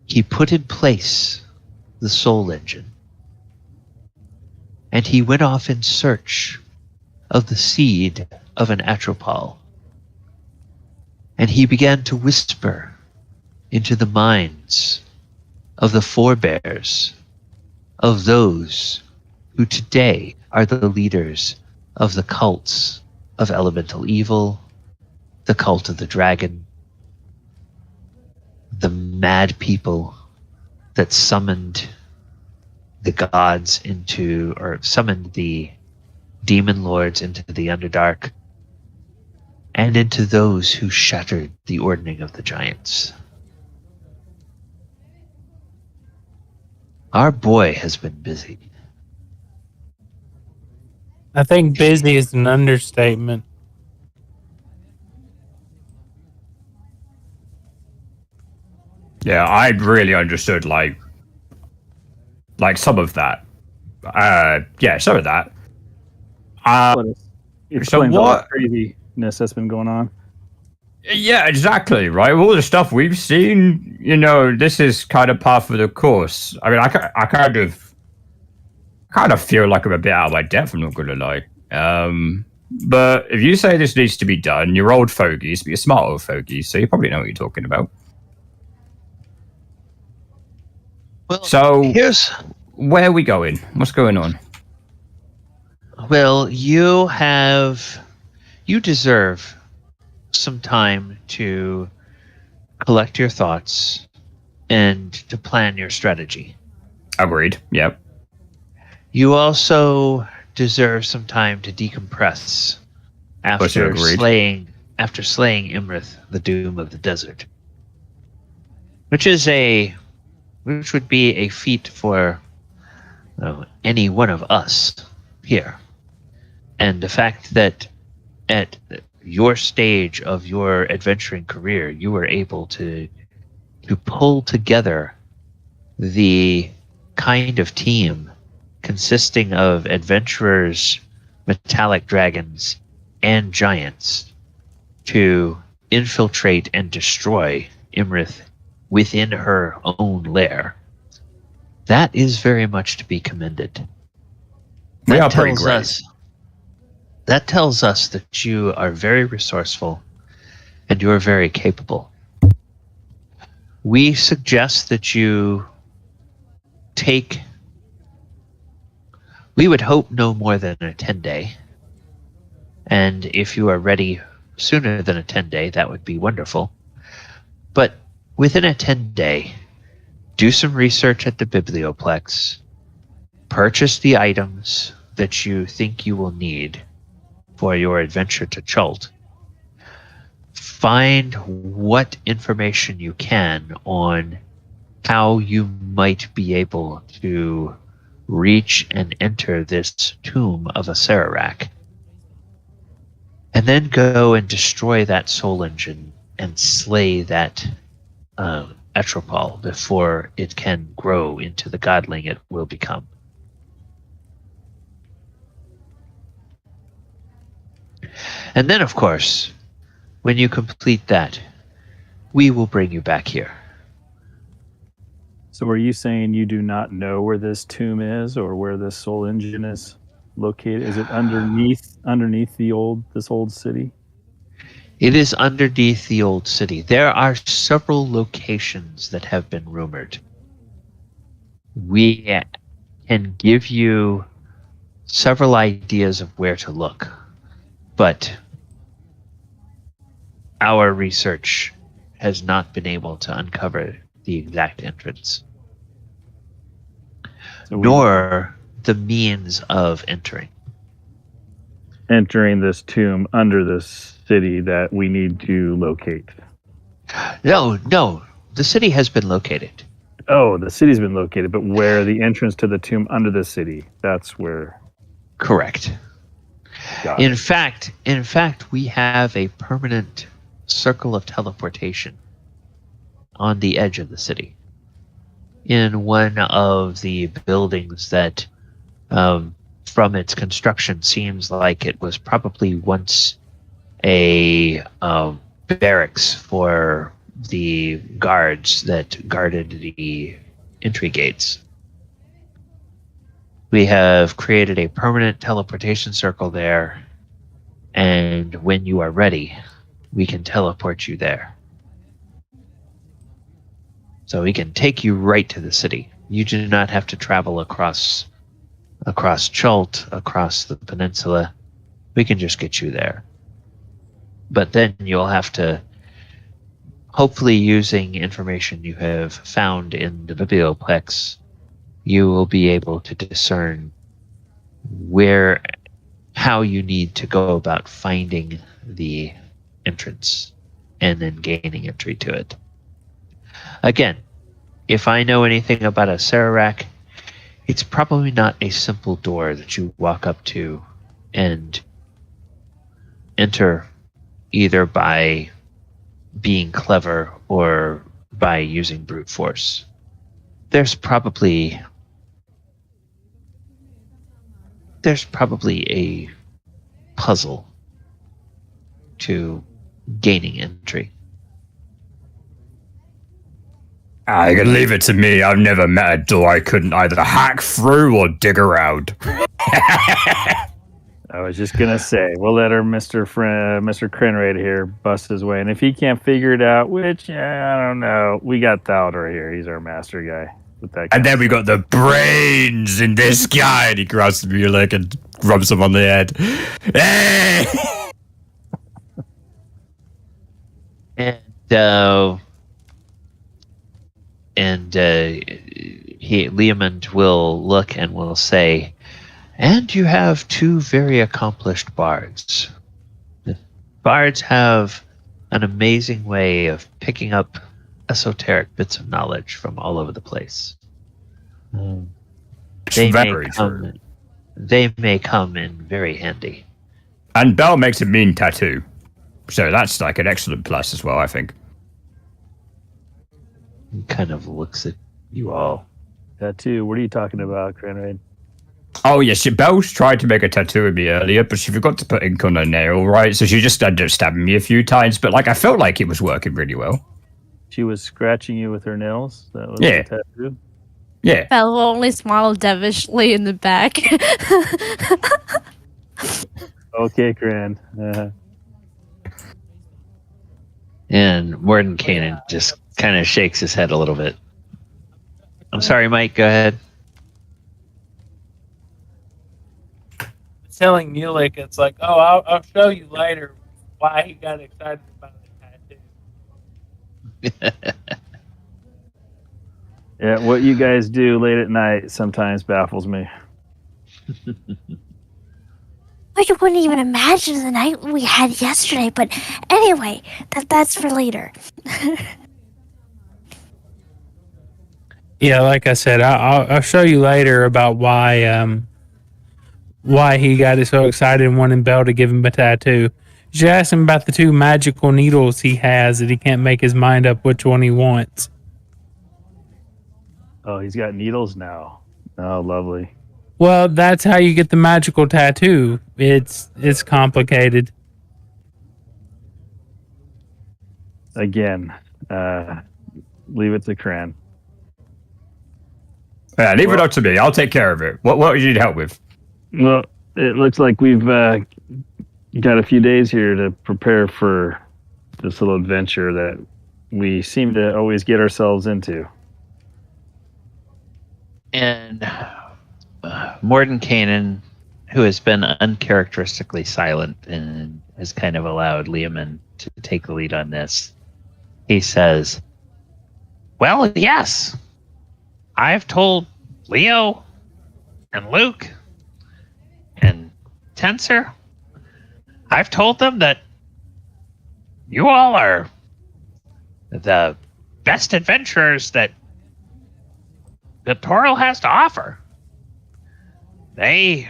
He put in place the soul engine, and he went off in search of the seed of an atropal. And he began to whisper into the minds of the forebears of those who today are the leaders of the cults of elemental evil, the cult of the dragon, the mad people that summoned the gods into, or summoned the demon lords into the Underdark, and into those who shattered the ordning of the giants. Our boy has been busy. I think busy is an understatement. Yeah, I really understood like some of that. Yeah, some of that. Explains all the craziness that's been going on. Yeah, exactly, right? All the stuff we've seen, this is kind of par for the course. I mean, I kind of feel like I'm a bit out of my depth, I'm not going to lie. But if you say this needs to be done, you're old fogies, but you're smart old fogies, so you probably know what you're talking about. Well, so, where are we going? What's going on? Well, you deserve some time to collect your thoughts and to plan your strategy. Agreed. Yep. You also deserve some time to decompress after slaying Imrith, the Doom of the Desert, which would be a feat for any one of us here. And the fact that at your stage of your adventuring career, you were able to pull together the kind of team consisting of adventurers, metallic dragons, and giants to infiltrate and destroy Imrith within her own lair. That is very much to be commended. That tells us that you are very resourceful and you are very capable. We suggest that you we would hope no more than a 10-day. And if you are ready sooner than a 10-day, that would be wonderful. But within a 10-day, do some research at the Biblioplex, purchase the items that you think you will need for your adventure to Chult. Find what information you can on how you might be able to reach and enter this tomb of Acererak. And then go and destroy that soul engine and slay that Atropol before it can grow into the godling it will become. And then, of course, when you complete that, we will bring you back here. So are you saying you do not know where this tomb is or where this soul engine is located? Is it underneath this old city? It is underneath the old city. There are several locations that have been rumored. We can give you several ideas of where to look, but our research has not been able to uncover the exact entrance, nor the means of entering this tomb under this city that we need to locate. No, the city has been located. Oh, the city's been located, but where the entrance to the tomb under the city, that's where. Correct. In fact, we have a permanent circle of teleportation on the edge of the city in one of the buildings that from its construction seems like it was probably once a barracks for the guards that guarded the entry gates. We have created a permanent teleportation circle there, and when you are ready, we can teleport you there. So we can take you right to the city. You do not have to travel across Chult, across the peninsula. We can just get you there. But then you'll have to, hopefully using information you have found in the Biblioplex, you will be able to discern how you need to go about finding the entrance and then gaining entry to it. Again, if I know anything about Acererak, it's probably not a simple door that you walk up to and enter either by being clever or by using brute force. There's probably a puzzle to gaining entry. You can leave it to me. I've never met a door I couldn't either hack through or dig around. I was just gonna say, we'll let our Mr. Krenraid here bust his way, and if he can't figure it out, which I don't know, we got Thaldohr here. He's our master guy with that. And then we got the brains in this guy, and he grabs your leg and rubs him on the head. Hey! Leomund will look and will say, "And you have two very accomplished bards. The bards have an amazing way of picking up esoteric bits of knowledge from all over the place. They may come in very handy." And Bell makes a mean tattoo. So that's like an excellent plus as well, I think. He kind of looks at you all. Tattoo? What are you talking about, Krenraid? Oh, yes, Belle's tried to make a tattoo of me earlier, but she forgot to put ink on her nail, right? So she just ended up stabbing me a few times, but like I felt like it was working really well. She was scratching you with her nails? That was Yeah. the tattoo? Yeah. Belle only smiled devishly in the back. Okay, Kren. And Mordenkainen just kind of shakes his head a little bit. I'm sorry, Mike, go ahead. Telling Mulek, it's like, oh, I'll show you later why he got excited about the tattoo. Yeah, what you guys do late at night sometimes baffles me. Like, you wouldn't even imagine the night we had yesterday, but anyway, that's for later. Yeah, like I said, I'll show you later about why he got so excited and wanted Belle to give him a tattoo. You should ask him about the two magical needles he has that he can't make his mind up which one he wants. Oh, he's got needles now. Oh, lovely. Well, that's how you get the magical tattoo. It's complicated. Again, leave it to Kren. Yeah, leave it up to me. I'll take care of it. What do you need help with? Well, it looks like we've got a few days here to prepare for this little adventure that we seem to always get ourselves into. And Mordenkainen, who has been uncharacteristically silent and has kind of allowed Leomund to take the lead on this, he says, "Well, yes. I've told Leo and Luke and Tensor. I've told them that you all are the best adventurers that Toril has to offer. We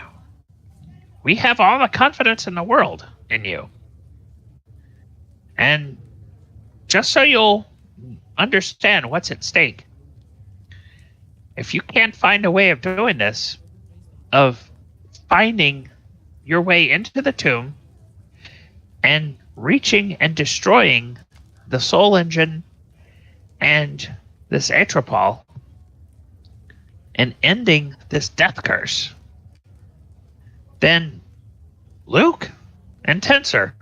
have all the confidence in the world in you. And just so you'll understand what's at stake, if you can't find a way of doing this, of finding your way into the tomb and reaching and destroying the soul engine and this Atropol and ending this death curse, then Luke and Tensor,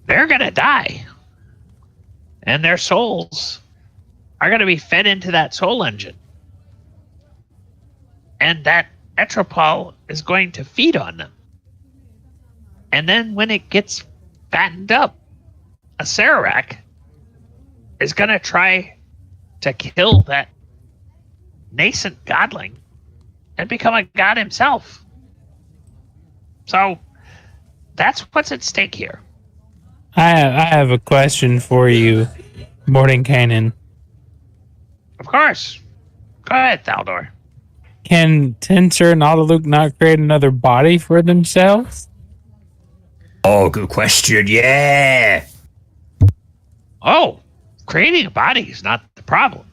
they're going to die. And their souls are going to be fed into that soul engine. And that Atropol is going to feed on them. And then when it gets fattened up, Acererak is going to try to kill that nascent godling and become a god himself. So that's what's at stake here." I have a question for you, Mordenkainen. Of course. Go ahead, Thaldohr. Can Tensor and Autoluke not create another body for themselves? Oh, good question. Yeah. Oh, creating a body is not the problem.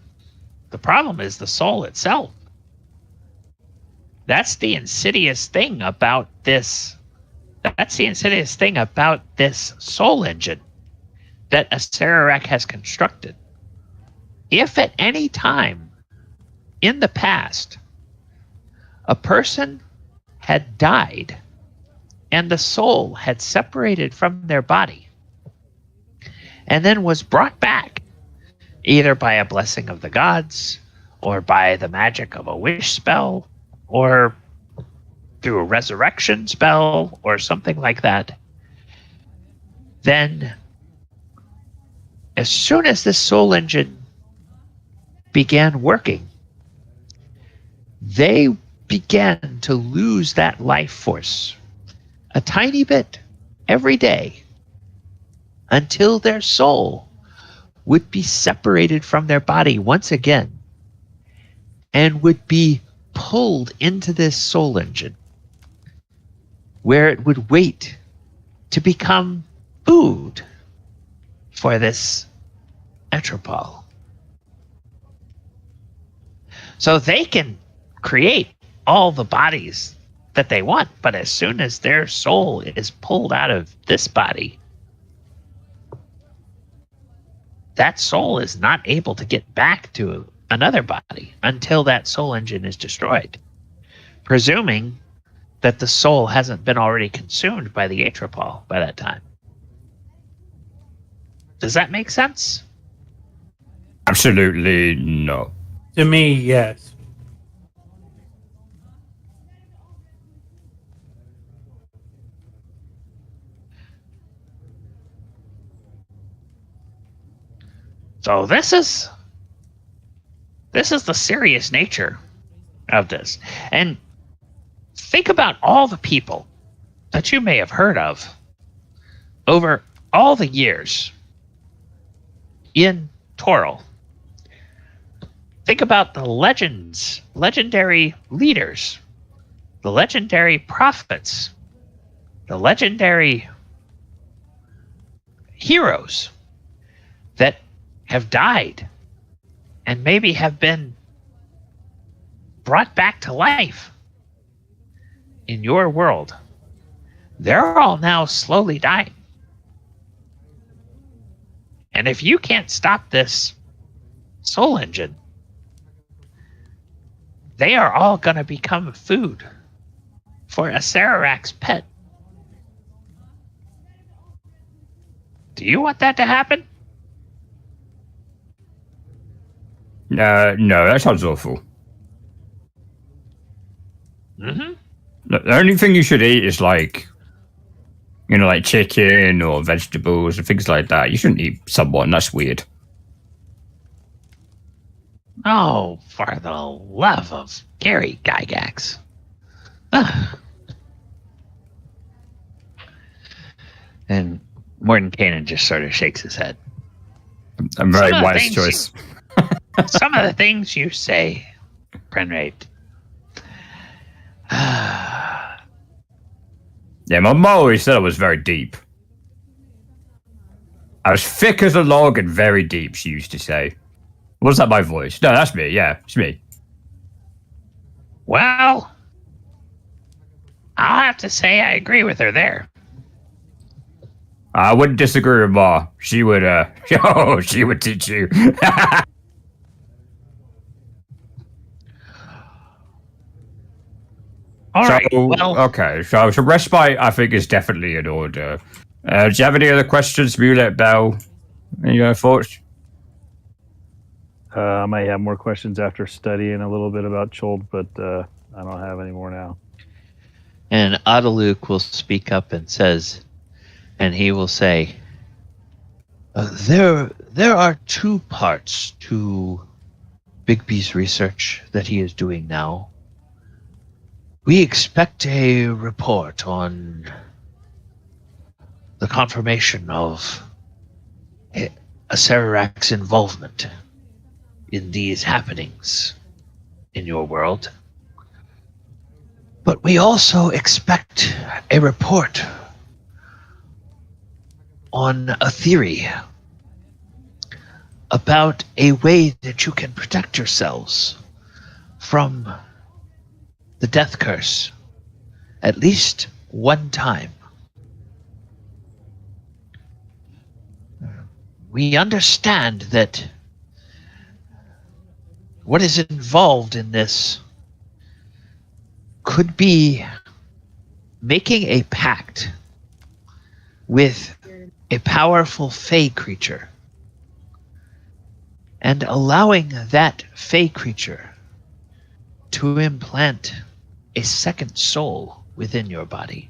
The problem is the soul itself. That's the insidious thing about this That's the insidious thing about this soul engine that Acererak has constructed. If at any time in the past a person had died and the soul had separated from their body and then was brought back either by a blessing of the gods or by the magic of a wish spell or through a resurrection spell or something like that, then as soon as this soul engine began working, they began to lose that life force a tiny bit every day until their soul would be separated from their body once again and would be pulled into this soul engine where it would wait to become food for this Etropol. So they can create all the bodies that they want, but as soon as their soul is pulled out of this body, that soul is not able to get back to another body until that soul engine is destroyed, presuming that the soul hasn't been already consumed by the Atropol by that time. Does that make sense? Absolutely no. To me, yes. So this is the serious nature of this. And think about all the people that you may have heard of over all the years in Toril. Think about the legendary leaders, the legendary prophets, the legendary heroes that have died and maybe have been brought back to life in your world. They're all now slowly dying. And if you can't stop this soul engine, they are all going to become food for Acererak's pet. Do you want that to happen? No, that sounds awful. Mm-hmm. The only thing you should eat is like chicken or vegetables and things like that. You shouldn't eat someone. That's weird. Oh, for the love of Gary Gygax. Ugh. And Morton Kanan just sort of shakes his head. A very wise choice. Some of the things you say, Krenraid. Yeah, my mom always said I was very deep. I was thick as a log and very deep, she used to say. Was that my voice? No, that's me. Yeah, it's me. Well, I'll have to say I agree with her there. I wouldn't disagree with Ma. She would, she would teach you. All right. Well, okay. So respite, I think, is definitely in order. Do you have any other questions, Mulet, Bell? Any other thoughts? I might have more questions after studying a little bit about Chult, but I don't have any more now. And Adaluk will speak up and he will say, there are two parts to Bigby's research that he is doing now. We expect a report on the confirmation of Acererak's involvement in these happenings in your world. But we also expect a report on a theory about a way that you can protect yourselves from the death curse at least one time. we understand that what is involved in this could be making a pact with a powerful fey creature and allowing that fey creature to implant a second soul within your body.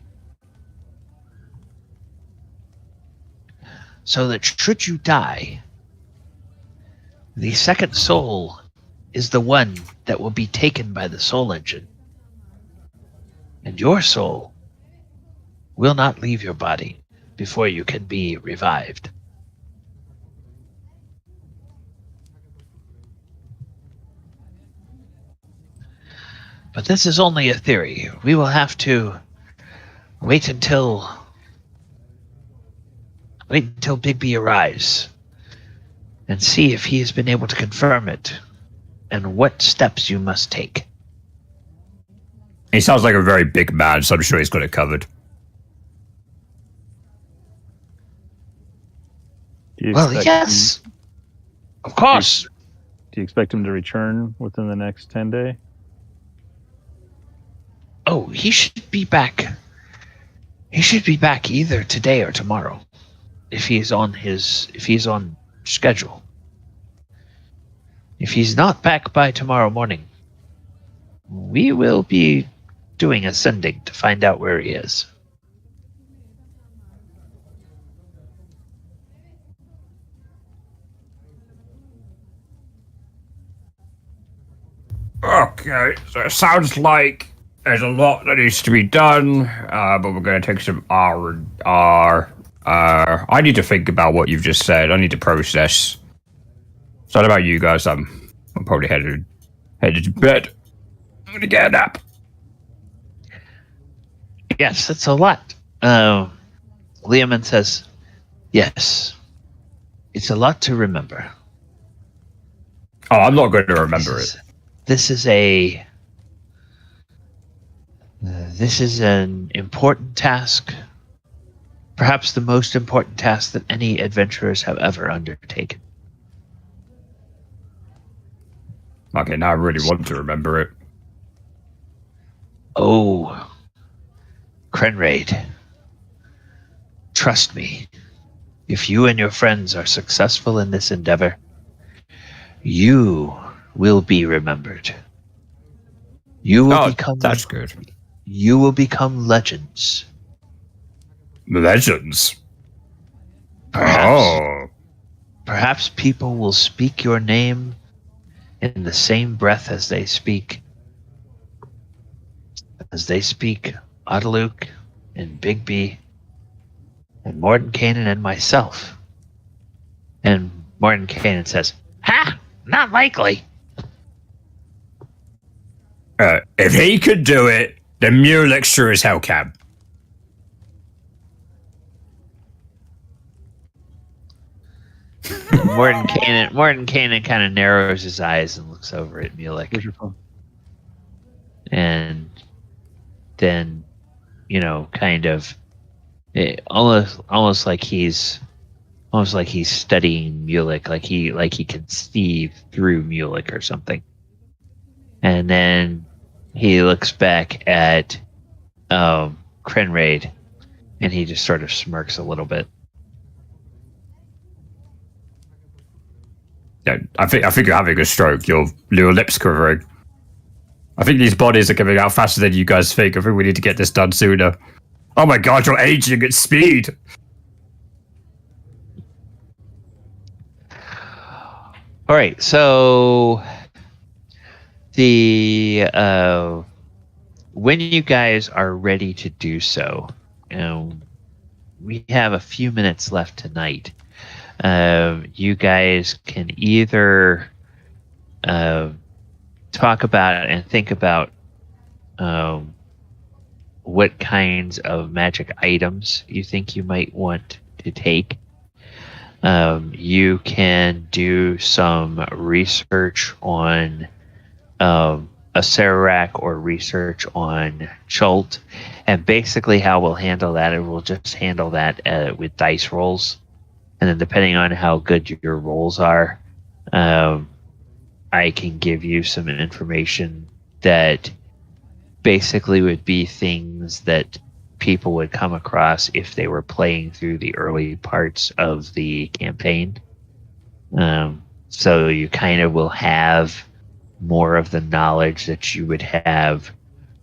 So that should you die, the second soul is the one that will be taken by the soul engine. And your soul will not leave your body before you can be revived. But this is only a theory. We will have to wait until Bigby arrives and see if he has been able to confirm it and what steps you must take. He sounds like a very big man, so I'm sure he's got it covered. Well, yes. Of course. Do you expect him to return within the next 10 days? Oh, he should be back. He should be back either today or tomorrow, if he's on schedule. If he's not back by tomorrow morning, we will be doing a sending to find out where he is. Okay, so it sounds like there's a lot that needs to be done, but we're going to take some R. I need to think about what you've just said. I need to process. So what about you guys? I'm probably headed to bed. I'm going to get a nap. Yes, that's a lot. Leomund says, yes, it's a lot to remember. Oh, I'm not going to remember it. This is an important task, perhaps the most important task that any adventurers have ever undertaken. Okay, now I really want to remember it. Oh, Krenraid, trust me, if you and your friends are successful in this endeavor, you will be remembered. You will become... That's good. You will become legends. Legends? Perhaps people will speak your name in the same breath as they speak Adaluk and Bigby and Mordenkainen and myself. And Mordenkainen says, "Ha! Not likely." If he could do it, then Mulek sure as hell can. Mordenkainen kind of narrows his eyes and looks over at Mulek. Where's your phone? And then, kind of, almost like he's studying Mulek, like he can see through Mulek or something. And then he looks back at Krenraid, and he just sort of smirks a little bit. Yeah, I think you're having a stroke. Your lips quivering. I think these bodies are coming out faster than you guys think. I think we need to get this done sooner. Oh my god, you're aging at speed. All right, so when you guys are ready to do so, we have a few minutes left tonight. You guys can either talk about and think about what kinds of magic items you think you might want to take. You can do some research on Acererak or research on Chult, and basically how we'll handle that, we'll just handle that with dice rolls. and then depending on how good your rolls are, I can give you some information that basically would be things that people would come across if they were playing through the early parts of the campaign. So you kind of will have more of the knowledge that you would have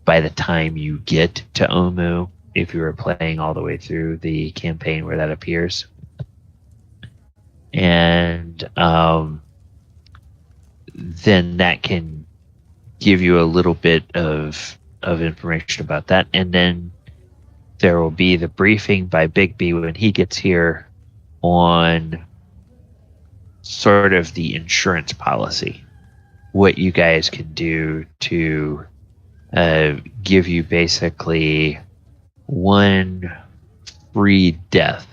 by the time you get to Omu if you were playing all the way through the campaign where that appears. And then that can give you a little bit of information about that. And then there will be the briefing by Bigby when he gets here on sort of the insurance policy. What you guys can do to give you basically one free death,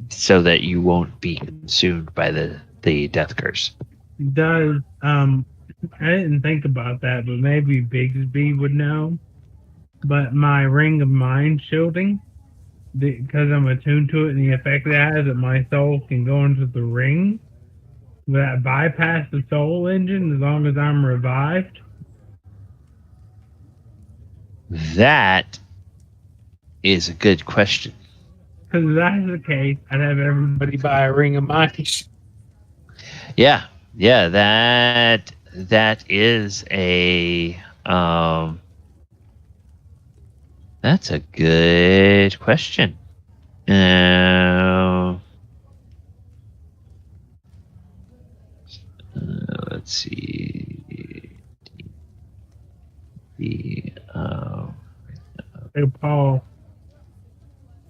so that you won't be consumed by the death curse. Does I didn't think about that, but maybe Bigby would know. But my ring of mind shielding, because I'm attuned to it, and the effect it has that my soul can go into the ring, will that bypass the soul engine as long as I'm revived? That is a good question. Because if that's the case, I'd have everybody buy a ring of mind. Yeah, that is a that's a good question. Let's see. The Hey, Paul,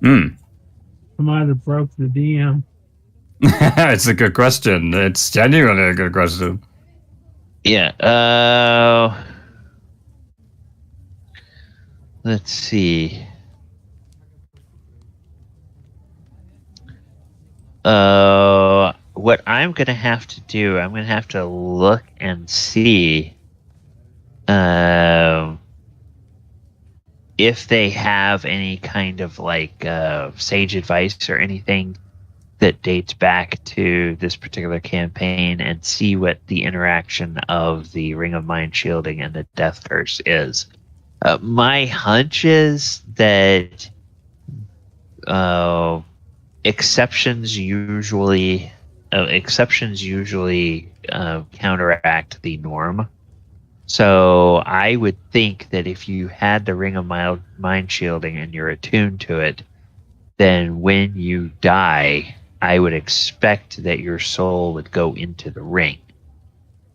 Hmm. somebody broke the DM. It's a good question. It's genuinely a good question. yeah. Let's see. What I'm gonna have to do, I'm gonna have to look and see if they have any kind of like sage advice or anything that dates back to this particular campaign, and see what the interaction of the Ring of Mind shielding and the Death Curse is. My hunch is that exceptions usually counteract the norm. So I would think that if you had the Ring of Mind shielding and you're attuned to it, then when you die, I would expect that your soul would go into the ring,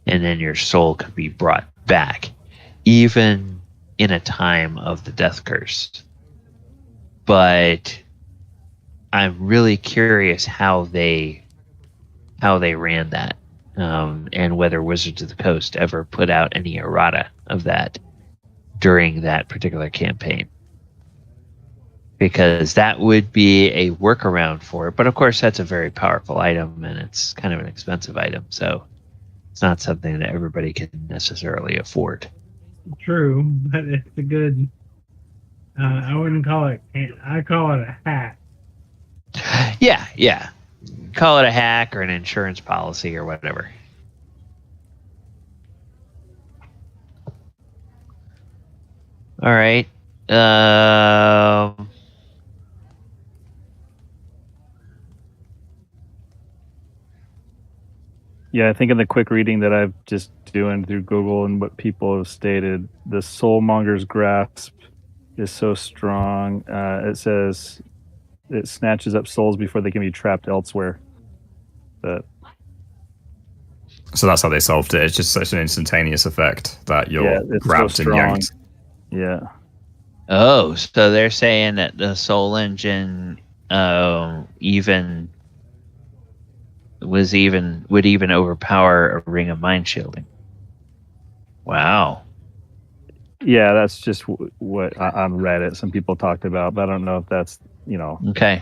and then your soul could be brought back, even in a time of the death curse. But I'm really curious how they ran that, and whether Wizards of the Coast ever put out any errata of that during that particular campaign, because that would be a workaround for it. But of course, that's a very powerful item, and it's kind of an expensive item, so it's not something that everybody can necessarily afford. True, but it's a good. I wouldn't call it. I call it a hack. Yeah. Call it a hack or an insurance policy or whatever. All right. Yeah, I think in the quick reading that I've just doing through Google and what people have stated, the Soulmonger's grasp is so strong. It says it snatches up souls before they can be trapped elsewhere. But So that's how they solved it. It's just such an instantaneous effect that you're it's grabbed so and strong. yanked. Yeah. Oh, so they're saying that the Soul Engine even would even overpower a Ring of Mind shielding. Wow. Yeah, that's just what on Reddit some people talked about, but I don't know if that's, Okay.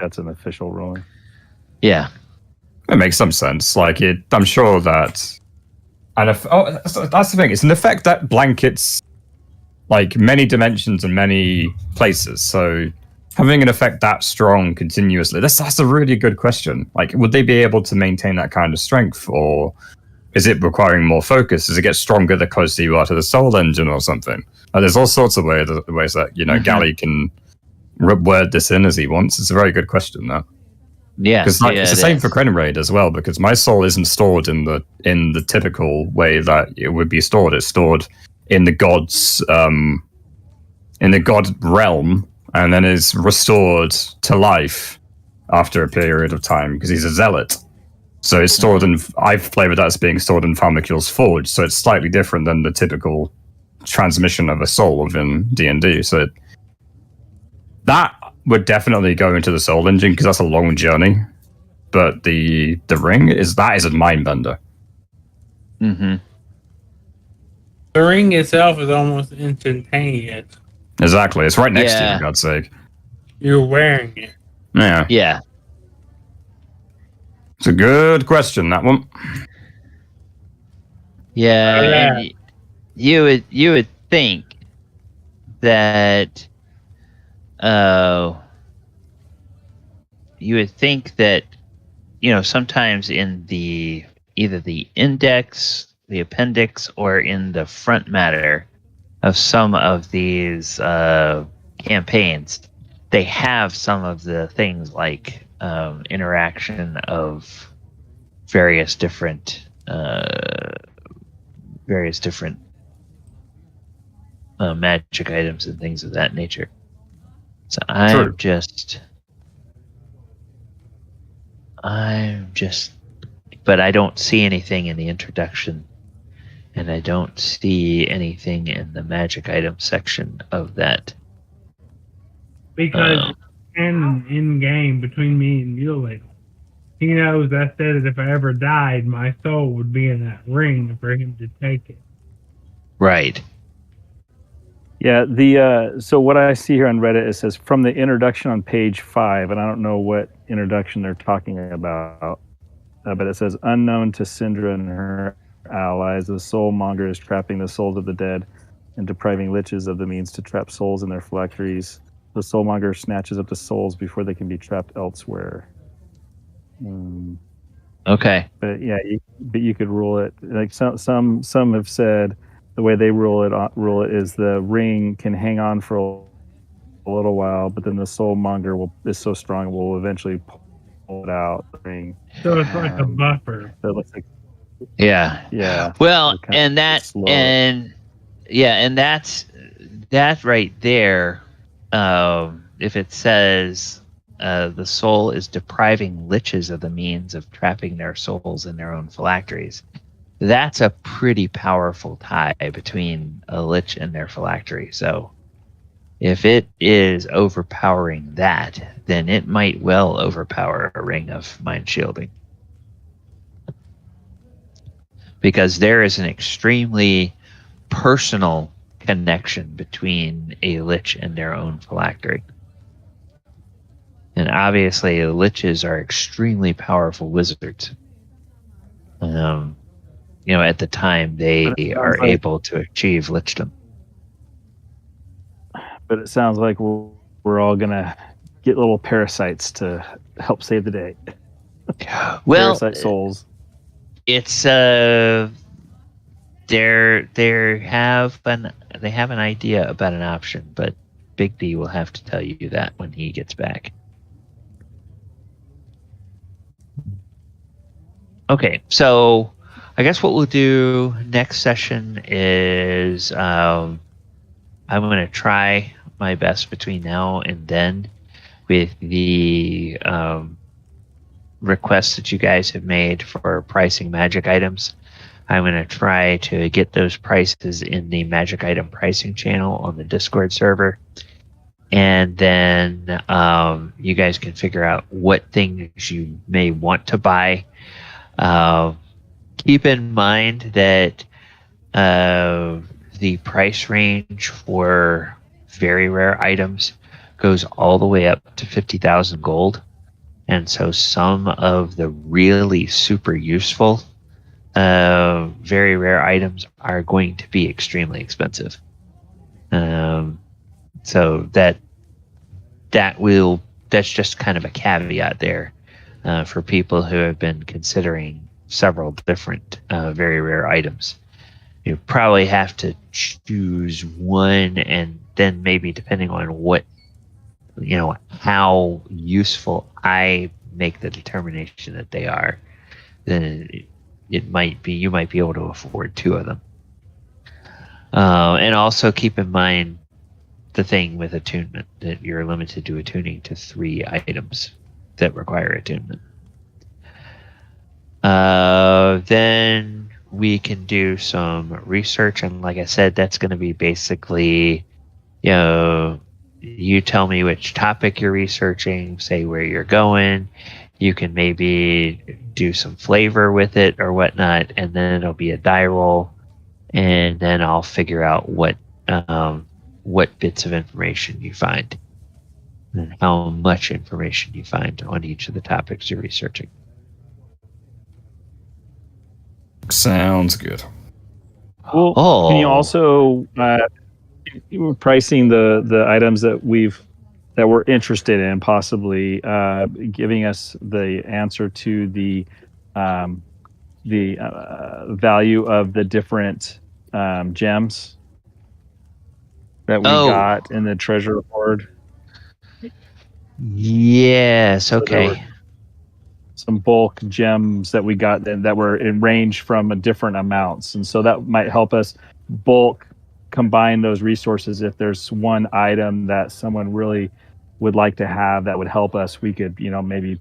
That's an official ruling. Yeah. It makes some sense. Like I'm sure that, and that's the thing. It's an effect that blankets like many dimensions and many places. So having an effect that strong continuously, that's a really good question. Like, would they be able to maintain that kind of strength, or is it requiring more focus? Does it get stronger the closer you are to the soul engine or something? There's all sorts of ways that, Gally can word this in as he wants. It's a very good question, that. Yeah, Because it's the same for Krenraid as well, because my soul isn't stored in the typical way that it would be stored. It's stored in the god's in the god realm, and then is restored to life after a period of time because he's a zealot. So it's stored in. I've flavored that as being stored in Farmacule's Forge, so it's slightly different than the typical transmission of a soul within D&D. So that would definitely go into the soul engine because that's a long journey. But the ring is a mind bender. Mm-hmm. The ring itself is almost instantaneous. Exactly, it's right next to you, for God's sake. You're wearing it. Yeah. Yeah. It's a good question, that one. Yeah, and you would think that sometimes in either the index, the appendix, or in the front matter of some of these campaigns, they have some of the things like interaction of various different magic items and things of that nature. So I'm just, but I don't see anything in the introduction, and I don't see anything in the magic item section of that. Because in game between me and Muley, he knows I said that if I ever died, my soul would be in that ring for him to take it. Right. Yeah, so what I see here on Reddit, it says from the introduction on page 5, and I don't know what introduction they're talking about, but it says, unknown to Syndra and her allies, the soulmonger is trapping the souls of the dead and depriving liches of the means to trap souls in their phylacteries. The soulmonger snatches up the souls before they can be trapped elsewhere. Okay. But yeah, you could rule it like some have said. The way they rule it is the ring can hang on for a little while, but then the soulmonger is so strong it will eventually pull it out. The ring. So it's like a buffer. So it looks like, yeah. Yeah. Well, and that's right there. If it says the soul is depriving liches of the means of trapping their souls in their own phylacteries, that's a pretty powerful tie between a lich and their phylactery. So if it is overpowering that, then it might well overpower a ring of mind shielding. Because there is an extremely personal connection between a lich and their own phylactery. And obviously, liches are extremely powerful wizards. At the time, they are able to achieve lichdom. But it sounds like we're all going to get little parasites to help save the day. Well, parasite souls. It's they have an idea about an option, but Bigby will have to tell you that when he gets back. Okay, so I guess what we'll do next session is I'm going to try my best between now and then with the requests that you guys have made for pricing magic items. I'm going to try to get those prices in the magic item pricing channel on the Discord server. And then you guys can figure out what things you may want to buy. Keep in mind that the price range for very rare items goes all the way up to 50,000 gold. And so some of the really super useful very rare items are going to be extremely expensive. So that's just kind of a caveat there for people who have been considering several different very rare items. You probably have to choose one, and then maybe depending on what, how useful I make the determination that they are, then you might be able to afford two of them. And also keep in mind the thing with attunement, that you're limited to attuning to 3 items that require attunement. Then we can do some research, and like I said, that's going to be basically, you tell me which topic you're researching, say where you're going. You can maybe do some flavor with it or whatnot, and then it'll be a die roll, and then I'll figure out what bits of information you find and how much information you find on each of the topics you're researching. Sounds good. Well, can you also pricing the items that we're interested in, possibly giving us the answer to the value of the different gems that we got in the treasure hoard? Yes. Okay. Some bulk gems that we got that were in range from different amounts, and so that might help us bulk combine those resources. If there's one item that someone really would like to have that would help us, we could maybe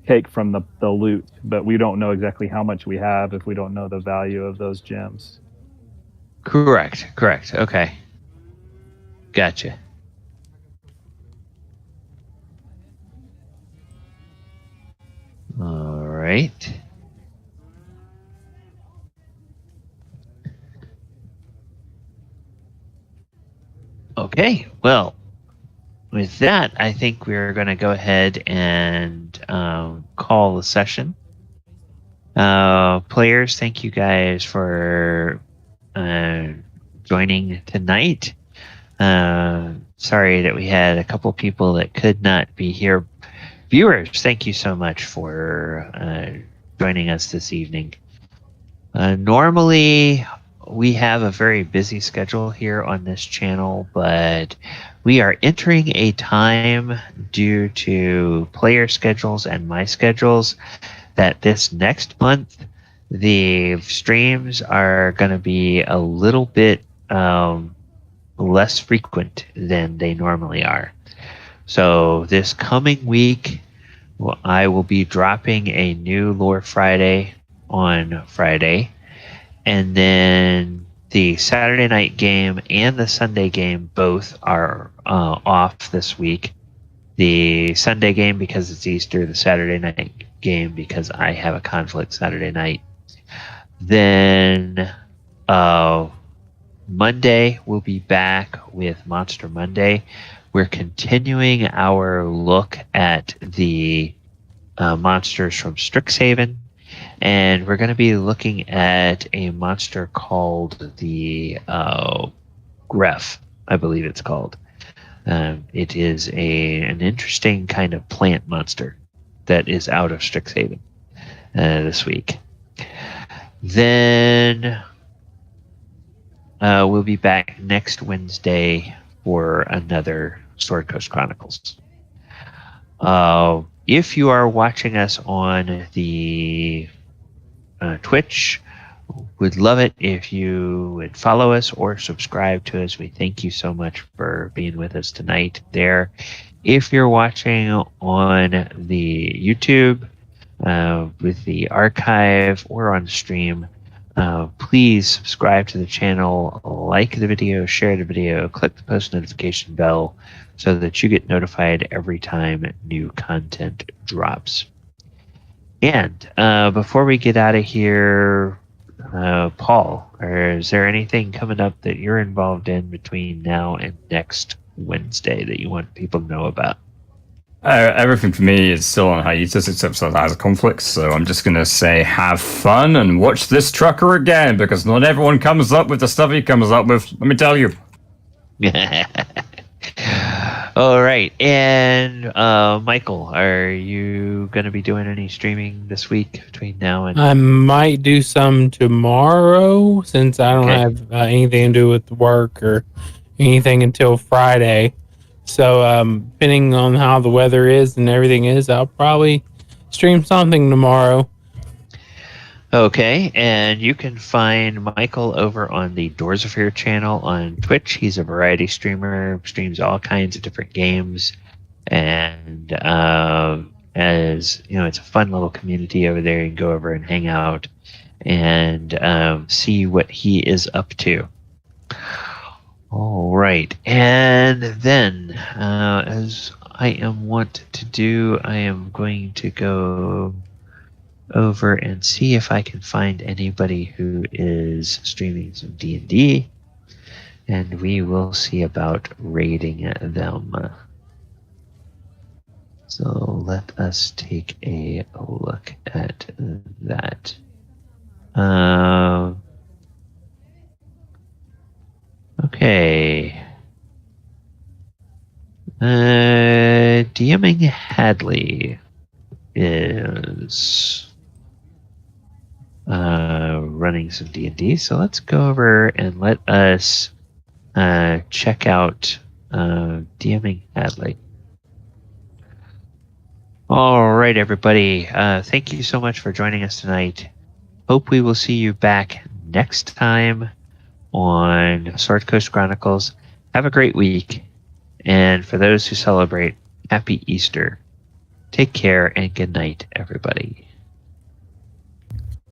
take from the loot, but we don't know exactly how much we have if we don't know the value of those gems. Correct. Okay, gotcha. All right. Okay, well, with that, I think we're going to go ahead and call the session. Players, thank you guys for joining tonight. Sorry that we had a couple people that could not be here. Viewers, thank you so much for joining us this evening. Normally, we have a very busy schedule here on this channel, but we are entering a time due to player schedules and my schedules that this next month, the streams are going to be a little bit less frequent than they normally are. So this coming week, I will be dropping a new Lore Friday on Friday. And then the Saturday night game and the Sunday game both are off this week. The Sunday game because it's Easter, the Saturday night game because I have a conflict Saturday night. Then Monday we'll be back with Monster Monday. We're continuing our look at the monsters from Strixhaven. And we're going to be looking at a monster called the Gref, I believe it's called. It is an interesting kind of plant monster that is out of Strixhaven this week. Then we'll be back next Wednesday for another Sword Coast Chronicles. If you are watching us on the Twitch, would love it if you would follow us or subscribe to us. We thank you so much for being with us tonight there. If you're watching on the YouTube with the archive or on stream, please subscribe to the channel, like the video, share the video, click the post notification bell so that you get notified every time new content drops. And before we get out of here, Paul, is there anything coming up that you're involved in between now and next Wednesday that you want people to know about? Everything for me is still on hiatus except for the conflicts, so I'm just going to say have fun and watch this trucker again, because not everyone comes up with the stuff he comes up with, let me tell you. All right. And Michael, are you going to be doing any streaming this week between now and... I might do some tomorrow since I don't Okay. have anything to do with work or anything until Friday. So, depending on how the weather is and everything is, I'll probably stream something tomorrow. Okay, and you can find Michael over on the Doors of Fear channel on Twitch. He's a variety streamer, streams all kinds of different games, and as you know, it's a fun little community over there. You can go over and hang out and see what he is up to. All right, and then as I am wont to do, I am going to go over and see if I can find anybody who is streaming some D&D, and we will see about raiding them. So let us take a look at that. Okay. DMing Hadley is running some D&D, so let's go over and let us check out DMing Hadley. All right, everybody. Thank you so much for joining us tonight. Hope we will see you back next time on Sword Coast Chronicles. Have a great week. And for those who celebrate, happy Easter. Take care and good night, everybody.